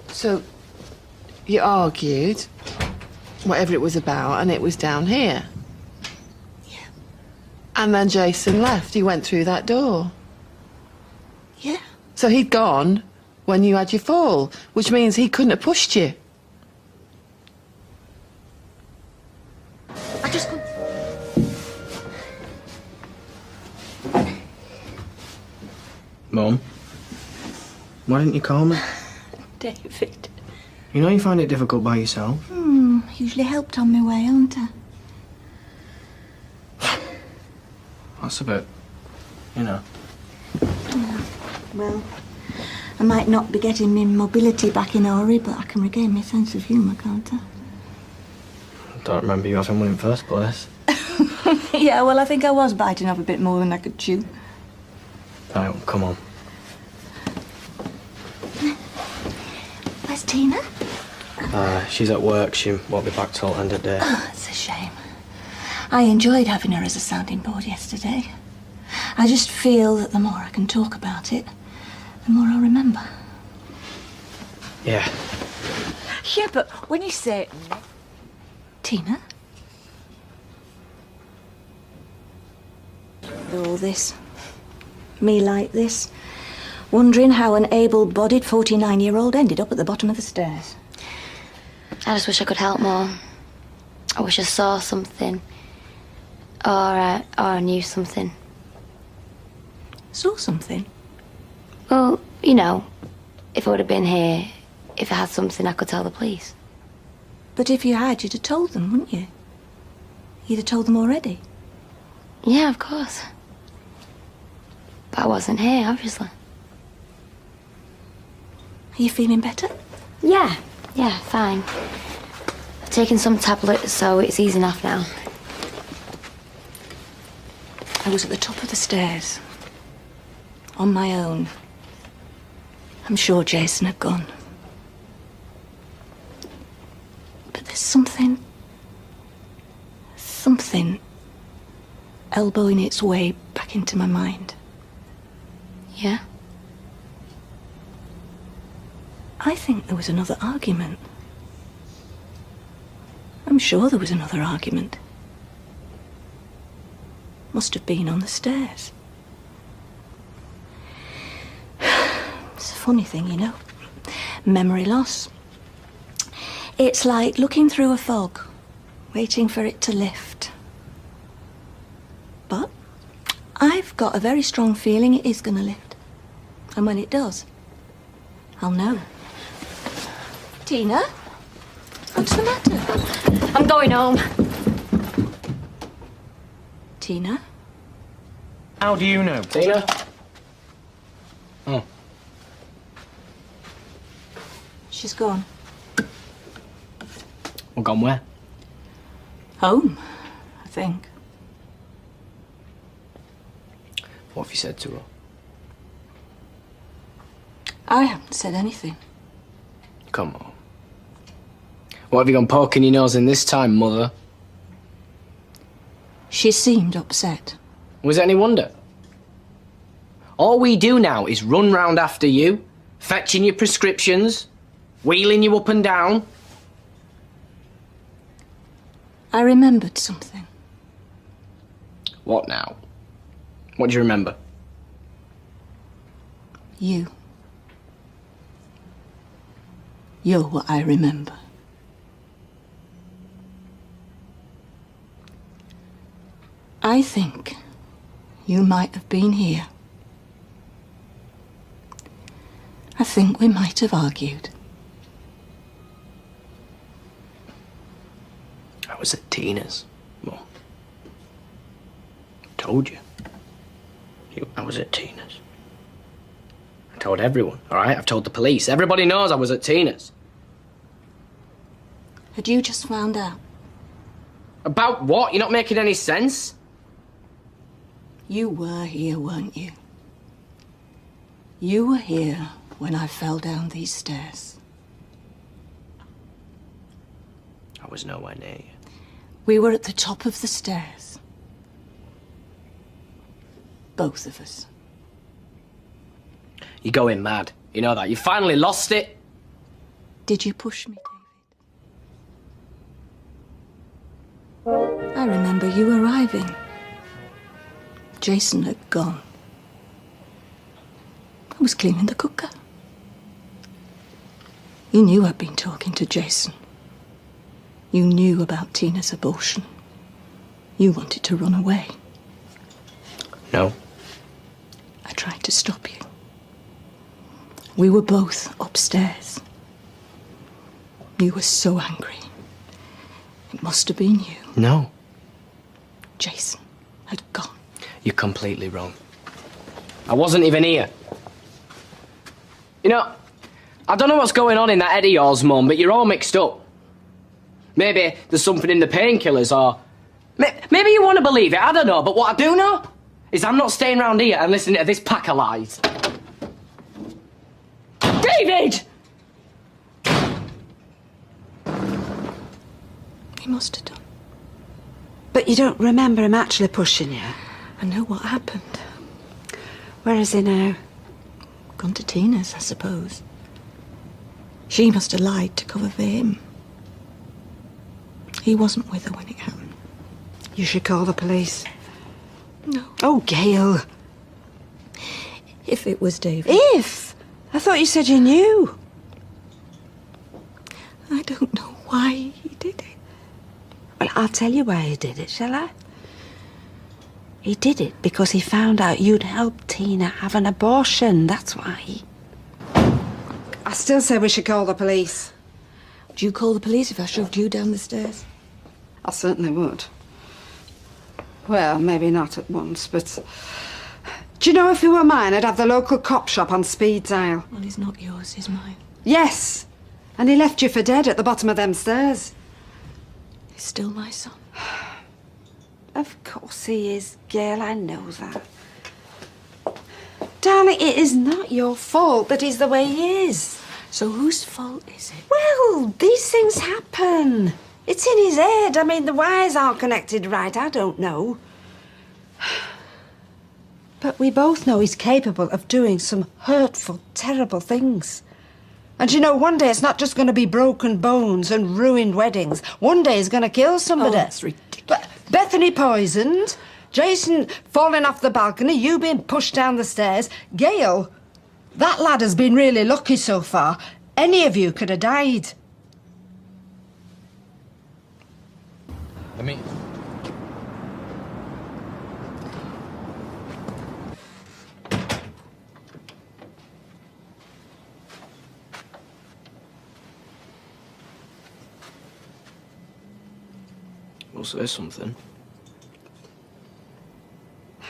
So, you argued, whatever it was about, and it was down here?
Yeah.
And then Jason left. He went through that door?
Yeah.
So he'd gone when you had your fall, which means he couldn't have pushed you.
I just couldn't...
Mum, why didn't you call me?
David.
You know you find it difficult by yourself.
Usually helped on my way, haven't I?
That's a bit, you know.
Yeah. Well, I might not be getting my mobility back in a hurry, but I can regain my sense of humour, can't I?
Don't remember you having one in the first place.
Yeah, well, I think I was biting off a bit more than I could chew.
Right, well, come on.
Where's Tina?
She's at work. She won't be back till end of day.
Oh, it's a shame. I enjoyed having her as a sounding board yesterday. I just feel that the more I can talk about it, the more I'll remember.
Yeah.
Yeah, but when you say...
Tina? All this. Me like this. Wondering how an able-bodied 49-year-old ended up at the bottom of the stairs.
I just wish I could help more. I wish I saw something. Or I knew something.
Saw something?
Well, you know, if I would have been here, if I had something I could tell the police.
But if you had, you'd have told them, wouldn't you? You'd have told them already.
Yeah, of course. But I wasn't here, obviously.
Are you feeling better?
Yeah, fine. I've taken some tablets, so it's easing off now.
I was at the top of the stairs. On my own. I'm sure Jason had gone. But there's something elbowing its way back into my mind.
Yeah?
I think there was another argument. I'm sure there was another argument. Must have been on the stairs. It's a funny thing, you know. Memory loss. It's like looking through a fog, waiting for it to lift. But I've got a very strong feeling it is going to lift. And when it does, I'll know. Tina? What's the matter?
I'm going home.
Tina?
How do you know? Tina? Oh.
She's gone.
Well, gone where?
Home, I think.
What have you said to her?
I haven't said anything.
Come on. What have you gone poking your nose in this time, Mother?
She seemed upset.
Was it any wonder? All we do now is run round after you, fetching your prescriptions,
Wheeling you up and down.
I remembered something.
What now? What do you remember?
You. You're what I remember. I think you might have been here. I think we might have argued.
I was at Tina's, Mum. Told you. I was at Tina's. I told everyone, all right? I've told the police. Everybody knows I was at Tina's.
Had you just found out?
About what? You're not making any sense?
You were here, weren't you? You were here when I fell down these stairs.
I was nowhere near you.
We were at the top of the stairs. Both of us.
You're going mad. You know that. You finally lost it.
Did you push me, David? I remember you arriving. Jason had gone. I was cleaning the cooker. You knew I'd been talking to Jason. You knew about Tina's abortion. You wanted to run away.
No.
I tried to stop you. We were both upstairs. You were so angry. It must have been you.
No.
Jason had gone.
You're completely wrong. I wasn't even here. You know, I don't know what's going on in that head of yours, Mum, but you're all mixed up. Maybe there's something in the painkillers, or... Maybe you want to believe it, I don't know, but what I do know is I'm not staying around here and listening to this pack of lies. David!
He must have done.
But you don't remember him actually pushing you?
I know what happened.
Where is he now?
Gone to Tina's, I suppose. She must have lied to cover for him. He wasn't with her when it happened.
You should call the police.
No.
Oh, Gail.
If it was David.
If? I thought you said you knew.
I don't know why he did it.
Well, I'll tell you why he did it, shall I? He did it because he found out you'd helped Tina have an abortion. That's why. I still say we should call the police.
Would you call the police if I shoved you down the stairs?
I certainly would. Well, maybe not at once, but... Do you know, if he were mine, I'd have the local cop shop on speed dial.
Well, he's not yours, he's mine.
Yes! And he left you for dead at the bottom of them stairs.
He's still my son.
Of course he is, Gail, I know that. Darling, it is not your fault that he's the way he is.
So whose fault is it?
Well, these things happen. It's in his head. I mean, the wires aren't connected right. I don't know. But we both know he's capable of doing some hurtful, terrible things. And you know, one day it's not just going to be broken bones and ruined weddings. One day he's going to kill somebody.
Oh, that's ridiculous.
But Bethany poisoned, Jason falling off the balcony, you being pushed down the stairs. Gail, that lad has been really lucky so far. Any of you could have died.
Let me...
We'll say something.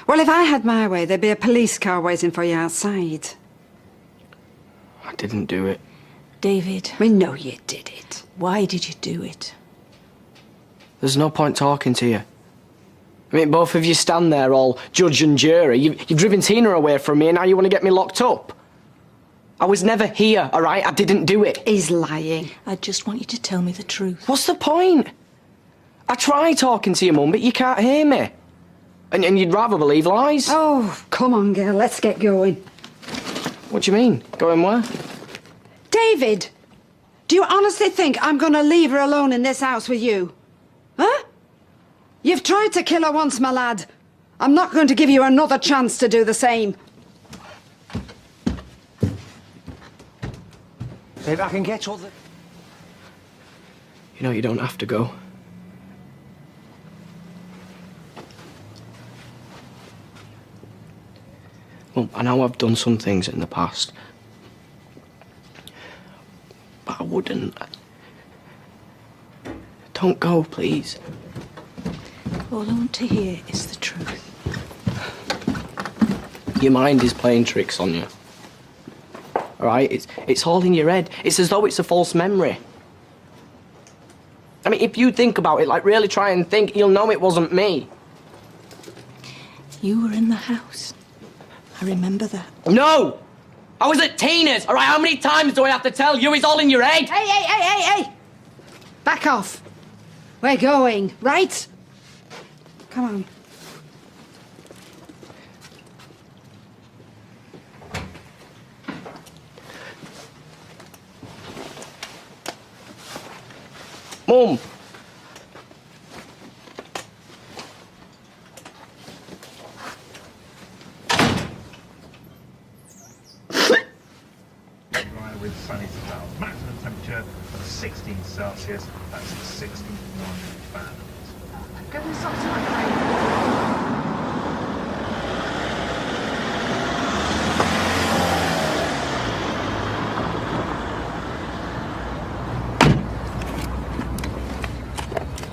Well, if I had my way, there'd be a police car waiting for you outside.
I didn't do it.
David.
We know you did it.
Why did you do it?
There's no point talking to you. I mean, both of you stand there all judge and jury. You've driven Tina away from me and now you want to get me locked up. I was never here, all right? I didn't do it.
He's lying.
I just want you to tell me the truth.
What's the point? I try talking to your mum, but you can't hear me. And you'd rather believe lies.
Oh, come on, girl, let's get going.
What do you mean? Going where?
David,
Do you honestly think I'm going to leave her alone in this house with you? Huh? You've tried to kill her once, my lad. I'm not going to give you another chance to do the same.
If I can get all the...
You know, you don't have to go. Well, I know I've done some things in the past. But I wouldn't. Don't go, please.
All I want to hear is the truth.
Your mind is playing tricks on you. All right? It's all in your head. It's as though it's a false memory. I mean, if you think about it, like really try and think, you'll know it wasn't me.
You were in the house. I remember that.
No! I was at Tina's, all right? How many times do I have to tell you? It's all in your head.
Hey! Back off. We're going, right? Come on.
Mum.
With sunny spells. Maximum temperature of 16 Celsius. That's 61 Fahrenheit.
Give me some time.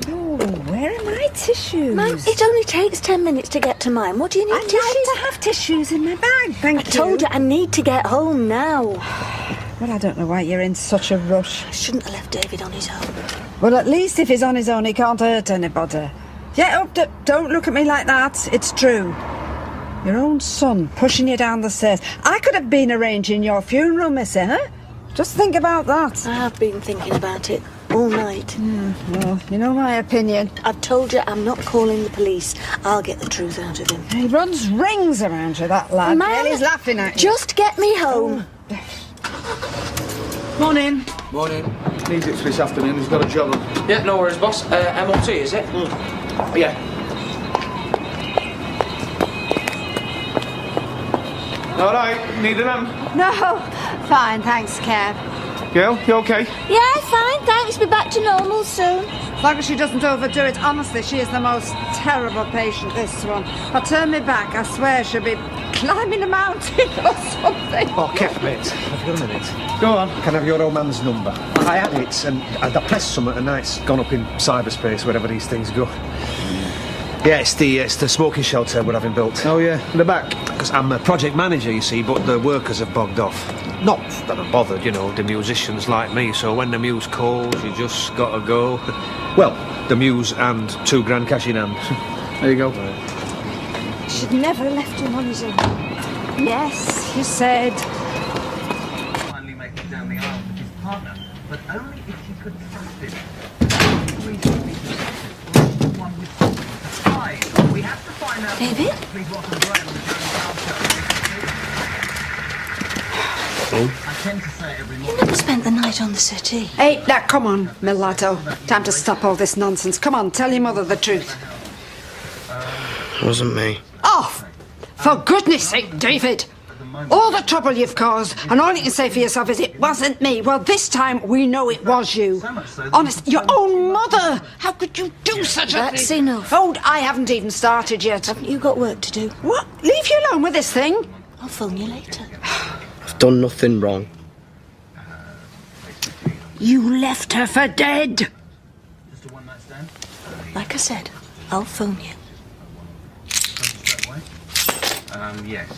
Oh, where are my tissues?
Mum, it only takes 10 minutes to get to mine. What do you need tissues?
I like to have tissues in my bag, thank you.
I told you I need to get home now.
Well, I don't know why you're in such a rush.
I shouldn't have left David on his own.
Well, at least if he's on his own, he can't hurt anybody. Get up, don't look at me like that. It's true. Your own son pushing you down the stairs. I could have been arranging your funeral, missy, huh? Just think about that.
I've been thinking about it all night.
Well, you know my opinion.
I've told you I'm not calling the police. I'll get the truth out of him.
He runs rings around you, that lad.
Mum,
He's laughing at you.
Just get me home.
Morning.
Morning. Needs it for this afternoon. He's got a job.
Yeah, no worries, boss. MOT, is it? Yeah.
All right, need an hand?
No, fine, thanks, Kev.
Gail, you okay?
Yeah, fine, thanks. Be back to normal soon.
As long as she doesn't overdo it, honestly, she is the most terrible patient, this one. If I turn me back, I swear she'll be climbing a mountain or something.
Oh, Kev, mate, have you got a minute? Go on. Can I have your old man's number? I had it, and I pressed something, and now it's gone up in cyberspace, wherever these things go. Yeah, it's the smoking shelter we're having built. Oh, yeah, in the back. Because I'm a project manager, you see, but the workers have bogged off. Not that I'm bothered, you know, the musicians like me, so when the muse calls, you just gotta go. Well, the muse and £2 cash in hand. There you go.
Should never have left him on his own.
Yes, you said.
Finally make it down the aisle with his partner, but only if she could trust him. We have to find out.
David?
Please welcome Graham on the Journey Show. I tend to say every morning.
You never spent the night on the settee.
Hey, now, come on, Mulatto. Time to stop all this nonsense. Come on, tell your mother the truth.
It wasn't me.
Oh, for goodness sake, David. All the trouble you've caused, and all you can say for yourself is it wasn't me. Well, this time we know it was you. Honest, your own mother. How could you do such a thing?
That's enough.
Oh, I haven't even started yet.
Haven't you got work to do?
What? Leave you alone with this thing?
I'll phone you later.
I've done nothing wrong.
You left her for dead.
Just a one-night stand?
Like I said, I'll phone you.
Yes,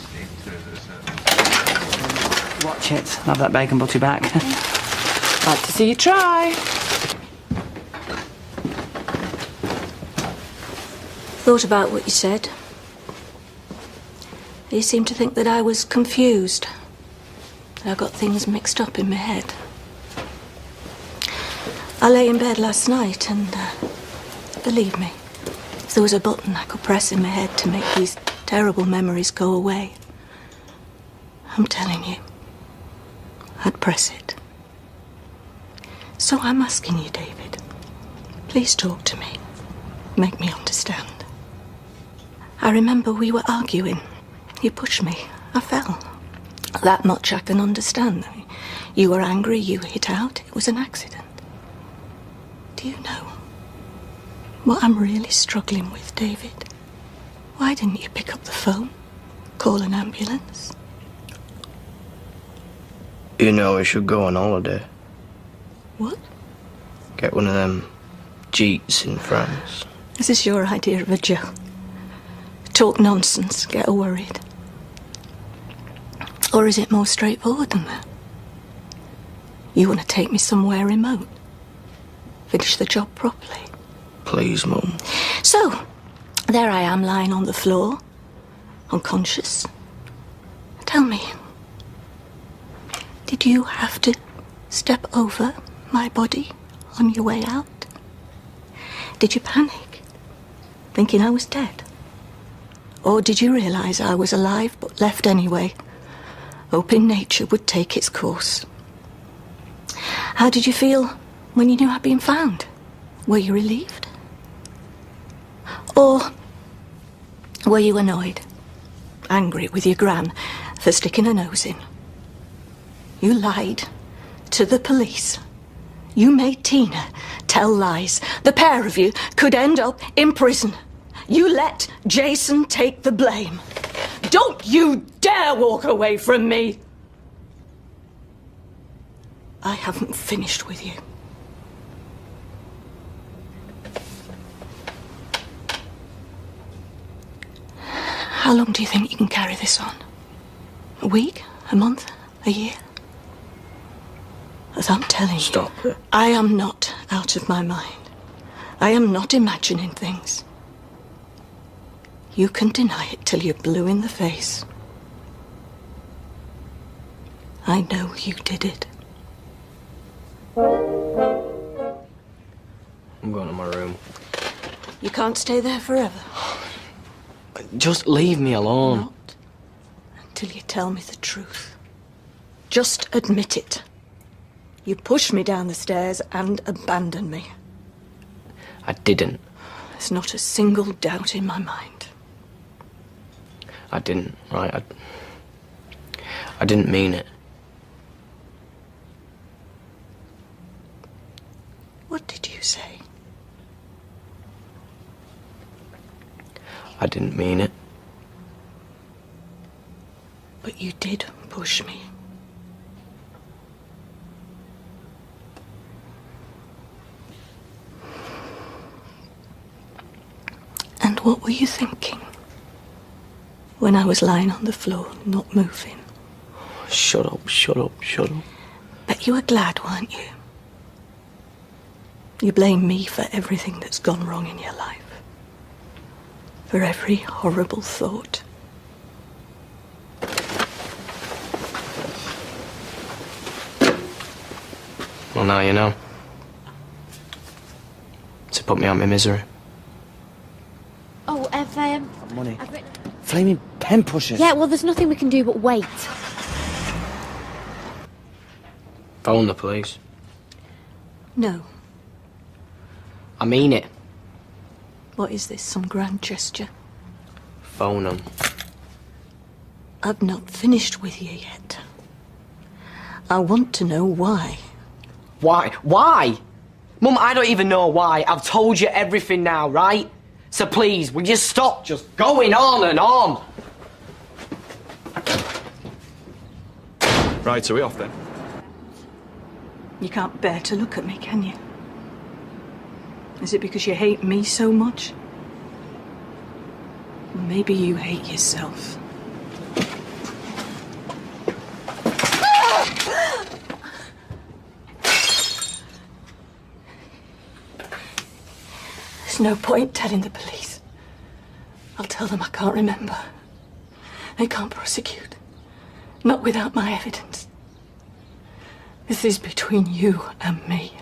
Watch it. Have that bacon butty back.
Like to see you try.
Thought about what you said. You seemed to think that I was confused. That I got things mixed up in my head. I lay in bed last night and, believe me, if there was a button I could press in my head to make these terrible memories go away, I'm telling you, I'd press it.
So I'm asking you, David, please talk to me. Make me understand. I remember we were arguing. You pushed me. I fell. That much I can understand. You were angry, you hit out. It was an accident. Do you know what I'm really struggling with, David? Why didn't you pick up the phone? Call an ambulance?
You know we should go on holiday.
What?
Get one of them jeets in France.
Is this your idea of a joke? Talk nonsense, get her worried. Or is it more straightforward than that? You want to take me somewhere remote? Finish the job properly?
Please, Mum.
So, there I am lying on the floor, unconscious. Tell me, did you have to step over my body on your way out? Did you panic, thinking I was dead? Or did you realise I was alive but left anyway, hoping nature would take its course? How did you feel when you knew I'd been found? Were you relieved? Or were you annoyed, angry with your gran for sticking her nose in? You lied to the police. You made Tina tell lies. The pair of you could end up in prison. You let Jason take the blame. Don't you dare walk away from me! I haven't finished with you. How long do you think you can carry this on? A week? A month? A year? As I'm telling you,
Stop it.
I am not out of my mind. I am not imagining things. You can deny it till you're blue in the face. I know you did it.
I'm going to my room.
You can't stay there forever.
Just leave me alone.
Not until you tell me the truth. Just admit it. You pushed me down the stairs and abandoned me.
I didn't.
There's not a single doubt in my mind.
I didn't, right? I didn't mean it.
What did you say?
I didn't mean it.
But you did push me. And what were you thinking when I was lying on the floor, not moving?
Shut up, shut up, shut up.
Bet you were glad, weren't you? You blame me for everything that's gone wrong in your life. For every horrible thought.
Well, now you know. To put me out of my misery.
Oh,
Money. Flaming pen pushers.
Yeah, well, there's nothing we can do but wait.
Phone the police.
No.
I mean it.
What is this, some grand gesture?
Phone them.
I've not finished with you yet. I want to know why.
Why? Why? Mum, I don't even know why. I've told you everything now, right? So please, will you stop just going on and on?
Right, so we off then?
You can't bear to look at me, can you? Is it because you hate me so much? Maybe you hate yourself. There's no point telling the police. I'll tell them I can't remember. They can't prosecute. Not without my evidence. This is between you and me.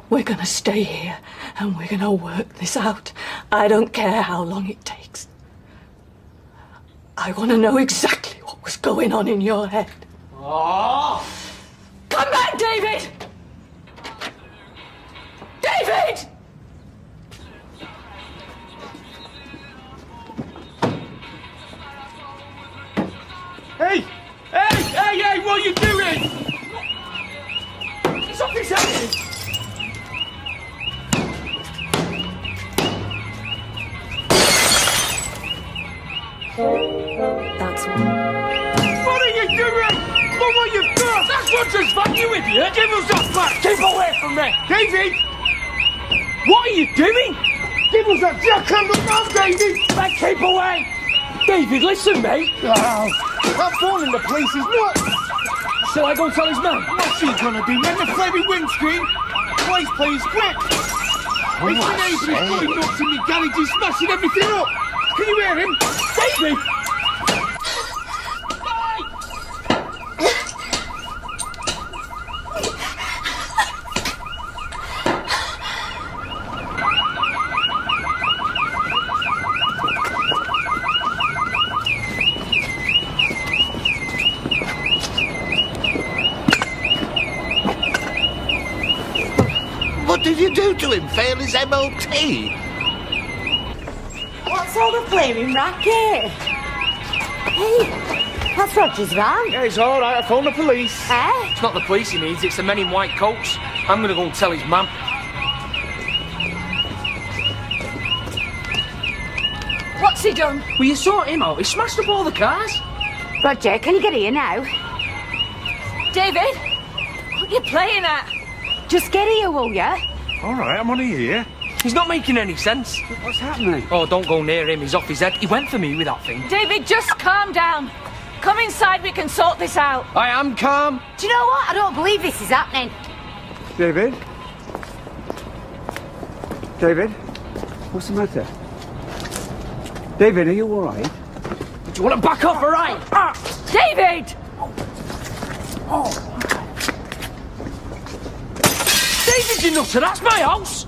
We're gonna stay here and we're gonna work this out. I don't care how long it takes. I want to know exactly what was going on in your head.
Oh!
Come back, David!
Hey! Hey! Hey! Hey! What are you doing? It's off his head!
That's one.
What are you doing? What were you doing? That's Roger's van, you idiot! Give us that back! Keep away from me! David! What are you doing? Give us that jackhammer now, David! Then keep away! David, listen, mate! Oh, that phoning the police is nuts! Shall I go and tell his man? What's he gonna do? Mend the flaming windscreen? Please, quick! His neighbour is going nuts in the garage, he's smashing everything up! Can you hear him? David!
What did you do to him? Fail his MOT?
What's all the flaming racket? Hey, that's Roger's van.
Yeah, it's all right. I phoned the police.
Eh?
It's not the police he needs, it's the men in white coats. I'm going to go and tell his mum.
What's he done?
Well, you saw him out. He smashed up all the cars.
Roger, can you get here now?
David, what are you playing at?
Just get here, will ya?
All right, I'm only here. He's not making any sense.
What's happening?
Oh, don't go near him. He's off his head. He went for me with that thing.
David, just calm down. Come inside, we can sort this out.
I am calm.
Do you know what? I don't believe this is happening.
David? David? What's the matter? David, are you all right?
Do you want to back off, all right? Ah!
David!
Oh. David, you nutter, that's my house!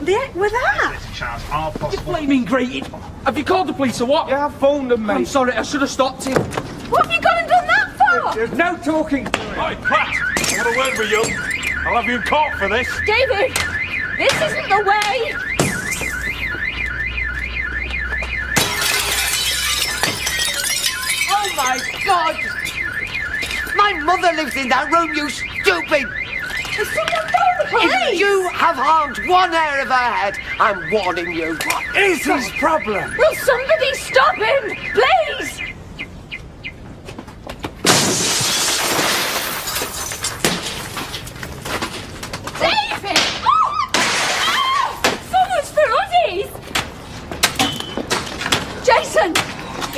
The heck with that?
Chance are
You
possible.
flaming grated. Have you called the police or what?
Yeah, I phoned them, mate.
I'm sorry, I should have stopped him.
What have you gone and done that for?
There's no talking.
Hi, Platt! I want a word with you. I'll have you in court for this.
David, this isn't the way.
Oh my God! My mother lives in that room, you stupid!
Has someone phoned the police?
If you have harmed one hair of her head, I'm warning you.
What is his problem?
Will somebody stop him, please? David! Oh! Someone's for hoodies! Jason!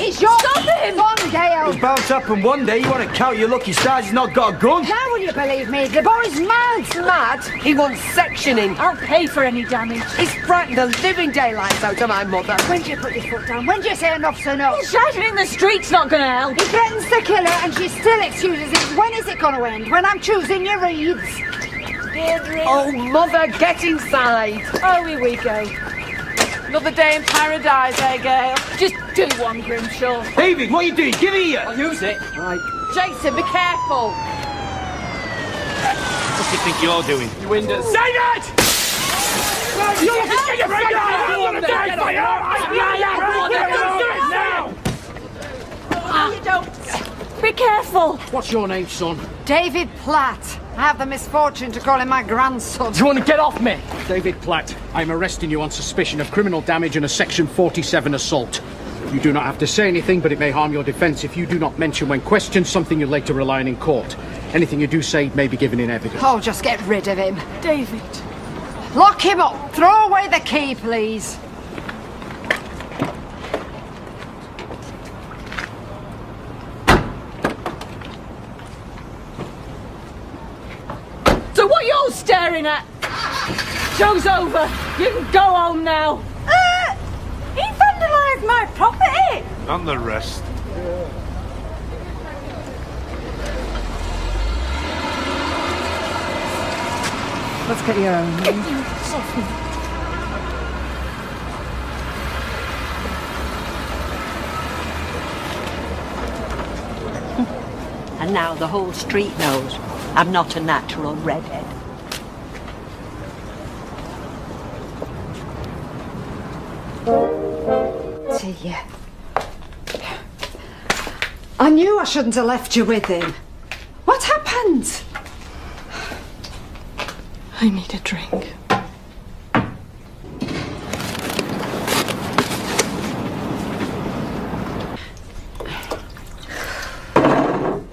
It's your
Stop him!
fun, Gail.
He's bound to happen one day. You want to count your lucky stars he's not got a gun?
Now will you believe me? The boy's mad.
Mad? He wants sectioning.
I'll pay for any damage.
He's frightened the living daylights out of my mother.
When do you put your foot down? When do you say enough's enough?
Shouting in the street's not going to help.
He threatens to kill her and she still excuses it. When is it going to end? When I'm choosing your reeds.
Deirdre.
Oh, mother, get inside.
Oh, here we go.
Another day in paradise, eh, Gail?
Just do one, Grimshaw.
David, what are you doing? Give it here.
I'll use it.
Right.
Jason, be careful.
What do you think you're doing?
You windows.
David!
You want to get your break down? I'm going to die for you!
You don't. Be careful.
What's your name, son?
David Platt. I have the misfortune to call him my grandson.
Do you want to get off me?
David Platt, I'm arresting you on suspicion of criminal damage and a Section 47 assault. You do not have to say anything, but it may harm your defence if you do not mention when questioned something you'll later rely on in court. Anything you do say may be given in evidence.
Oh, just get rid of him.
David.
Lock him up. Throw away the key, please.
So what you're staring at? Show's over. You can go home now.
He vandalised my property.
And the rest.
Let's get your own.
And now the whole street knows I'm not a natural redhead.
See ya. I knew I shouldn't have left you with him. What happened?
I need a drink.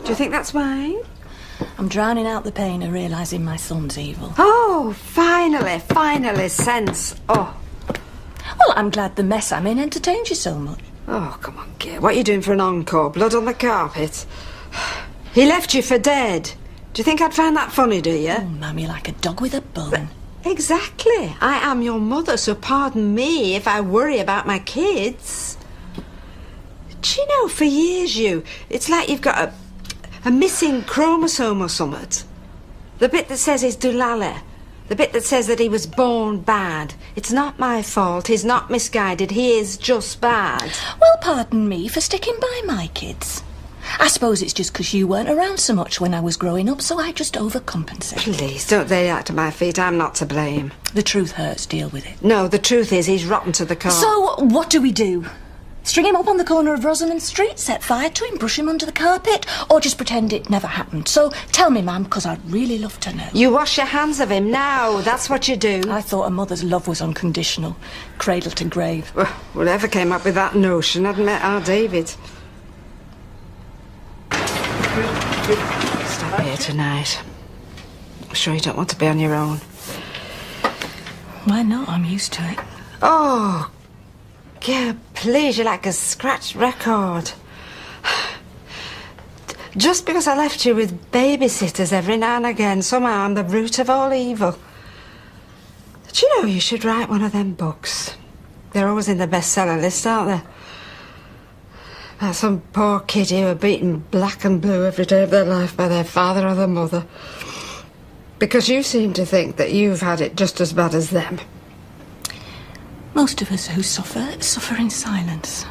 Do you think that's why?
I'm drowning out the pain of realising my son's evil.
Oh, finally, sense. Oh.
Well, I'm glad the mess I'm in entertains you so much.
Oh, come on, Gail. What are you doing for an encore? Blood on the carpet? He left you for dead. Do you think I'd find that funny, do you?
Oh, Mum, you're like a dog with a bone.
Exactly. I am your mother, so pardon me if I worry about my kids. Do you know, for years, it's like you've got a missing chromosome or something. The bit that says he's Dulala. The bit that says that he was born bad. It's not my fault. He's not misguided. He is just bad.
Well, pardon me for sticking by my kids. I suppose it's just because you weren't around so much when I was growing up, so I just overcompensate.
Please, don't lay that to my feet. I'm not to blame.
The truth hurts. Deal with it.
No, the truth is he's rotten to the core.
So, what do we do? String him up on the corner of Rosamond Street, set fire to him, brush him under the carpet, or just pretend it never happened? So, tell me, ma'am, because I'd really love to know.
You wash your hands of him now. That's what you do.
I thought a mother's love was unconditional, cradle to grave.
Well, whoever came up with that notion hadn't met our David. Stop here tonight. I'm sure you don't want to be on your own.
Why not? I'm used to it.
Oh, yeah, please, you're like a scratched record. Just because I left you with babysitters every now and again, somehow I'm the root of all evil. Do you know, you should write one of them books. They're always in the bestseller list, aren't they? About some poor kiddie who are beaten black and blue every day of their life by their father or their mother. Because you seem to think that you've had it just as bad as them.
Most of us who suffer in silence.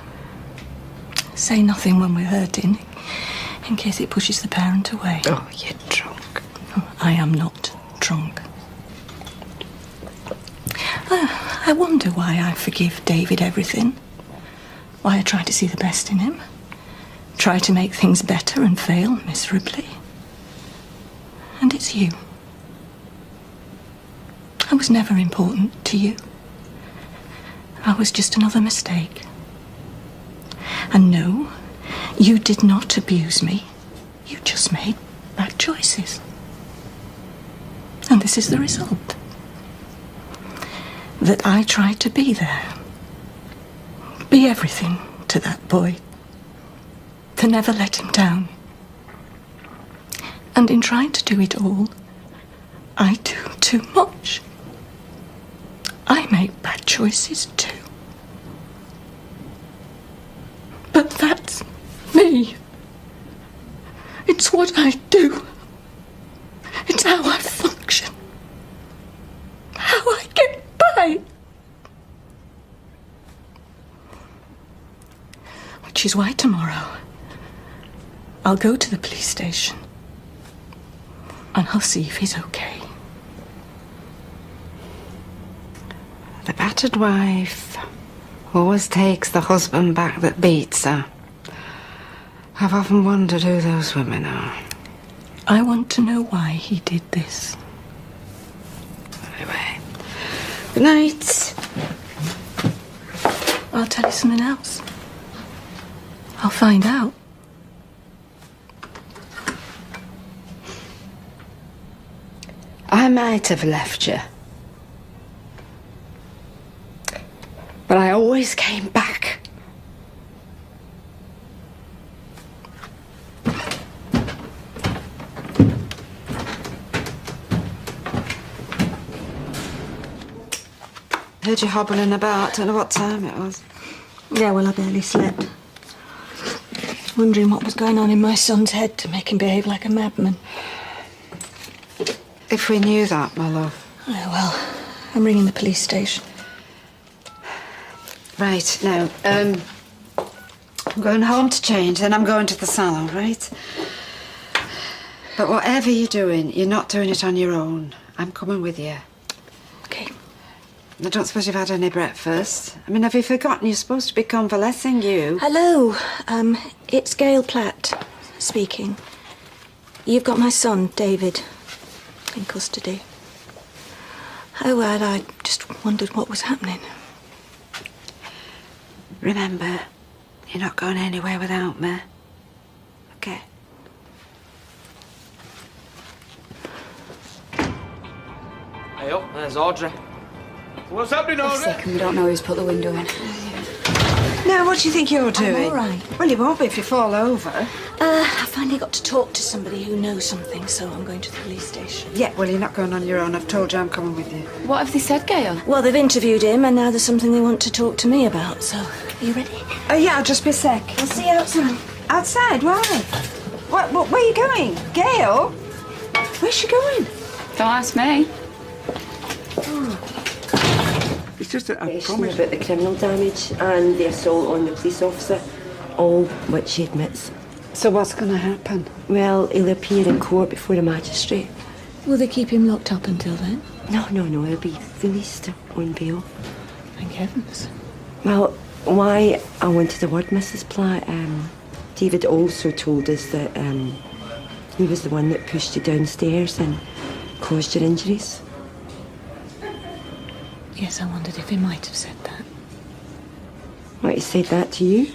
Say nothing when we're hurting, in case it pushes the parent away.
Oh, you're drunk.
I am not drunk. I wonder why I forgive David everything. Why I try to see the best in him. Try to make things better and fail miserably. And it's you. I was never important to you. I was just another mistake. And no, you did not abuse me. You just made bad choices. And this is the result. That I tried to be there. Be everything to that boy. To never let him down. And in trying to do it all, I do too much. I make bad choices too. But that's me. It's what I do. It's how I function. How I get by. Which is why tomorrow I'll go to the police station and I'll see if he's okay.
The battered wife always takes the husband back that beats her. I've often wondered who those women are.
I want to know why he did this.
Anyway, good night.
I'll tell you something else. I'll find out.
I might have left you. But I always came back. Heard you hobbling about. Don't know what time it was.
Yeah, well, I barely slept. Wondering what was going on in my son's head to make him behave like a madman.
If we knew that, my love.
Oh, well, I'm ringing the police station.
Right, now, I'm going home to change, then I'm going to the salon, right? But whatever you're doing, you're not doing it on your own. I'm coming with you.
Okay.
I don't suppose you've had any breakfast. I mean, have you forgotten you're supposed to be convalescing, you?
Hello, it's Gail Platt speaking. You've got my son, David, in custody. Oh, well, I just wondered what was happening.
Remember, you're not going anywhere without me. Okay.
Hey up, there's Audrey.
What's happening,
We're
Audrey?
sick and we don't know who's put the window in.
Now, what do you think you're doing?
I'm all right.
Well, you won't be if you fall over.
I finally got to talk to somebody who knows something, so I'm going to the police station.
Yeah, well, you're not going on your own. I've told you I'm coming with you.
What have they said, Gail?
Well, they've interviewed him, and now there's something they want to talk to me about, so are you ready?
Yeah, I'll just be a sec.
I'll see you outside.
Outside? Why? Where are you going? Gail? Where's she going?
Don't ask me.
It's just a
Question
promise.
about the criminal damage and the assault on the police officer, all which he admits.
So what's going to happen?
Well, he'll appear in court before a magistrate.
Will they keep him locked up until then?
No, he'll be released on bail.
Thank heavens.
Well, why I wanted the word, Mrs. Platt, David also told us that he was the one that pushed you downstairs and caused your injuries.
Yes, I wondered if he might have said that.
What, he said that to you?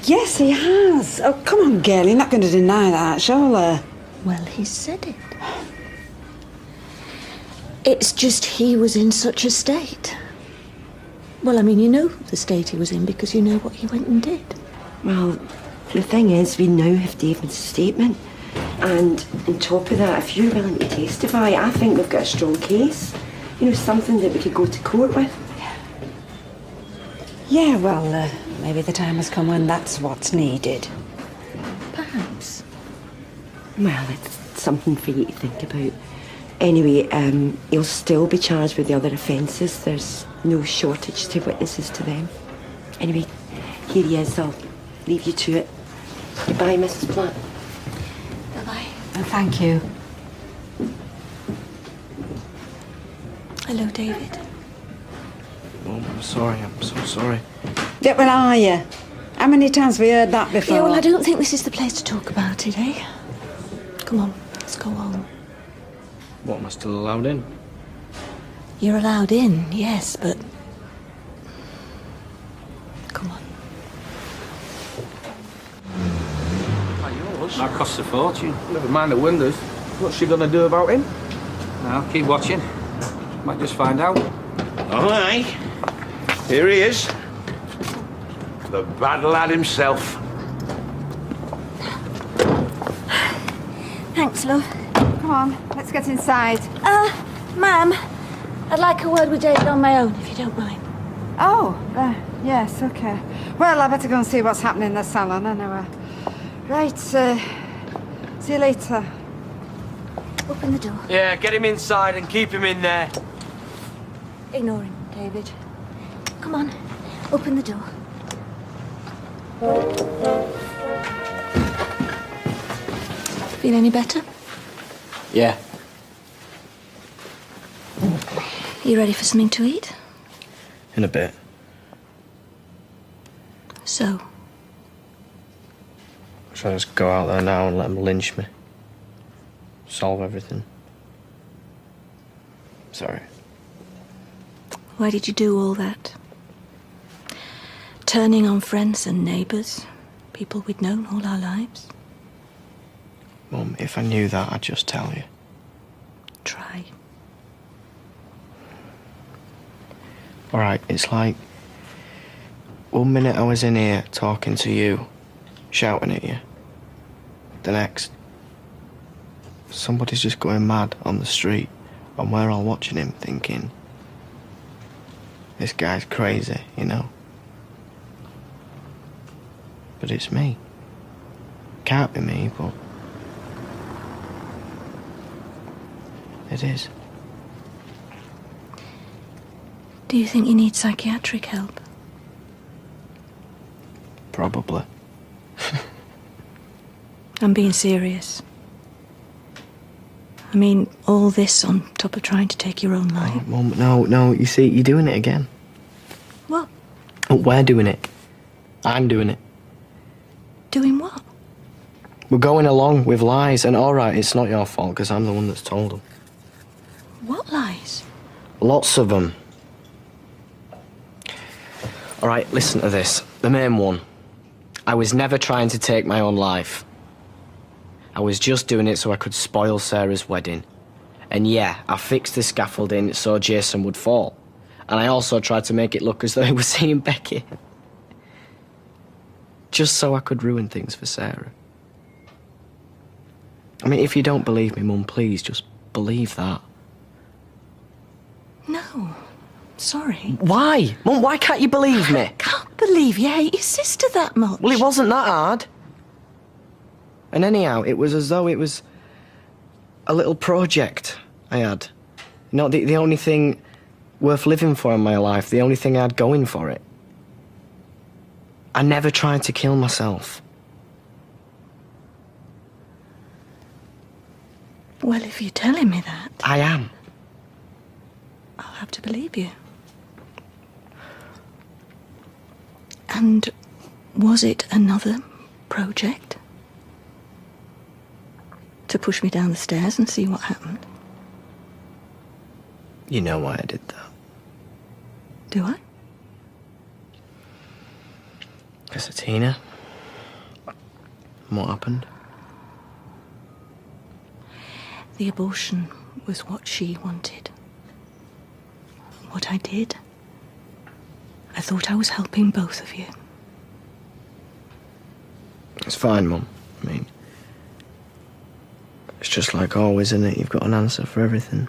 Yes, he has. Oh, come on, Gail. You're not going to deny that, surely.
Well, he said it. It's just he was in such a state. Well, I mean, you know the state he was in because you know what he went and did.
Well, the thing is, we now have David's statement. And on top of that, if you're willing to testify, I think we've got a strong case. You know, something that we could go to court with.
Yeah, well, maybe the time has come when that's what's needed.
Perhaps.
Well, it's something for you to think about. Anyway, he'll still be charged with the other offences. There's no shortage to witnesses to them. Anyway, here he is. I'll leave you to it. Goodbye, Mrs. Platt.
Bye-bye.
And thank you.
Hello, David.
Mum, I'm sorry. I'm so sorry.
Yeah, well, are you? How many times have we heard that before?
Yeah, well, I don't think this is the place to talk about it, eh? Come on, let's go home.
What, am I still allowed in?
You're allowed in, yes, but... Come on.
That costs a fortune. Never mind the windows. What's she gonna do about him? Now, keep watching. Might just find out.
All right. Here he is. The bad lad himself.
Thanks, love.
Come on, let's get inside.
Ma'am, I'd like a word with David on my own, if you don't mind.
Oh, yes, okay. Well, I better go and see what's happening in the salon anyway. Right, see you later.
Open the door.
Yeah, get him inside and keep him in there.
Ignore him, David. Come on, open the door. Feel any better?
Yeah.
You ready for something to eat?
In a bit.
So,
Should I just go out there now and let them lynch me? Solve everything? Sorry.
why did you do all that? Turning on friends and neighbours, people we'd known all our lives.
Mum, if I knew that, I'd just tell you.
Try.
All right, it's like 1 minute I was in here talking to you, shouting at you. The next, somebody's just going mad on the street, and we're all watching him thinking, this guy's crazy, you know? But it's me. Can't be me, but it is.
Do you think you need psychiatric help?
Probably.
I'm being serious.
I mean, all this on top of trying to take your own life.
Oh, Mum, no, you see, you're doing it again.
What?
Oh, we're doing it. I'm doing it.
Doing what?
We're going along with lies, and all right, it's not your fault, because I'm the one that's told them.
What lies?
Lots of them. All right, listen to this. The main one. I was never trying to take my own life. I was just doing it so I could spoil Sarah's wedding. And yeah, I fixed the scaffolding so Jason would fall. And I also tried to make it look as though he was seeing Becky. Just so I could ruin things for Sarah. I mean, if you don't believe me, Mum, please just believe that.
No. Sorry.
Why? Mum, why can't you believe me?
I can't believe you hate your sister that much.
Well, it wasn't that hard. And anyhow, it was as though it was a little project I had. You know, the only thing worth living for in my life, the only thing I had going for it. I never tried to kill myself.
Well, if you're telling me that...
I am.
I'll have to believe you. And was it another project? To push me down the stairs and see what happened?
You know why I did that.
Do I?
Because of Tina. And what happened?
The abortion was what she wanted. What I did, I thought I was helping both of you.
It's fine, Mum. I mean, it's just like always, isn't it? You've got an answer for everything.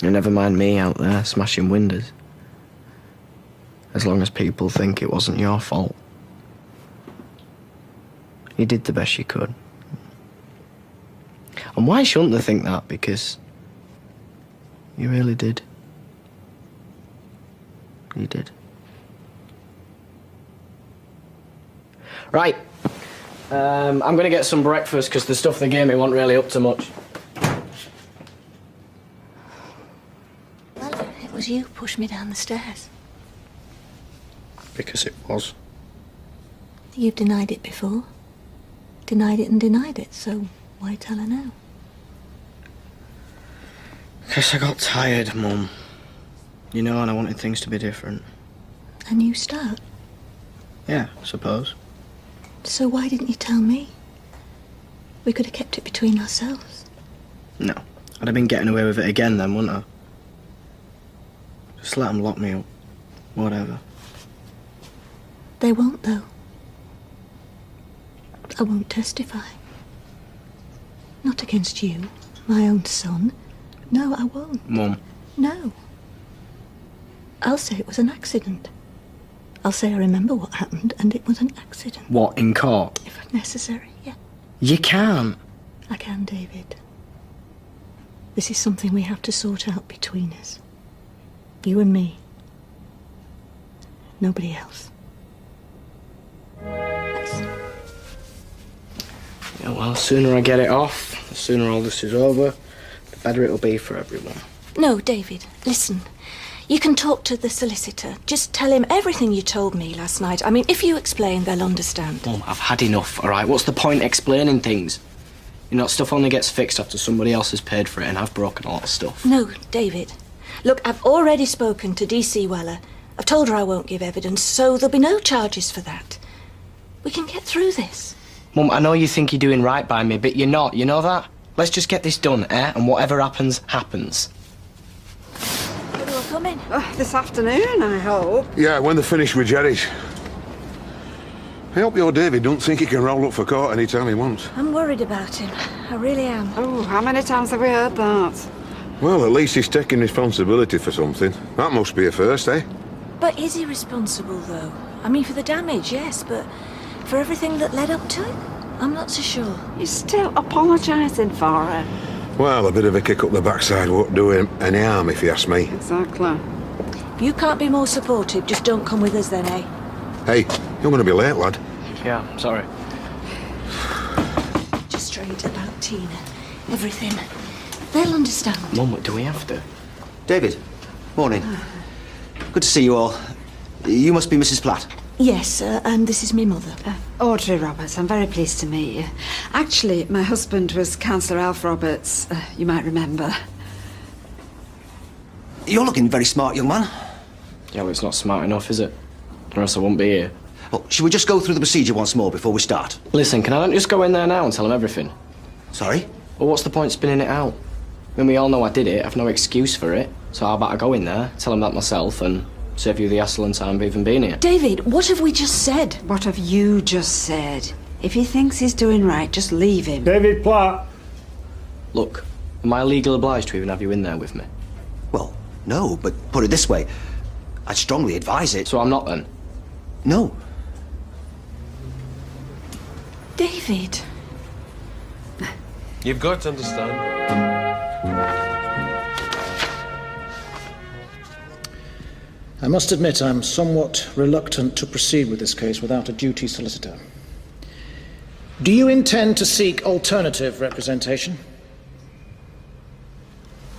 And never mind me out there smashing windows. As long as people think it wasn't your fault. You did the best you could. And why shouldn't they think that? Because you really did. You did. Right. I'm going to get some breakfast because the stuff they gave me wasn't really up to much.
Well, it was you who pushed me down the stairs.
Because it was.
You've denied it before. Denied it and denied it, so why tell her now?
Because I got tired, Mum. You know, and I wanted things to be different.
A new start?
Yeah, I suppose.
So why didn't you tell me? We could have kept it between ourselves.
No. I'd have been getting away with it again then, wouldn't I? Just let them lock me up. Whatever.
They won't, though. I won't testify. Not against you, my own son. No, I won't.
Mum.
No. I'll say it was an accident. I'll say I remember what happened and it was an accident.
What, in court?
If necessary, yeah.
You can't.
I can, David. This is something we have to sort out between us. You and me. Nobody else.
Yeah, well, the sooner I get it off, the sooner all this is over, the better it'll be for everyone.
No, David, listen. You can talk to the solicitor. Just tell him everything you told me last night. I mean, if you explain, they'll understand.
Mum, I've had enough, all right? What's the point explaining things? You know, stuff only gets fixed after somebody else has paid for it, and I've broken a lot of stuff.
No, David. Look, I've already spoken to DC Weller. I've told her I won't give evidence, so there'll be no charges for that. We can get through this.
Mum, I know you think you're doing right by me, but you're not, you know that? Let's just get this done, eh? And whatever happens, happens.
Are you all coming?
This afternoon, I hope.
Yeah, when they're finished with Jerry's. I hope your David don't think he can roll up for court any time he wants.
I'm worried about him. I really am.
Oh, how many times have we heard that?
Well, at least he's taking responsibility for something. That must be a first, eh?
But is he responsible, though? I mean, for the damage, yes, but for everything that led up to it? I'm not so sure.
You're still apologising for her.
Well, a bit of a kick up the backside won't do him any harm, if you ask me.
Exactly.
If you can't be more supportive, just don't come with us then, eh?
Hey, you're going to be late, lad.
Yeah, sorry.
Just straight about Tina. everything. They'll understand.
Mum, do we have to?
David, morning. Good to see you all. You must be Mrs. Platt.
Yes, and this is my mother.
Audrey Roberts, I'm very pleased to meet you. Actually, my husband was Councillor Alf Roberts, you might remember.
You're looking very smart, young man.
Yeah, well, it's not smart enough, is it? Or else I wouldn't be here.
Well, should we just go through the procedure once more before we start?
Listen, can I not just go in there now and tell them everything?
Sorry?
Well, what's the point spinning it out? I mean, we all know I did it, I've no excuse for it. So how about I go in there, tell them that myself, and save you the hassle and time of even being here?
David, what have we just said?
What have you just said? If he thinks he's doing right, just leave him.
David Platt.
Look, am I legally obliged to even have you in there with me?
Well, no, but put it this way. I'd strongly advise it.
So I'm not then?
No.
David.
You've got to understand.
I must admit I'm somewhat reluctant to proceed with this case without a duty solicitor. Do you intend to seek alternative representation?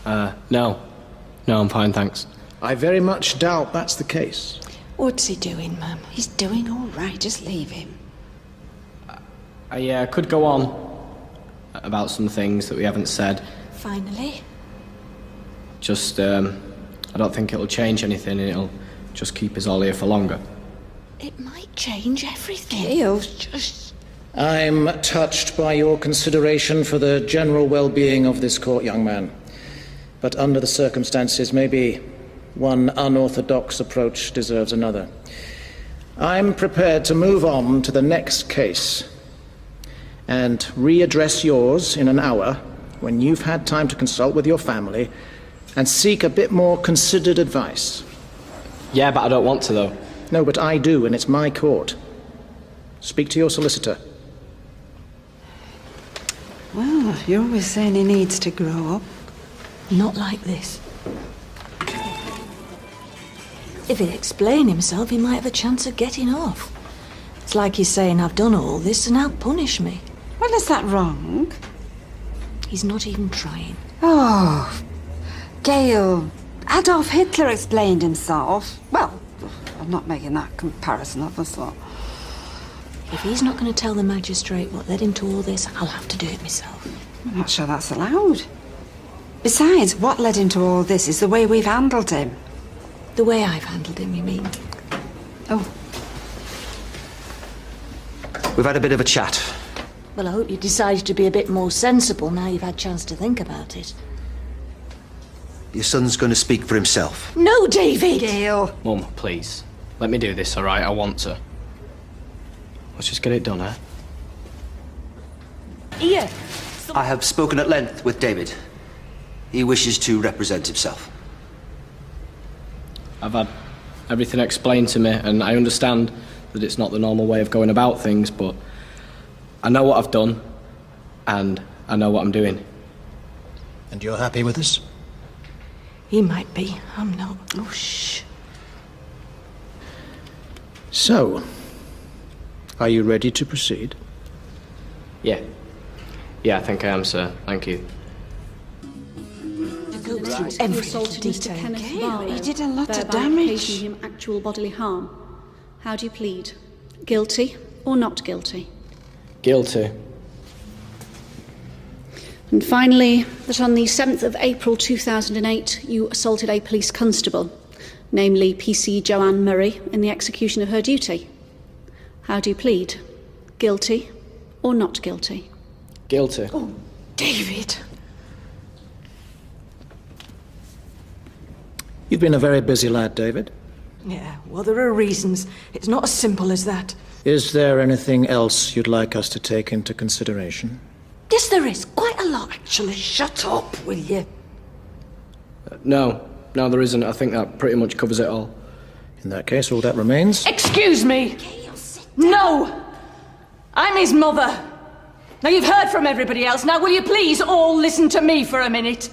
No. No, I'm fine, thanks.
I very much doubt that's the case.
What's he doing, Mum?
He's doing all right, just leave him.
I could go on about some things that we haven't said.
Finally.
Just, I don't think it'll change anything, and it'll just keep us all here for longer.
It might change everything.
Gail, just...
I'm touched by your consideration for the general well-being of this court, young man. But under the circumstances, maybe one unorthodox approach deserves another. I'm prepared to move on to the next case and readdress yours in an hour when you've had time to consult with your family and seek a bit more considered advice.
Yeah, but I don't want to, though.
No, but I do, and it's my court. Speak to your solicitor.
Well, you're always saying he needs to grow up.
Not like this. If he'd explain himself, he might have a chance of getting off. It's like he's saying, I've done all this, so now punish me.
Well, is that wrong?
He's not even trying.
Oh, Gail, Adolf Hitler explained himself. Well, I'm not making that comparison, obviously.
If he's not going to tell the magistrate what led him to all this, I'll have to do it myself.
I'm not sure that's allowed. Besides, what led him to all this is the way we've handled him.
The way I've handled him, you mean?
Oh.
We've had a bit of a chat.
Well, I hope you decided to be a bit more sensible now you've had a chance to think about it.
Your son's going to speak for himself.
No, David!
Gail.
Mum, please. Let me do this, all right? I want to. Let's just get it done, eh?
Here.
I have spoken at length with David. He wishes to represent himself.
I've had everything explained to me, and I understand that it's not the normal way of going about things, but I know what I've done, and I know what I'm doing.
And you're happy with this?
He might be. I'm not.
Oh, shh.
So, are you ready to proceed?
Yeah. Yeah, I think I am, sir. Thank you.
Go through
You
every
assaulted
detail.
Mr. Kenneth
Gail,
Varlow,
he did a lot of
thereby
damage.
occasioning him actual bodily harm. How do you plead? Guilty or not guilty?
Guilty.
And finally, that on the 7th of April 2008, you assaulted a police constable, namely PC Joanne Murray, in the execution of her duty. How do you plead? Guilty or not guilty?
Guilty.
Oh, David.
You've been a very busy lad, David.
Yeah, well, there are reasons. It's not as simple as that.
Is there anything else you'd like us to take into consideration?
Yes, there is. Quite a lot, actually. Shut up, will you?
No, there isn't. I think that pretty much covers it all.
In that case, all that remains...
Excuse me! No! I'm his mother. Now, you've heard from everybody else. Now, will you please all listen to me for a minute?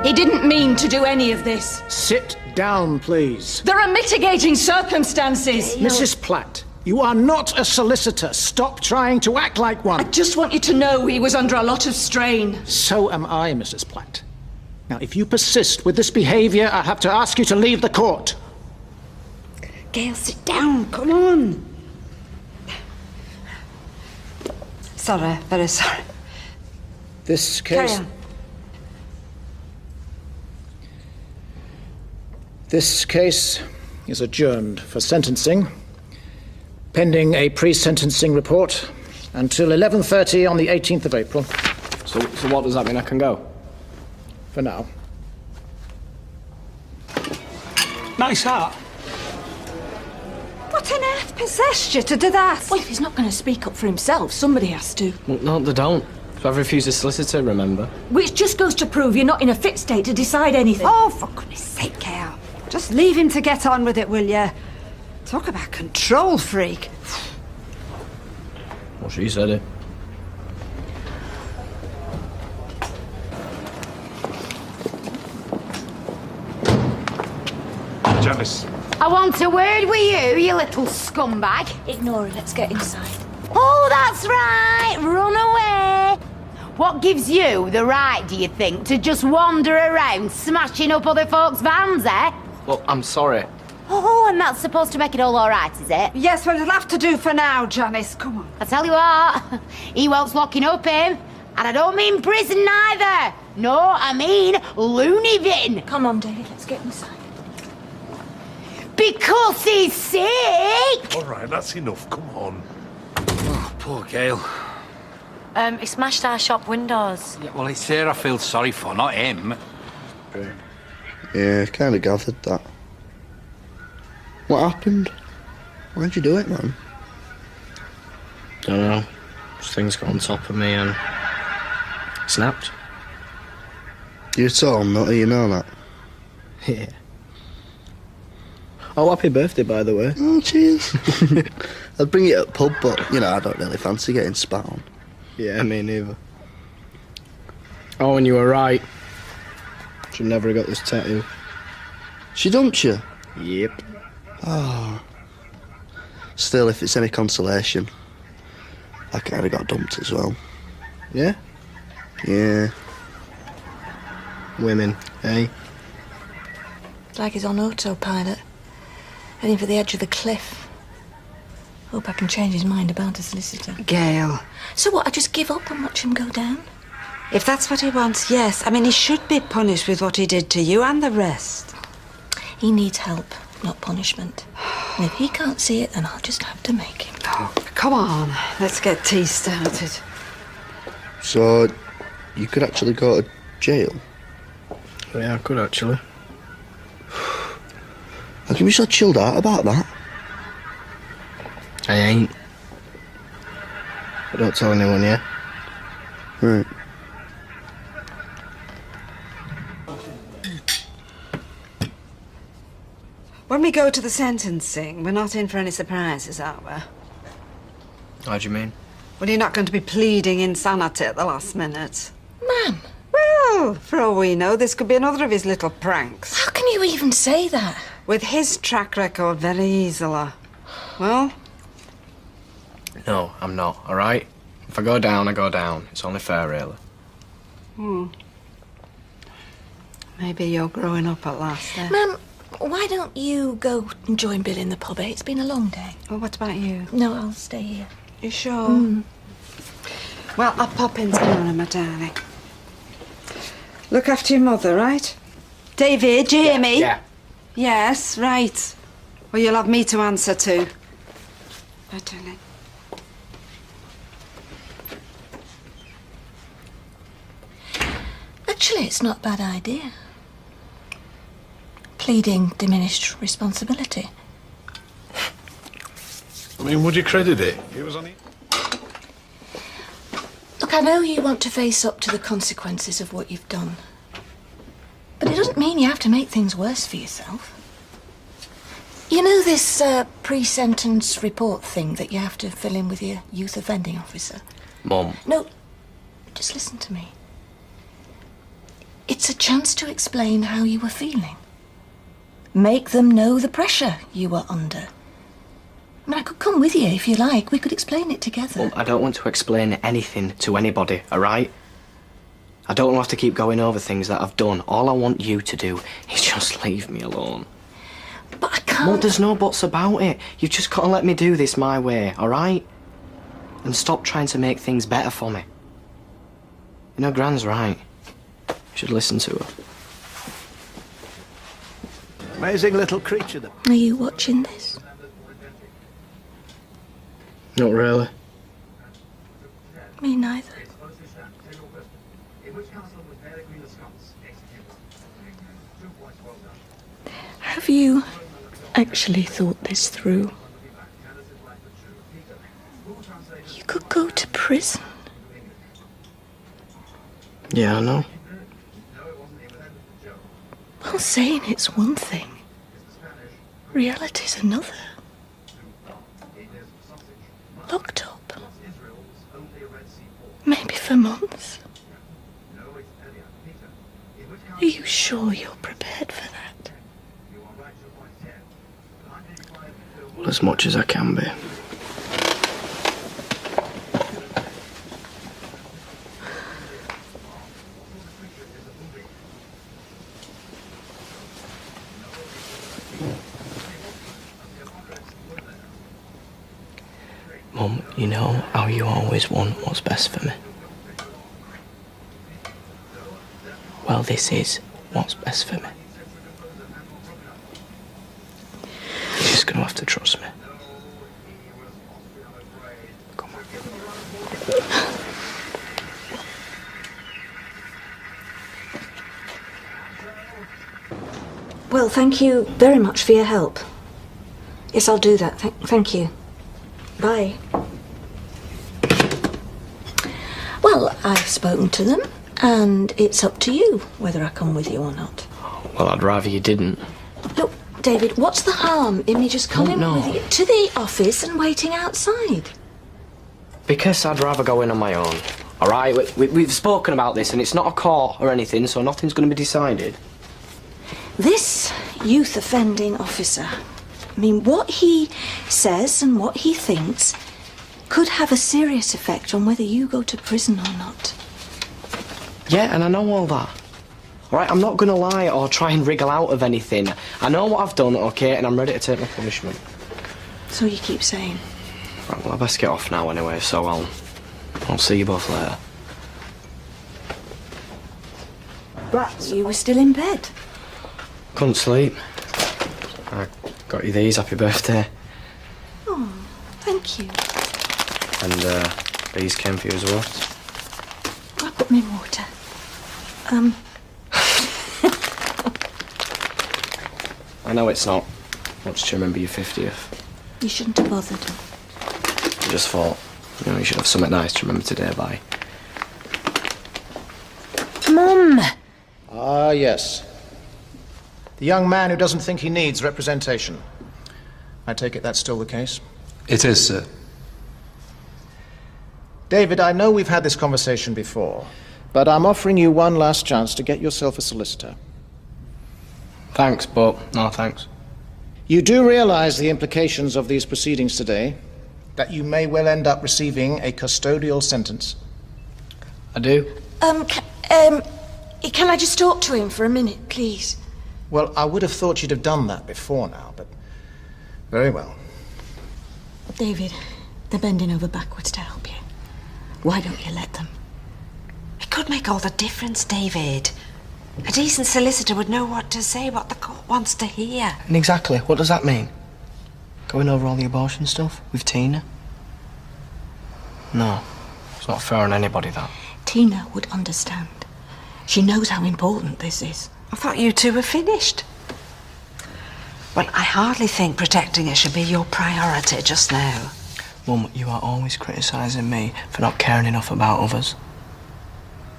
He didn't mean to do any of this.
Sit down, please.
There are mitigating circumstances.
Mrs. Platt,
You are not a solicitor. Stop trying to act like one.
I just want you to know he was under a lot of strain.
So am I, Mrs. Platt. Now, if you persist with this behaviour, I have to ask you to leave the court.
Gail, sit down. Come on. Sorry, very sorry.
This
Carry
case...
on.
This case is adjourned for sentencing, pending a pre-sentencing report, until 11:30 on the 18th of April.
So what does that mean? I can go?
For now.
Nice hat.
What on earth possessed you to do that? Well, if he's not going to speak up for himself, somebody has to.
Well, no, they don't. So I've refused a solicitor, remember?
Which just goes to prove you're not in a fit state to decide anything.
Oh, for goodness sake, Gail. Just leave him to get on with it, will you? Talk about control freak.
Well, she said it.
Janice.
I want a word with you, you little scumbag.
Ignore it, let's get inside.
Oh, that's right, run away. What gives you the right, do you think, to just wander around smashing up other folks' vans, eh?
Well, I'm sorry.
Oh, and that's supposed to make it all right, is it?
Yes, well, it'll have to do for now, Janice. Come on.
I tell you what, he wants locking up him. And I don't mean prison neither. No, I mean loony bin.
Come on, David, let's get inside.
Because he's sick.
All right, that's enough. Come on.
Oh, poor Gail.
He smashed our shop windows.
Yeah, well, it's her I feel sorry for, not him.
Yeah, kind of gathered that. What happened? Why'd you do it, man?
Don't know. Just things got on top of me and snapped.
You're tall, not you know that?
Yeah. Oh, happy birthday, by the way.
Oh, cheers. I'd bring it at pub, but, you know, I don't really fancy getting spat on.
Yeah, me neither. Oh, and you were right. Should never have got this tattoo.
She dumped you?
Yep.
Oh. Still, if it's any consolation, I kind of got dumped as well.
Yeah?
Yeah.
Women, eh?
It's like he's on autopilot, heading for the edge of the cliff. Hope I can change his mind about a solicitor.
Gail.
So what, I just give up and watch him go down?
If that's what he wants, yes. I mean, he should be punished with what he did to you and the rest.
He needs help, not punishment. And if he can't see it, then I'll just have to make him.
Oh, come on, let's get tea started.
So, you could actually go to jail?
Yeah, I could actually.
How can you be so chilled out about that?
I ain't. But don't tell anyone, yeah?
Right.
When we go to the sentencing, we're not in for any surprises, are we?
How do you mean?
Well, you're not going to be pleading insanity at the last minute.
Ma'am.
Well, for all we know, this could be another of his little pranks.
How can you even say that?
With his track record, very easily. Well?
No, I'm not, alright? If I go down, I go down. It's only fair, really.
Maybe you're growing up at last, eh?
Ma'am, why don't you go and join Bill in the pub, eh? It's been a long day.
Well, what about you?
No, I'll stay here.
You sure? Well, I'll pop in tomorrow, my darling. Look after your mother, right? David, do you hear me?
Yeah.
Yes, right. Well, you'll have me to answer to. Bye, darling.
Actually, it's not a bad idea. Pleading diminished responsibility.
I mean, would you credit it? It was on it.
Look, I know you want to face up to the consequences of what you've done. But it doesn't mean you have to make things worse for yourself. You know this pre-sentence report thing that you have to fill in with your youth offending officer?
Mum.
No, just listen to me. It's a chance to explain how you were feeling. Make them know the pressure you were under.
I mean, I could come with you if you like. We could explain it together.
Mum, I don't want to explain anything to anybody, all right? I don't want to have to keep going over things that I've done. All I want you to do is just leave me alone.
But I can't...
Mum, there's no buts about it. You've just got to let me do this my way, all right? And stop trying to make things better for me. You know, Gran's right. You should listen to her.
Amazing little creature.
Are you watching this?
Not really.
Me neither. Have you actually thought this through? You could go to prison.
Yeah, I know.
Well, saying it's one thing. Reality's another. Locked up. Maybe for months. Are you sure you're prepared for that?
Well, as much as I can be. Mum, you know how you always want what's best for me? Well, this is what's best for me. You're just gonna have to trust me. Come on.
Well, thank you very much for your help. Yes, I'll do that. Thank you. Bye. Well, I've spoken to them, and it's up to you whether I come with you or not.
Well, I'd rather you didn't.
Look, David, what's the harm in me just coming with you to the office and waiting outside?
Because I'd rather go in on my own. All right, we've spoken about this, and it's not a court or anything, so nothing's going to be decided.
This youth offending officer, I mean, what he says and what he thinks could have a serious effect on whether you go to prison or not.
Yeah, and I know all that. All right, I'm not going to lie or try and wriggle out of anything. I know what I've done, OK, and I'm ready to take my punishment.
So you keep saying.
Right, well, I best get off now anyway, so I'll see you both later.
But you were still in bed.
Couldn't sleep. I got you these. Happy birthday.
Oh, thank you.
And these came for you as well.
I put me in water.
I know it's not much to remember your 50th.
You shouldn't have bothered.
I just thought, you know, you should have something nice to remember today by.
Mum!
Ah, yes. The young man who doesn't think he needs representation. I take it that's still the case?
It is, sir.
David, I know we've had this conversation before, but I'm offering you one last chance to get yourself a solicitor.
Thanks, but no thanks.
You do realize the implications of these proceedings today, that you may well end up receiving a custodial sentence?
I do.
Can I just talk to him for a minute, please?
Well, I would have thought you'd have done that before now, but very well.
David, they're bending over backwards to help you. Why don't you let them?
It could make all the difference, David. A decent solicitor would know what to say, what the court wants to hear.
And exactly, what does that mean? Going over all the abortion stuff with Tina? No, it's not fair on anybody, that.
Tina would understand. She knows how important this is.
I thought you two were finished. Well, I hardly think protecting her should be your priority just now.
Mum, you are always criticising me for not caring enough about others.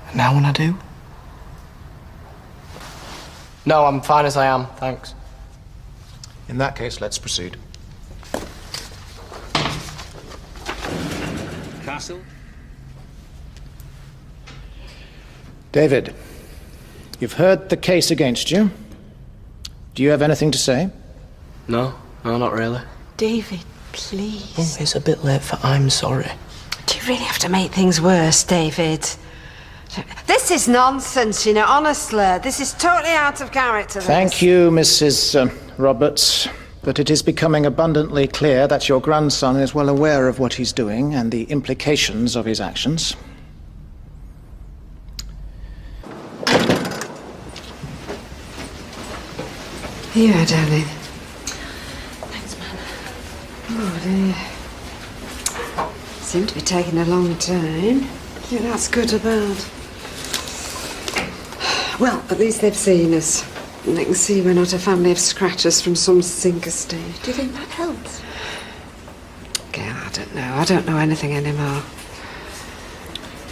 And now when I do? No, I'm fine as I am, thanks.
In that case, let's proceed.
Castle?
David, you've heard the case against you. Do you have anything to say?
No, not really.
David,
please.
Oh, it's a bit late for I'm sorry.
Do you really have to make things worse, David? This is nonsense, you know, honestly. This is totally out of character.
Thank you, Mrs. Roberts. But it is becoming abundantly clear that your grandson is well aware of what he's doing and the implications of his actions.
Here, darling. Thanks, man. Oh, dear. Seemed to be taking a long time. I think that's good or bad. Well, at least they've seen us. And they can see we're not a family of scratchers from some sink estate.
Do you think that helps?
Gail, I don't know. I don't know anything anymore.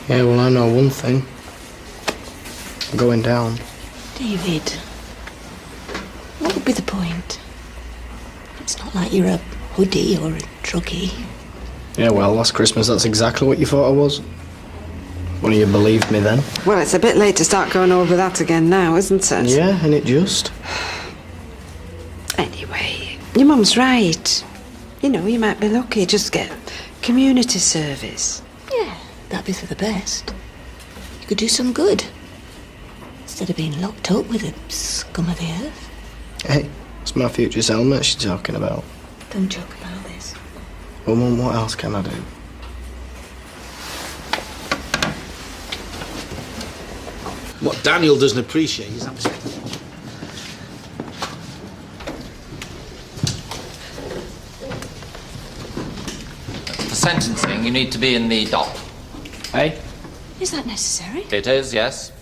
Yeah, well, I know one thing. I'm going down.
David, what would be the point? It's not like you're a hoodie or a druggie.
Yeah, well, last Christmas, that's exactly what you thought I was. Well, you believed me then.
Well, it's a bit late to start going over that again now, isn't it?
Yeah, and it just.
Anyway, your mum's right. You know, you might be lucky. Just get community service.
Yeah, that'd be for the best. You could do some good. Instead of being locked up with the scum of the earth.
Hey, it's my future cellmate she's talking about.
Don't joke about this.
Well, Mum, what else can I do?
What Daniel doesn't appreciate is that.
For sentencing, you need to be in the dock.
Hey?
Is that necessary?
It is, yes.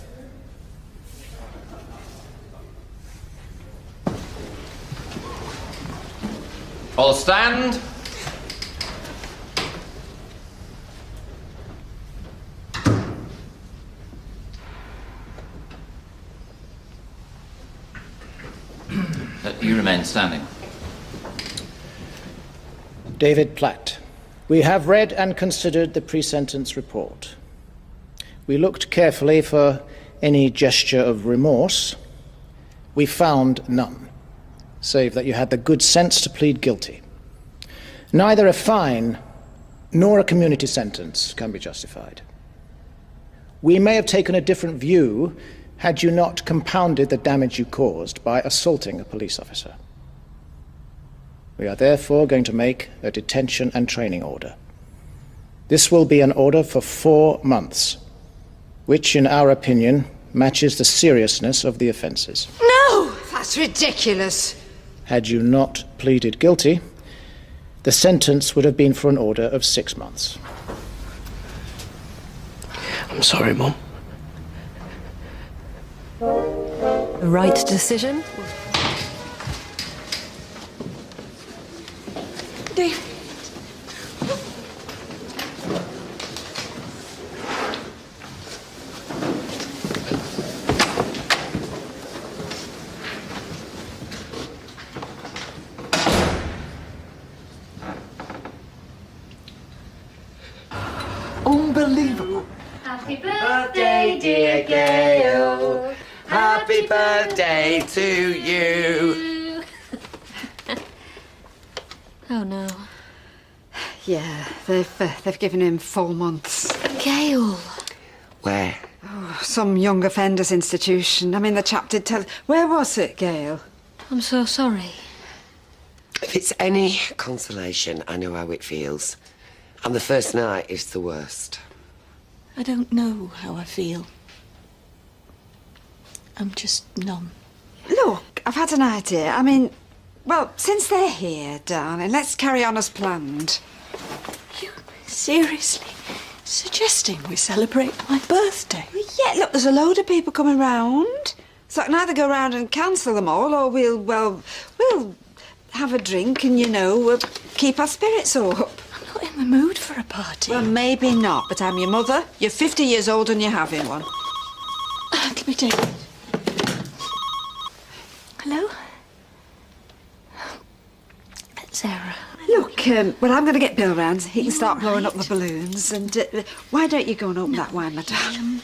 All stand. You remain standing.
David Platt, we have read and considered the pre-sentence report. We looked carefully for any gesture of remorse. We found none, save that you had the good sense to plead guilty. Neither a fine nor a community sentence can be justified. We may have taken a different view had you not compounded the damage you caused by assaulting a police officer. We are therefore going to make a detention and training order. This will be an order for 4 months, which, in our opinion, matches the seriousness of the offences.
No! That's ridiculous.
Had you not pleaded guilty, the sentence would have been for an order of 6 months.
I'm sorry, Mum.
The right decision?
David.
Unbelievable.
Happy birthday, dear Gail. Happy birthday to you.
Oh no.
Yeah, they've given him 4 months.
Gail.
Where?
Oh, some young offenders institution. I mean, the chap did tell. Where was it, Gail?
I'm so sorry.
If it's any consolation, I know how it feels. And the first night is the worst.
I don't know how I feel. I'm just numb.
Look, I've had an idea. I mean, well, since they're here, darling, let's carry on as planned.
You seriously suggesting we celebrate my birthday?
Well, yeah, look, there's a load of people coming round. So I can either go round and cancel them all, or we'll have a drink and, you know, keep our spirits up.
I'm not in the mood for a party.
Well, maybe not, but I'm your mother. You're 50 years old and you're having one.
Let me take it. Hello? Sarah.
Look, well, I'm going to get Bill round. He can start blowing up the balloons. And why don't you go and open that wine, my darling?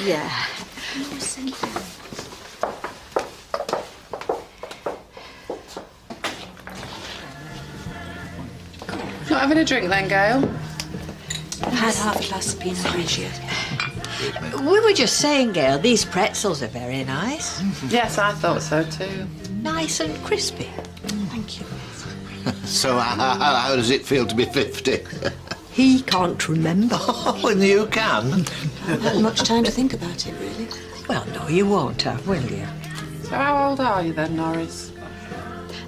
Yeah.
having a drink then, Gail?
I've had half a glass of Pinot Grigio.
We were just saying, Gail, these pretzels are very nice.
Yes, I thought so too.
Nice and crispy.
Thank you.
So how does it feel to be 50?
He can't remember.
Oh, and you can?
I haven't had much time to think about it, really.
Well, no, you won't have, will you?
So how old are you then, Norris?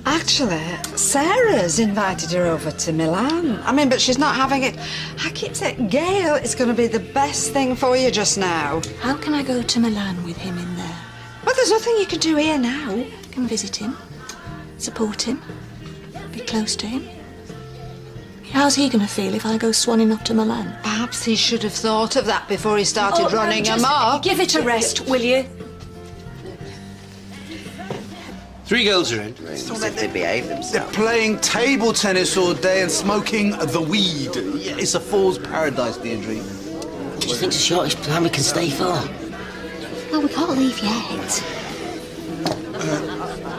Actually, Sarah's invited her over to Milan. I mean, but she's not having it. I keep saying, Gail, it's going to be the best thing for you just now.
How can I go to Milan with him in there?
Well, there's nothing you can do here now.
I can visit him, support him, be close to him. How's he going to feel if I go swanning off to Milan?
Perhaps he should have thought of that before he started running
just
amok.
Give it a rest, will you?
3 girls are in.
As if they behave themselves.
They're playing table tennis all day and smoking the weed. Yeah, it's a fool's paradise, Deirdre.
Do you think the shortest plan we can stay for?
Well, we can't leave yet.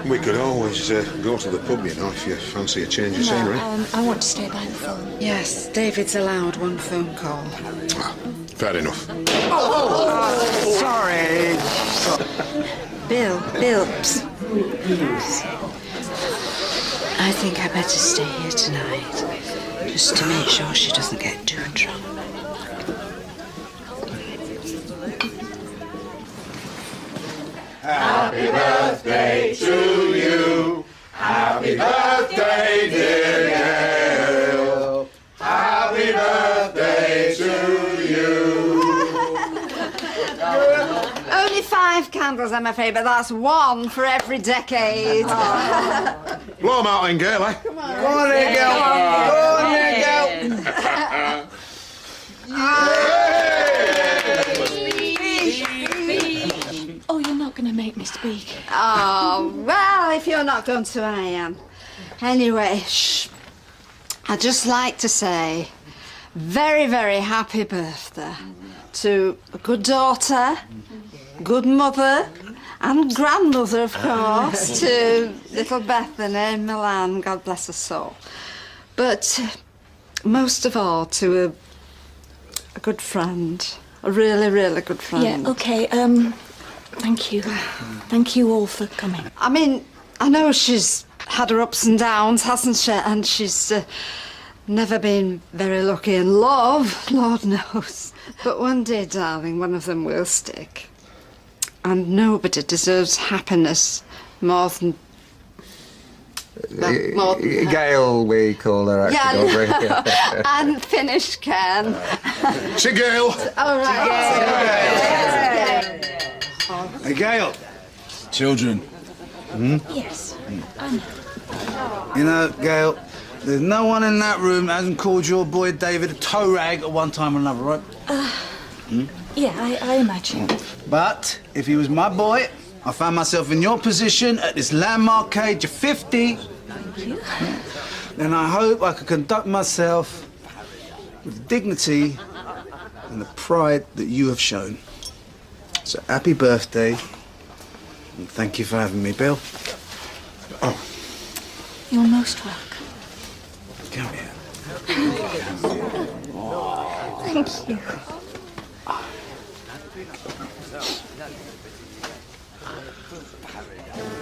We could always go to the pub, you know, if you fancy a change of scenery.
I want to stay by the phone.
Yes, David's allowed one phone call.
Fair enough.
Sorry.
Bill, I think I better stay here tonight, just to make sure she doesn't get too drunk.
Happy birthday to you. Happy birthday, dear Gail. Happy birthday to you.
Only 5 candles, I'm afraid, but that's 1 for every decade.
Blow 'em out then, Gail, eh?
Go on there, Gail. Go on there, Gail.
Oh, you're not going to make me speak.
Oh, well, if you're not going to, I am. Anyway, shh. I'd just like to say very, very happy birthday to a good daughter, good mother, and grandmother, of course, to little Bethany in Milan, God bless her soul. But most of all, to a good friend, a really, really good friend.
Yeah, OK, thank you. Thank you all for coming.
I mean, I know she's had her ups and downs, hasn't she? And she's never been very lucky in love, Lord knows. But one day, darling, one of them will stick. And nobody deserves happiness more than...
Gail, we call her, actually, don't we?
And finished, Ken.
To Gail.
All right.
Hey, Gail. Children.
Yes, I know.
You know, Gail, there's no one in that room that hasn't called your boy David a toe rag at one time or another, right?
Yeah, I imagine.
But if he was my boy, I found myself in your position at this landmark age of 50.
Thank you.
Then I hope I could conduct myself with the dignity and the pride that you have shown. So happy birthday, and thank you for having me, Bill. Oh,
You're most welcome.
come here.
Thank you.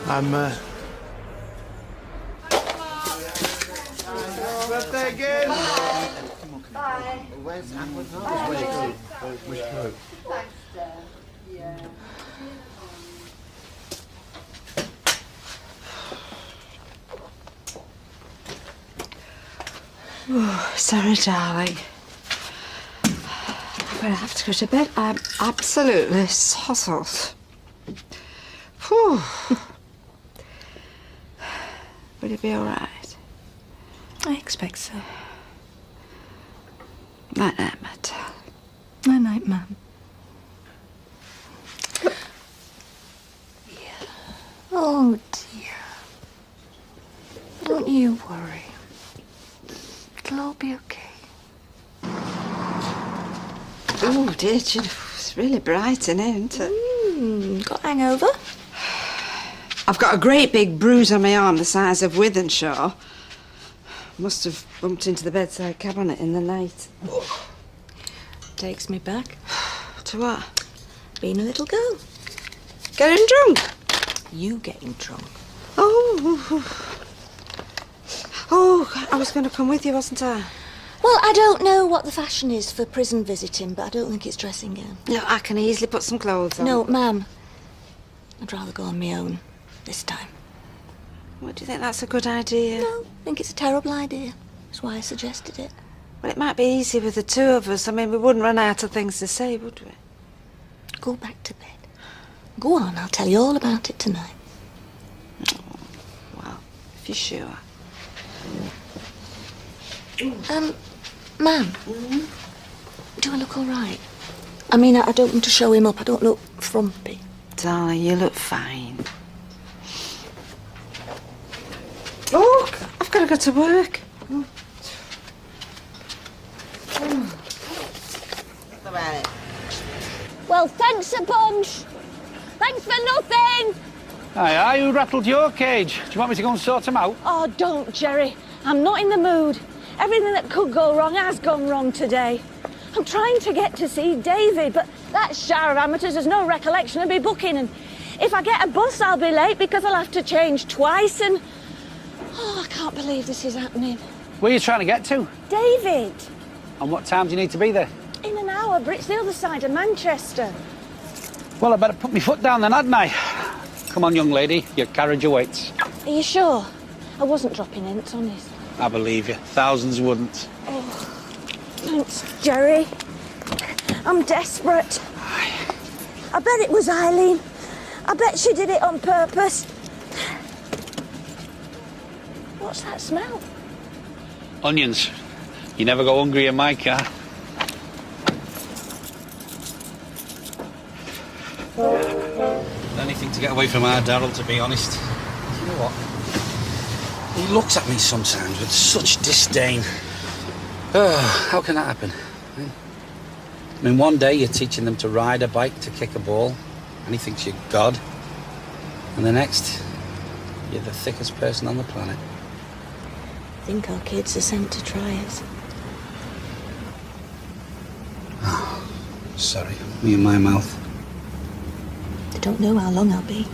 I'm,
Birthday again.
Bye.
Where's
Thanks, yeah. Oh, Sarah, darling. I'm going to have to go to bed. I'm absolutely sozzled. Whew. Will you be all right?
I expect so.
Night, night, my darling.
Night, night, Mum. Oh, dear. Don't you worry. It'll all be okay.
Oh, dear, it's really bright in here, isn't it?
Got hangover?
I've got a great big bruise on my arm the size of Withenshaw. Must have bumped into the bedside cabinet in the night.
Takes me back.
To what?
Being a little girl.
Getting drunk?
You getting drunk.
Oh, I was going to come with you, wasn't I?
Well, I don't know what the fashion is for prison visiting, but I don't think it's dressing gown.
No, I can easily put some clothes on.
No, ma'am. I'd rather go on my own this time.
What, do you think that's a good idea?
No, I think it's a terrible idea. That's why I suggested it.
Well, it might be easy with the two of us. I mean, we wouldn't run out of things to say, would we?
Go back to bed. Go on, I'll tell you all about it tonight.
Oh, well, if you're sure.
Ma'am, do I look all right? I mean, I don't want to show him up. I don't look frumpy.
Darling, you look fine. Oh, I've got to go to work.
Well, thanks a bunch. Thanks for nothing.
Aye, who rattled your cage? Do you want me to go and sort him out?
Oh, don't, Jerry. I'm not in the mood. Everything that could go wrong has gone wrong today. I'm trying to get to see David, but that shower of amateurs has no recollection of me booking, and if I get a bus, I'll be late because I'll have to change twice, and... Oh, I can't believe this is happening.
Where are you trying to get to?
David!
And what time do you need to be there?
In an hour, but it's the other side of Manchester.
Well, I better put my foot down then, hadn't I? Come on, young lady, your carriage awaits.
Are you sure? I wasn't dropping in, it's honest.
I believe you. Thousands wouldn't.
Oh, thanks, Jerry. I'm desperate. I bet it was Eileen. I bet she did it on purpose. What's that smell?
Onions. You never go hungry in my car.
Anything to get away from our Darryl, to be honest. You know what? He looks at me sometimes with such disdain. Oh, how can that happen? I mean, one day you're teaching them to ride a bike, to kick a ball, and he thinks you're God. And the next, you're the thickest person on the planet.
I think our kids are sent to try us.
Oh, sorry. Me and my mouth.
I don't know how long I'll be.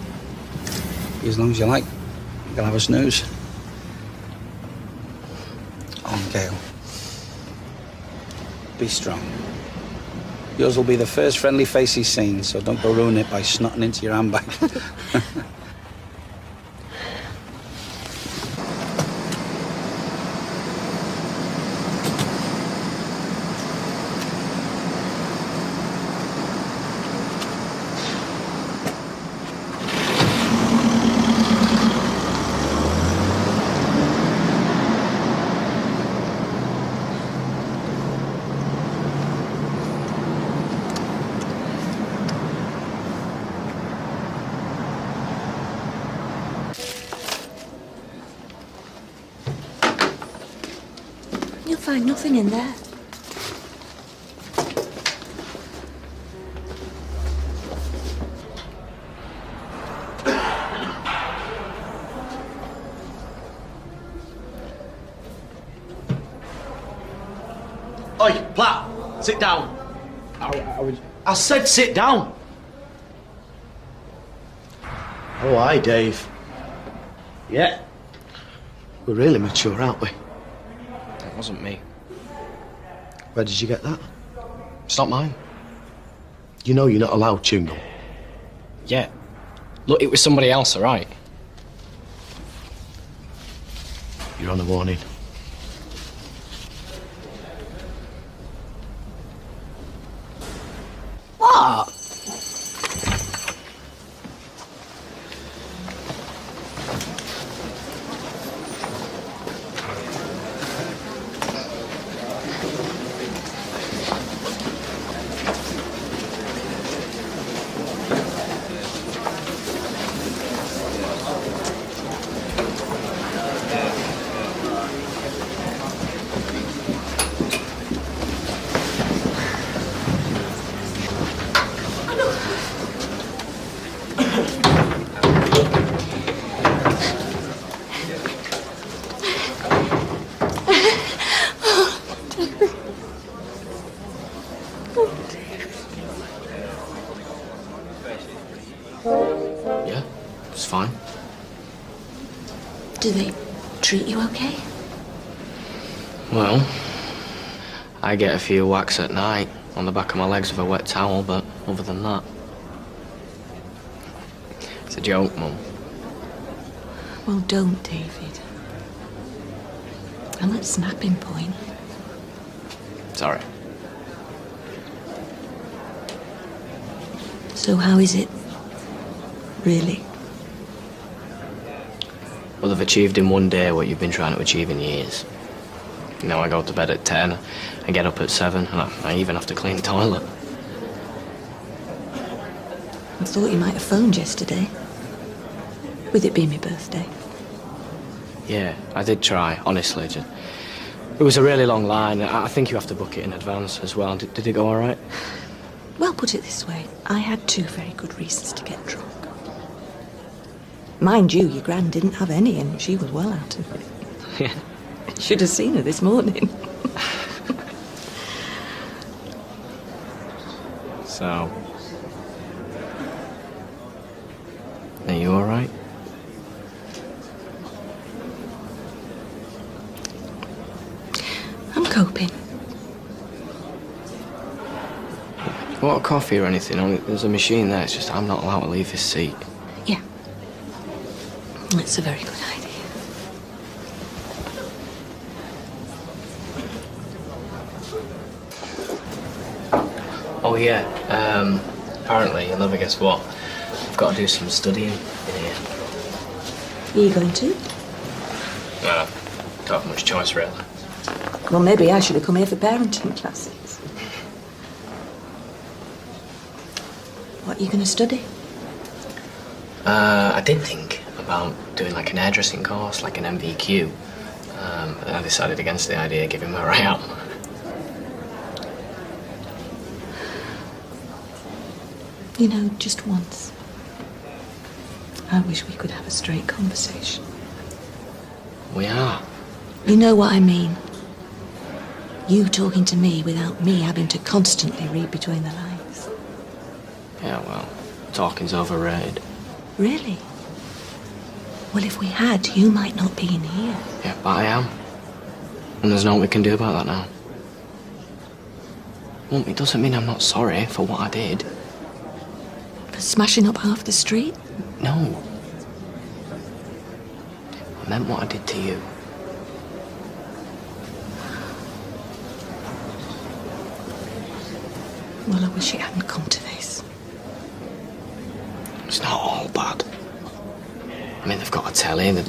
Be as long as you like. You can have a snooze. On, Gail. Be strong. Yours will be the first friendly face he's seen, so don't go ruin it by snotting into your handbag.
You'll find nothing in there.
Oi, Platt, sit down. I said sit down. Oh, hi, Dave. Yeah. We're really mature, aren't we?
That wasn't me.
Where did you get that? It's not mine. You know you're not allowed chewing gum.
Yeah. Look, it was somebody else, all right?
You're on a warning.
What?
Do they treat you okay?
Well, I get a few whacks at night on the back of my legs with a wet towel, but other than that... It's a joke, Mum.
Well, don't, David. I'm at snapping point.
Sorry.
So how is it? Really?
Well, they've achieved in one day what you've been trying to achieve in years. Now I go to bed at 10, I get up at 7, and I even have to clean the toilet.
I thought you might have phoned yesterday. With it being my birthday.
Yeah, I did try, honestly. It was a really long line. I think you have to book it in advance as well. Did it go all right?
Well, put it this way. I had 2 very good reasons to get drunk. Mind you, your gran didn't have any and she was well out of it.
Yeah.
Should have seen her this morning.
So... Are you all right?
I'm coping.
You want a coffee or anything? There's a machine there. It's just I'm not allowed to leave this seat.
Yeah. That's a very good idea.
Oh yeah. Apparently, you'll never guess what. I've got to do some studying in here.
Are you going to?
No, don't have much choice really.
Well, maybe I should have come here for parenting classes. What are you going to study?
I did think about doing like an hairdressing course, like an MVQ. But then I decided against the idea, given where I am.
You know, just once. I wish we could have a straight conversation.
We are.
You know what I mean? You talking to me without me having to constantly read between the lines.
Yeah, well, talking's overrated.
Really? Well, if we had, you might not be in here.
Yeah, but I am. And there's nothing we can do about that now. Well, it doesn't mean I'm not sorry for what I did.
For smashing up half the street?
No. I meant what I did to you.
Well, I wish it hadn't come to this.
It's not all bad. I mean, they've got a telly, a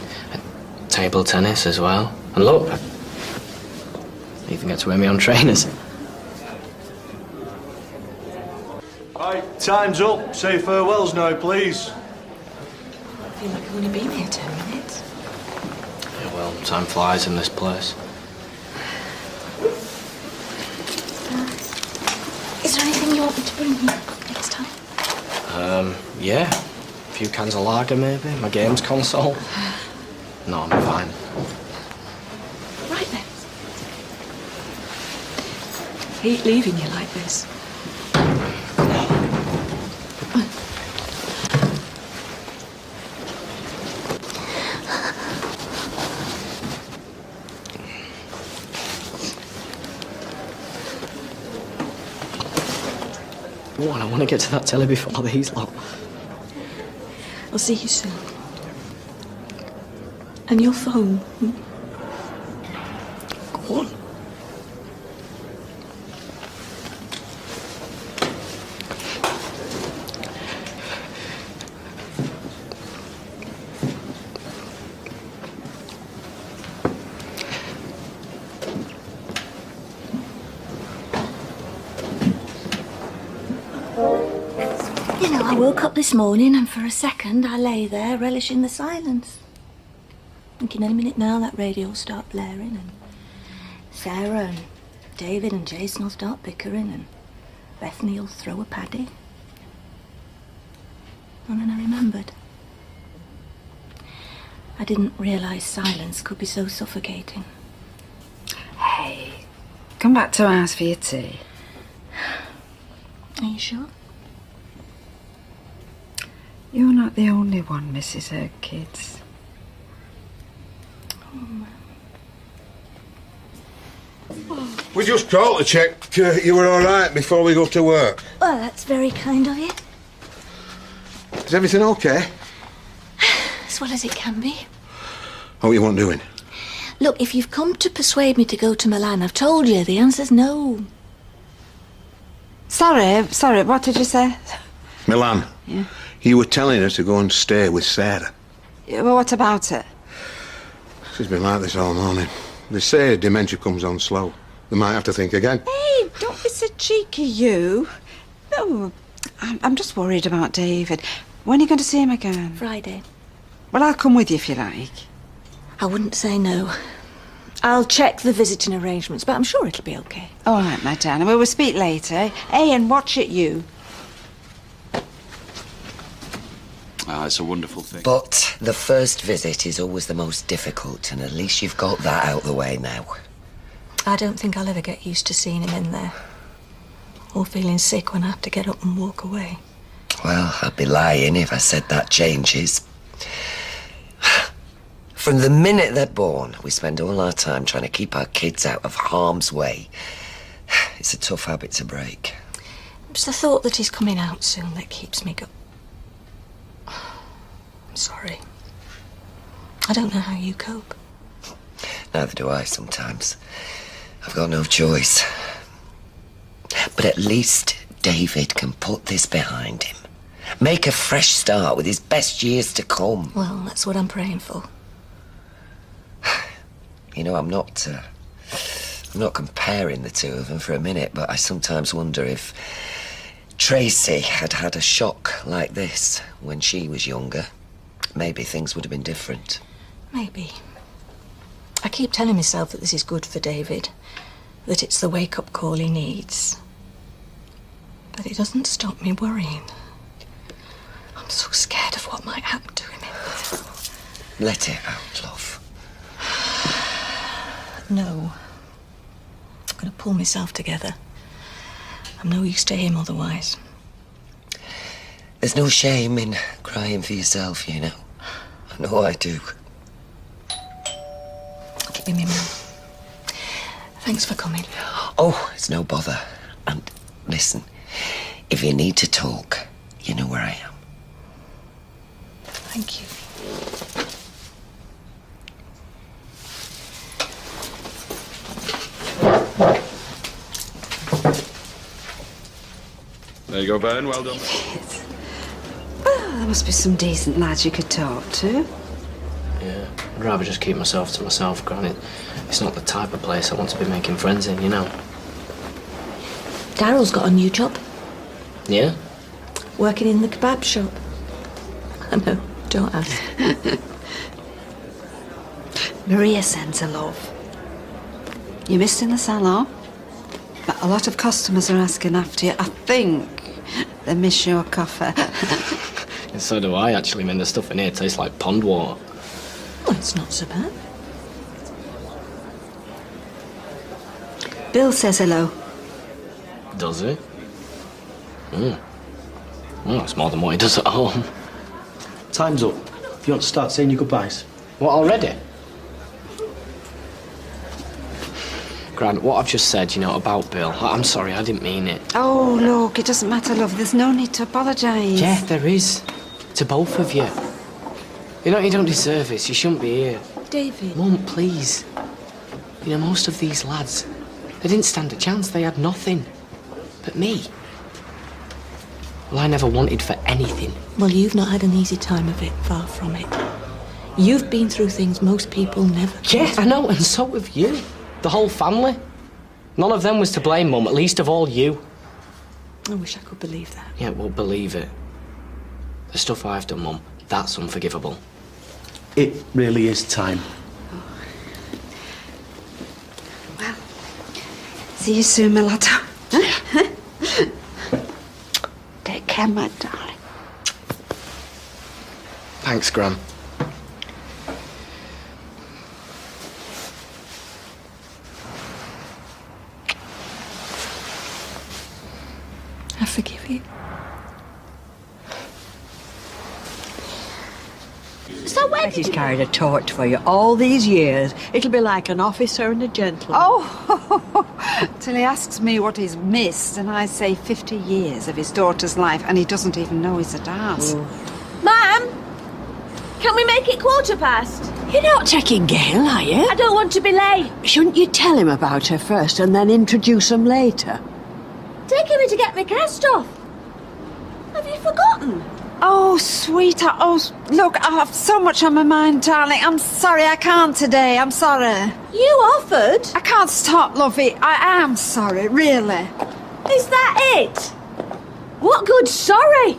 table tennis as well. And look, I even get to wear my own trainers.
Right, time's up. Say farewells now, please.
I feel like I've only been here 10 minutes.
Yeah, well, time flies in this place.
Is there anything you want me to bring you next time?
Yeah. A few cans of lager, maybe. My games console. No, I'm fine.
Right then. Hate leaving you like this.
Come on, I want to get to that telly before these lot.
I'll see you soon. And your phone.
Go on.
You know, I woke up this morning and for a second I lay there relishing the silence. Thinking any minute now that radio will start blaring and Sarah and David and Jason will start bickering and Bethany will throw a paddy. And then I remembered. I didn't realise silence could be so suffocating.
Hey, come back to ours for your tea.
Are you sure?
You're not the only one misses her kids.
We just called to check you were all right before we go to work.
Well, that's very kind of you.
Is everything okay?
As well as it can be.
What you want doing?
Look, if you've come to persuade me to go to Milan, I've told you the answer's no.
Sorry, what did you say?
Milan.
Yeah.
You were telling her to go and stay with Sarah.
Yeah, well, what about it?
She's been like this all morning. They say dementia comes on slow. They might have to think again.
Hey, don't be so cheeky, you. No, I'm just worried about David. When are you going to see him again?
Friday.
Well, I'll come with you if you like.
I wouldn't say no. I'll check the visiting arrangements, but I'm sure it'll be okay.
All right, my darling. We'll speak later. Hey, and watch it, you.
Ah, it's a wonderful thing.
But the first visit is always the most difficult, and at least you've got that out the way now.
I don't think I'll ever get used to seeing him in there. Or feeling sick when I have to get up and walk away.
Well, I'd be lying if I said that changes. From the minute they're born, we spend all our time trying to keep our kids out of harm's way. It's a tough habit to break.
It's the thought that he's coming out soon that keeps me I'm sorry. I don't know how you cope.
Neither do I sometimes. I've got no choice. But at least David can put this behind him. Make a fresh start with his best years to come.
Well, that's what I'm praying for.
You know, I'm not comparing the two of them for a minute, but I sometimes wonder if Tracy had had a shock like this when she was younger. Maybe things would have been different.
Maybe. I keep telling myself that this is good for David, that it's the wake-up call he needs. But it doesn't stop me worrying. I'm so scared of what might happen to him.
Let it out, love.
No. I'm going to pull myself together. I'm no use to him otherwise.
There's no shame in crying for yourself, you know. I know I do.
Give me, Mum. Thanks for coming.
Oh, it's no bother. And listen, if you need to talk, you know where I am.
Thank you.
There you go, Ben. Well done.
Well, there must be some decent lads you could talk to.
Yeah, I'd rather just keep myself to myself, granted. It's not the type of place I want to be making friends in, you know.
Daryl's got a new job,
Yeah?
working in the kebab shop. I know, don't ask.
Maria sends her love. You missed in the salon? But a lot of customers are asking after you. I think they miss your coffee.
And so do I, actually. I mean, the stuff in here tastes like pond water.
Well, it's not so bad.
Bill says hello.
Does he? Well, it's more than what he does at home.
Time's up. If you want to start saying your goodbyes.
What, already? Grant, what I've just said, you know, about Bill, I'm sorry, I didn't mean it.
Oh, look, it doesn't matter, love. There's no need to apologise.
Yeah, there is. To both of you. You know, you don't deserve this. You shouldn't be here.
David.
Mum, please. You know, most of these lads, they didn't stand a chance. They had nothing. But me. Well, I never wanted for anything.
Well, you've not had an easy time of it, far from it. You've been through things most people never.
Yeah, I know, and so have you. The whole family. None of them was to blame, Mum, at least of all you.
I wish I could believe that.
Yeah, well, believe it. The stuff I've done, Mum, that's unforgivable.
It really is time.
Well, see you soon, my lad. Take care, my darling.
Thanks, Gran.
I forgive you.
So when Betty's carried a torch for you all these years. It'll be like an officer and a gentleman.
Oh, till he asks me what he's missed, and I say 50 years of his daughter's life, and he doesn't even know he's a dad.
Ma'am, can we make it 1:15?
You're not taking Gail, are you?
I don't want to be late.
Shouldn't you tell him about her first and then introduce him later?
Taking me to get my cast off. Have you forgotten?
Oh, sweetheart. Oh, look, I have so much on my mind, darling. I'm sorry, I can't today. I'm sorry.
You offered?
I can't stop, lovey. I am sorry, really.
Is that it? What good sorry?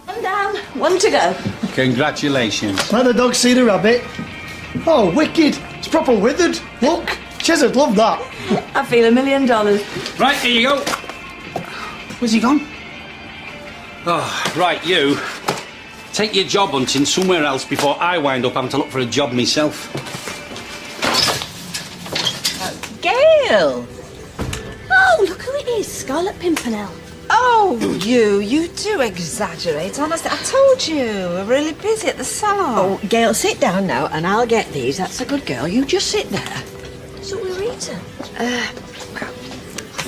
I'm down. One to go.
Congratulations.
Let the dog see the rabbit. Oh, wicked. It's proper withered. Look, Chizard loved that.
I feel $1 million.
Right, here you go. Where's he gone? Oh, right, you. Take your job hunting somewhere else before I wind up having to look for a job myself.
Gail!
Oh, look who it is. Scarlet Pimpernel.
Oh, you do exaggerate. Honestly, I told you. We're really busy at the salon.
Oh, Gail, sit down now and I'll get these. That's a good girl. You just sit there.
So we're eating.
I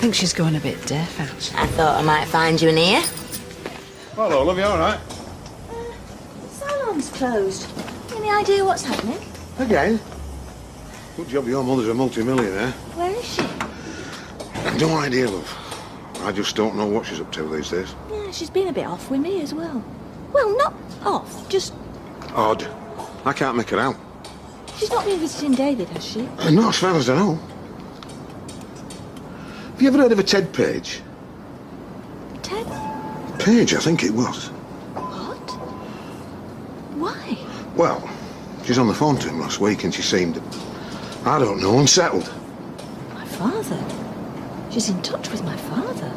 think she's going a bit deaf, actually.
I thought I might find you in here.
Hello, love, you all right?
Salon's closed. Any idea what's happening?
Again? Good job your mother's a multi-millionaire.
Where is she?
I've no idea, love. I just don't know what she's up to these days.
Yeah, she's been a bit off with me as well. Well, not off, just...
Odd. I can't make it out.
She's not been visiting David, has she?
Not as far as I know. Have you ever heard of a Ted Page?
Ted?
Page, I think it was.
What? Why?
Well, she's on the phone to him last week and she seemed, I don't know, unsettled.
My father? She's in touch with my father.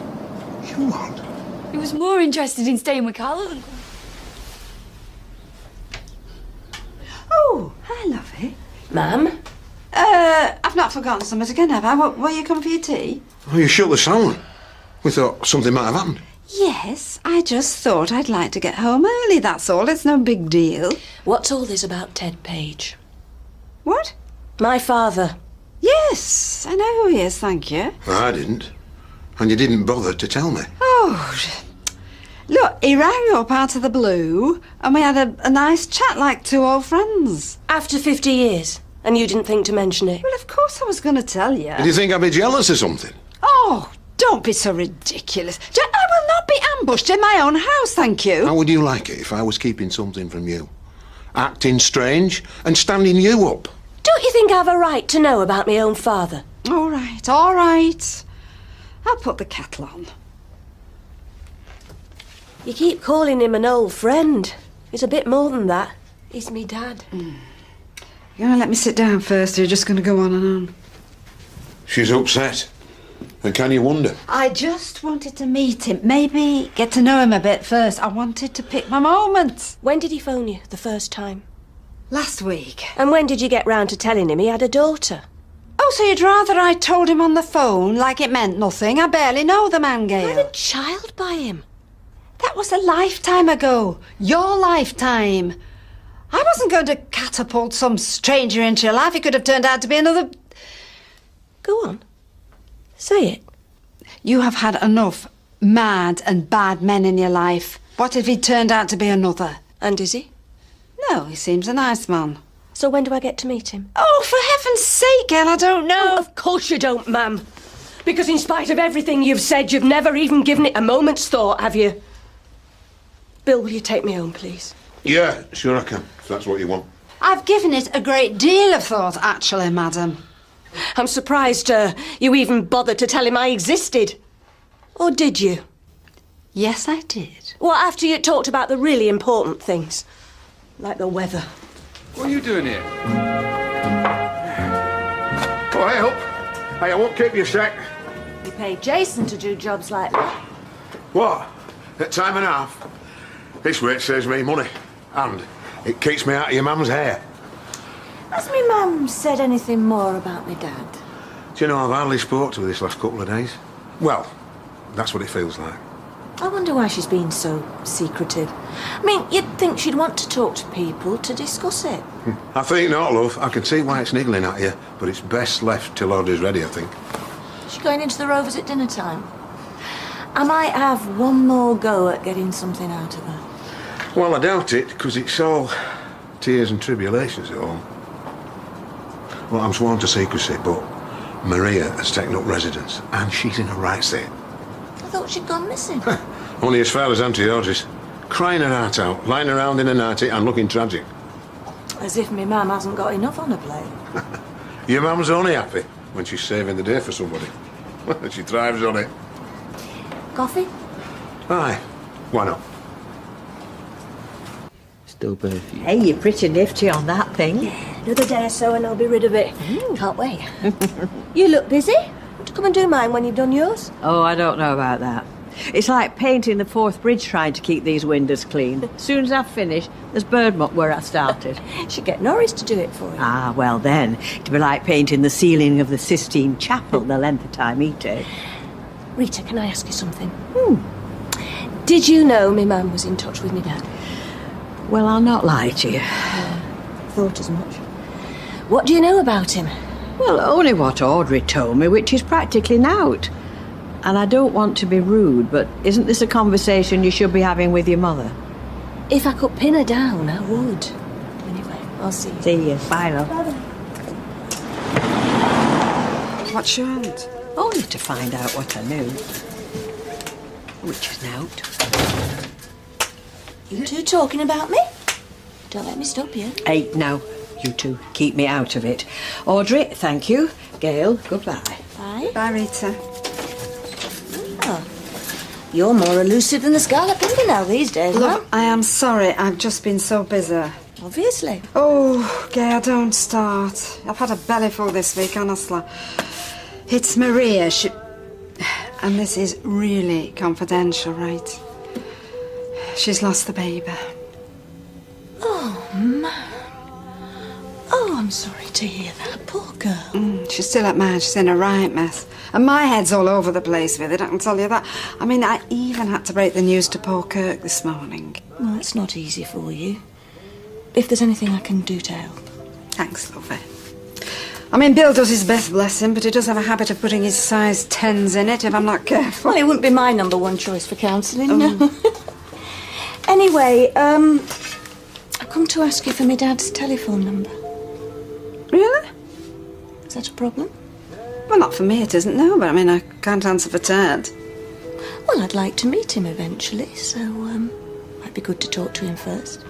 You what?
He was more interested in staying with Carla than...
Oh, hi, lovey.
Ma'am?
I've not forgotten something again, have I? Were you coming for your tea?
Oh, you shut the salon. We thought something might have happened.
Yes, I just thought I'd like to get home early, that's all. It's no big deal.
What's all this about Ted Page?
What?
My father.
Yes, I know who he is, thank you.
I didn't. And you didn't bother to tell me.
Oh, look, he rang up out of the blue and we had a nice chat like two old friends.
After 50 years? And you didn't think to mention it?
Well, of course I was going to tell you.
Did you think I'd be jealous or something?
Oh, don't be so ridiculous. I will not be ambushed in my own house, thank you.
How would you like it if I was keeping something from you? Acting strange and standing you up?
Don't you think I have a right to know about my own father?
All right, all right. I'll put the kettle on.
You keep calling him an old friend. He's a bit more than that. He's me dad.
You're going to let me sit down first, or you're just going to go on and on?
She's upset. And can you wonder?
I just wanted to meet him. Maybe get to know him a bit first. I wanted to pick my moment.
When did he phone you the first time?
Last week.
And when did you get round to telling him he had a daughter?
Oh, so you'd rather I told him on the phone like it meant nothing? I barely know the man, Gail.
I had a child by him.
That was a lifetime ago. Your lifetime. I wasn't going to catapult some stranger into your life. It could have turned out to be another...
Go on. Say it.
You have had enough mad and bad men in your life. What if he turned out to be another?
And is he?
No, he seems a nice man.
So when do I get to meet him?
Oh, for heaven's sake, Gail, I don't know.
Oh, of course you don't, ma'am. Because in spite of everything you've said, you've never even given it a moment's thought, have you? Bill, will you take me home, please?
Yeah, sure I can, if that's what you want.
I've given it a great deal of thought, actually, madam.
I'm surprised you even bothered to tell him I existed. Or did you?
Yes, I did.
Well, after you talked about the really important things, like the weather.
What are you doing here?
Oh, hey, up. Hey, I won't keep you a sec.
You pay Jason to do jobs like that.
What? At time and a half? This way it saves me money. And it keeps me out of your mum's hair.
Has me mum said anything more about me dad?
Do you know, I've hardly spoke to her this last couple of days. Well, that's what it feels like.
I wonder why she's been so secretive. I mean, you'd think she'd want to talk to people to discuss it.
I think not, love. I can see why it's niggling at you, but it's best left till order's ready, I think.
She's going into the Rovers at dinner time. I might have one more go at getting something out of her.
Well, I doubt it, because it's all tears and tribulations at home. Well, I'm sworn to secrecy, but Maria has taken up residence, and she's in a right state.
I thought she'd gone missing.
Only as far as Auntie Audrey's. Crying her heart out, lying around in a nightie and looking tragic.
As if me mum hasn't got enough on her plate.
Your mum's only happy when she's saving the day for somebody. She thrives on it.
Coffee?
Aye, why not?
Still perfect.
Hey, you're pretty nifty on that thing.
Another day or so and I'll be rid of it. Can't wait. You look busy. Want to come and do mine when you've done yours?
Oh, I don't know about that. It's like painting the Forth Bridge trying to keep these windows clean. As soon as I've finished, there's bird muck where I started.
Should get Norris to do it for you.
Ah, well then, it'd be like painting the ceiling of the Sistine Chapel the length of time he'd take.
Rita, can I ask you something? Did you know me mum was in touch with me dad?
Well, I'll not lie to you.
Thought as much. What do you know about him?
Well, only what Audrey told me, which is practically nought. And I don't want to be rude, but isn't this a conversation you should be having with your mother?
If I could pin her down, I would. Anyway, I'll see you.
See you. Bye, love.
What she want?
Only to find out what I knew. Which is nought.
You two talking about me? Don't let me stop you.
Hey, now, you two, keep me out of it. Audrey, thank you. Gail, goodbye.
Bye.
Bye, Rita.
Oh, you're more elusive than the Scarlet Pimpernel these days,
Look,
Mum.
I am sorry. I've just been so busy.
Obviously.
Oh, Gail, don't start. I've had a bellyful this week, honestly. It's Maria. And this is really confidential, right? She's lost the baby.
Oh, Mum. Oh, I'm sorry to hear that. Poor girl.
She's still at mine. She's in a right mess. And my head's all over the place with it, I can tell you that. I mean, I even had to break the news to Paul Kirk this morning.
Well, it's not easy for you. If there's anything I can do to help.
Thanks, lovey. I mean, Bill does his best, bless him, but he does have a habit of putting his size 10s in it if I'm not careful.
Well, he wouldn't be my number one choice for counselling, no. Anyway, I've come to ask you for my dad's telephone number.
Really?
Is that a problem?
Well, not for me, it isn't, no, but I mean, I can't answer for Ted.
Well, I'd like to meet him eventually, so, might be good to talk to him first.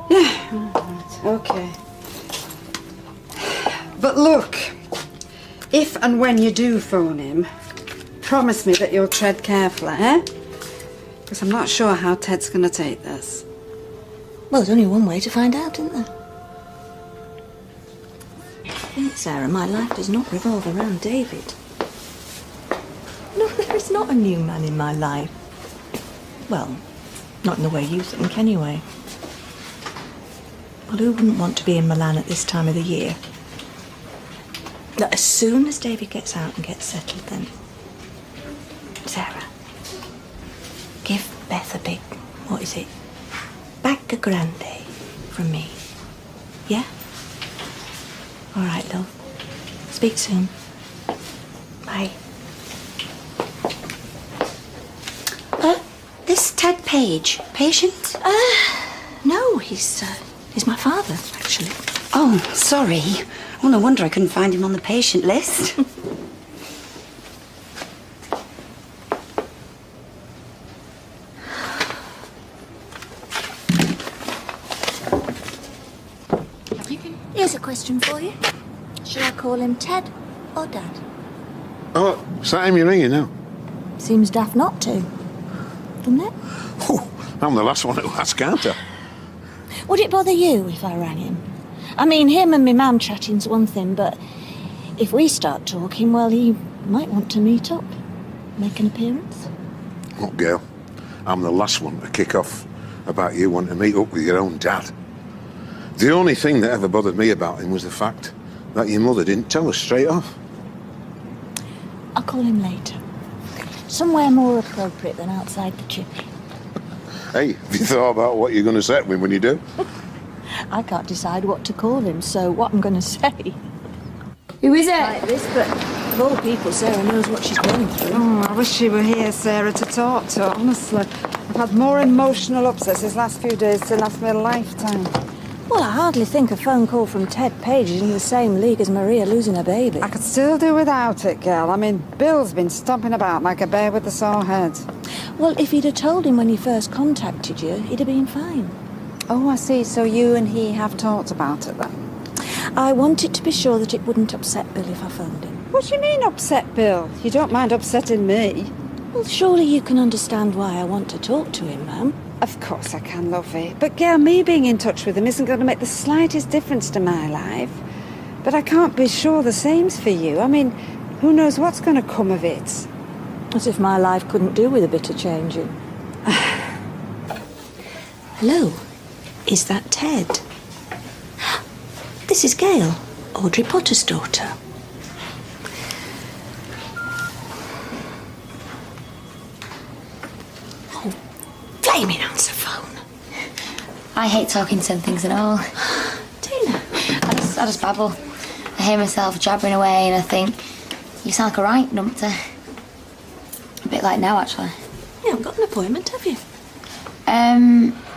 Yeah, okay. But look, if and when you do phone him, promise me that you'll tread carefully, eh? Because I'm not sure how Ted's going to take this.
Well, there's only one way to find out, isn't there? I think, Sarah, my life does not revolve around David. No, there is not a new man in my life. Well, not in the way you think, anyway. Well, who wouldn't want to be in Milan at this time of the year? But as soon as David gets out and gets settled, then... Sarah, give Beth a big, what is it? Bacca Grande from me. Yeah? All right, love. Speak soon. Bye.
This Ted Page, patient?
No, he's my father, actually.
Oh, sorry. Oh, no wonder I couldn't find him on the patient list.
Here's a question for you. Should I call him Ted or Dad?
Oh, it's that him you're ringing now?
Seems daft not to, doesn't it?
Oh, I'm the last one to ask, aren't I?
Would it bother you if I rang him? I mean, him and me mum chatting's one thing, but if we start talking, well, he might want to meet up, make an appearance.
Look, Gail, I'm the last one to kick off about you wanting to meet up with your own dad. The only thing that ever bothered me about him was the fact that your mother didn't tell us straight off.
I'll call him later.
Somewhere more appropriate than outside the chimney.
Hey, have you thought about what you're going to say to him when you do?
I can't decide what to call him, so what I'm going to say.
Who is it?
Like this, but of all people, Sarah knows what she's going through.
Oh, I wish she were here, Sarah, to talk to, honestly. I've had more emotional upsets these last few days to last me a lifetime.
Well, I hardly think a phone call from Ted Page is in the same league as Maria losing her baby.
I could still do without it, girl. I mean, Bill's been stomping about like a bear with a sore head.
Well, if he'd have told him when he first contacted you, he'd have been fine.
Oh, I see. So you and he have talked about it, then?
I wanted to be sure that it wouldn't upset Bill if I phoned him.
What do you mean, upset Bill? You don't mind upsetting me?
Well, surely you can understand why I want to talk to him, ma'am.
Of course I can, lovey. But, Gail, me being in touch with him isn't going to make the slightest difference to my life. But I can't be sure the same's for you. I mean, who knows what's going to come of it?
As if my life couldn't do with a bit of changing. Hello, is that Ted? This is Gail, Audrey Potter's daughter. Oh, flaming answer phone.
I hate talking to things at all.
Tina.
I just babble. I hear myself jabbering away and I think, you sound like a right numpty. A bit like now, actually.
You haven't got an appointment, have you?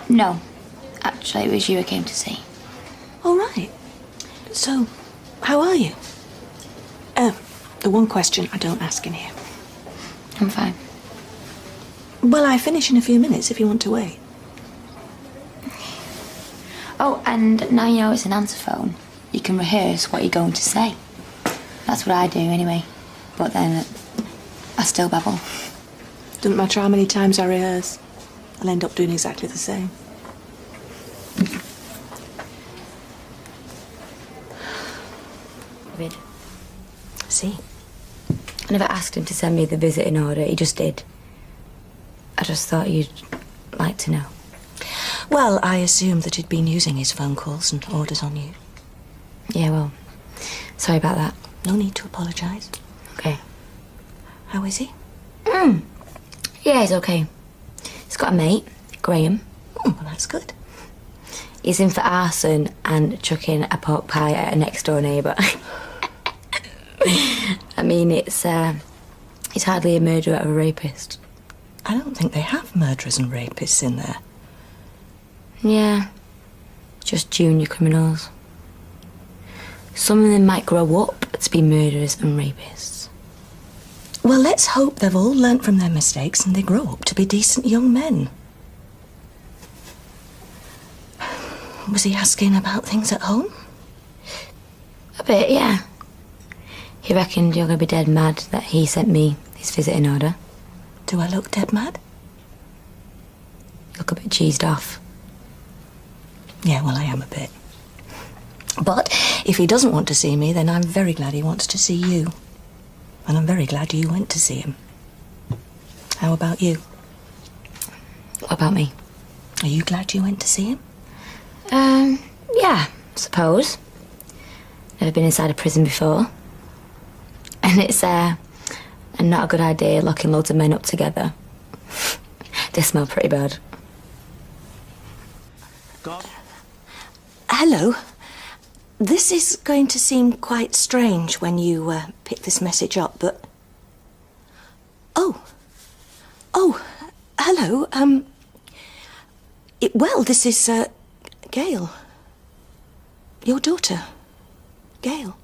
No. Actually, it was you I came to see.
All right. So, how are you? The one question I don't ask in here.
I'm fine.
Well, I finish in a few minutes if you want to wait.
Oh, and now you know it's an answer phone, you can rehearse what you're going to say. That's what I do anyway. But then I still babble.
Doesn't matter how many times I rehearse, I'll end up doing exactly the same.
David.
See?
I never asked him to send me the visiting order, he just did. I just thought you'd like to know.
Well, I assumed that he'd been using his phone calls and orders on you.
Yeah, well, sorry about that.
No need to apologise.
Okay.
How is he?
Yeah, he's okay. He's got a mate, Graham.
Well, that's good.
He's in for arson and chucking a pork pie at a next-door neighbour. I mean, he's hardly a murderer or a rapist.
I don't think they have murderers and rapists in there.
Yeah, just junior criminals. Some of them might grow up to be murderers and rapists.
Well, let's hope they've all learnt from their mistakes and they grow up to be decent young men. Was he asking about things at home?
A bit, yeah. He reckoned you're going to be dead mad that he sent me his visiting order.
Do I look dead mad?
You look a bit cheesed off.
Yeah, well, I am a bit. But if he doesn't want to see me, then I'm very glad he wants to see you. And I'm very glad you went to see him. How about you?
What about me?
Are you glad you went to see him?
Yeah, I suppose. Never been inside a prison before. And it's, not a good idea locking loads of men up together. They smell pretty bad.
Hello. This is going to seem quite strange when you pick this message up, but... Oh, hello. Well, this is, Gail. Your daughter, Gail.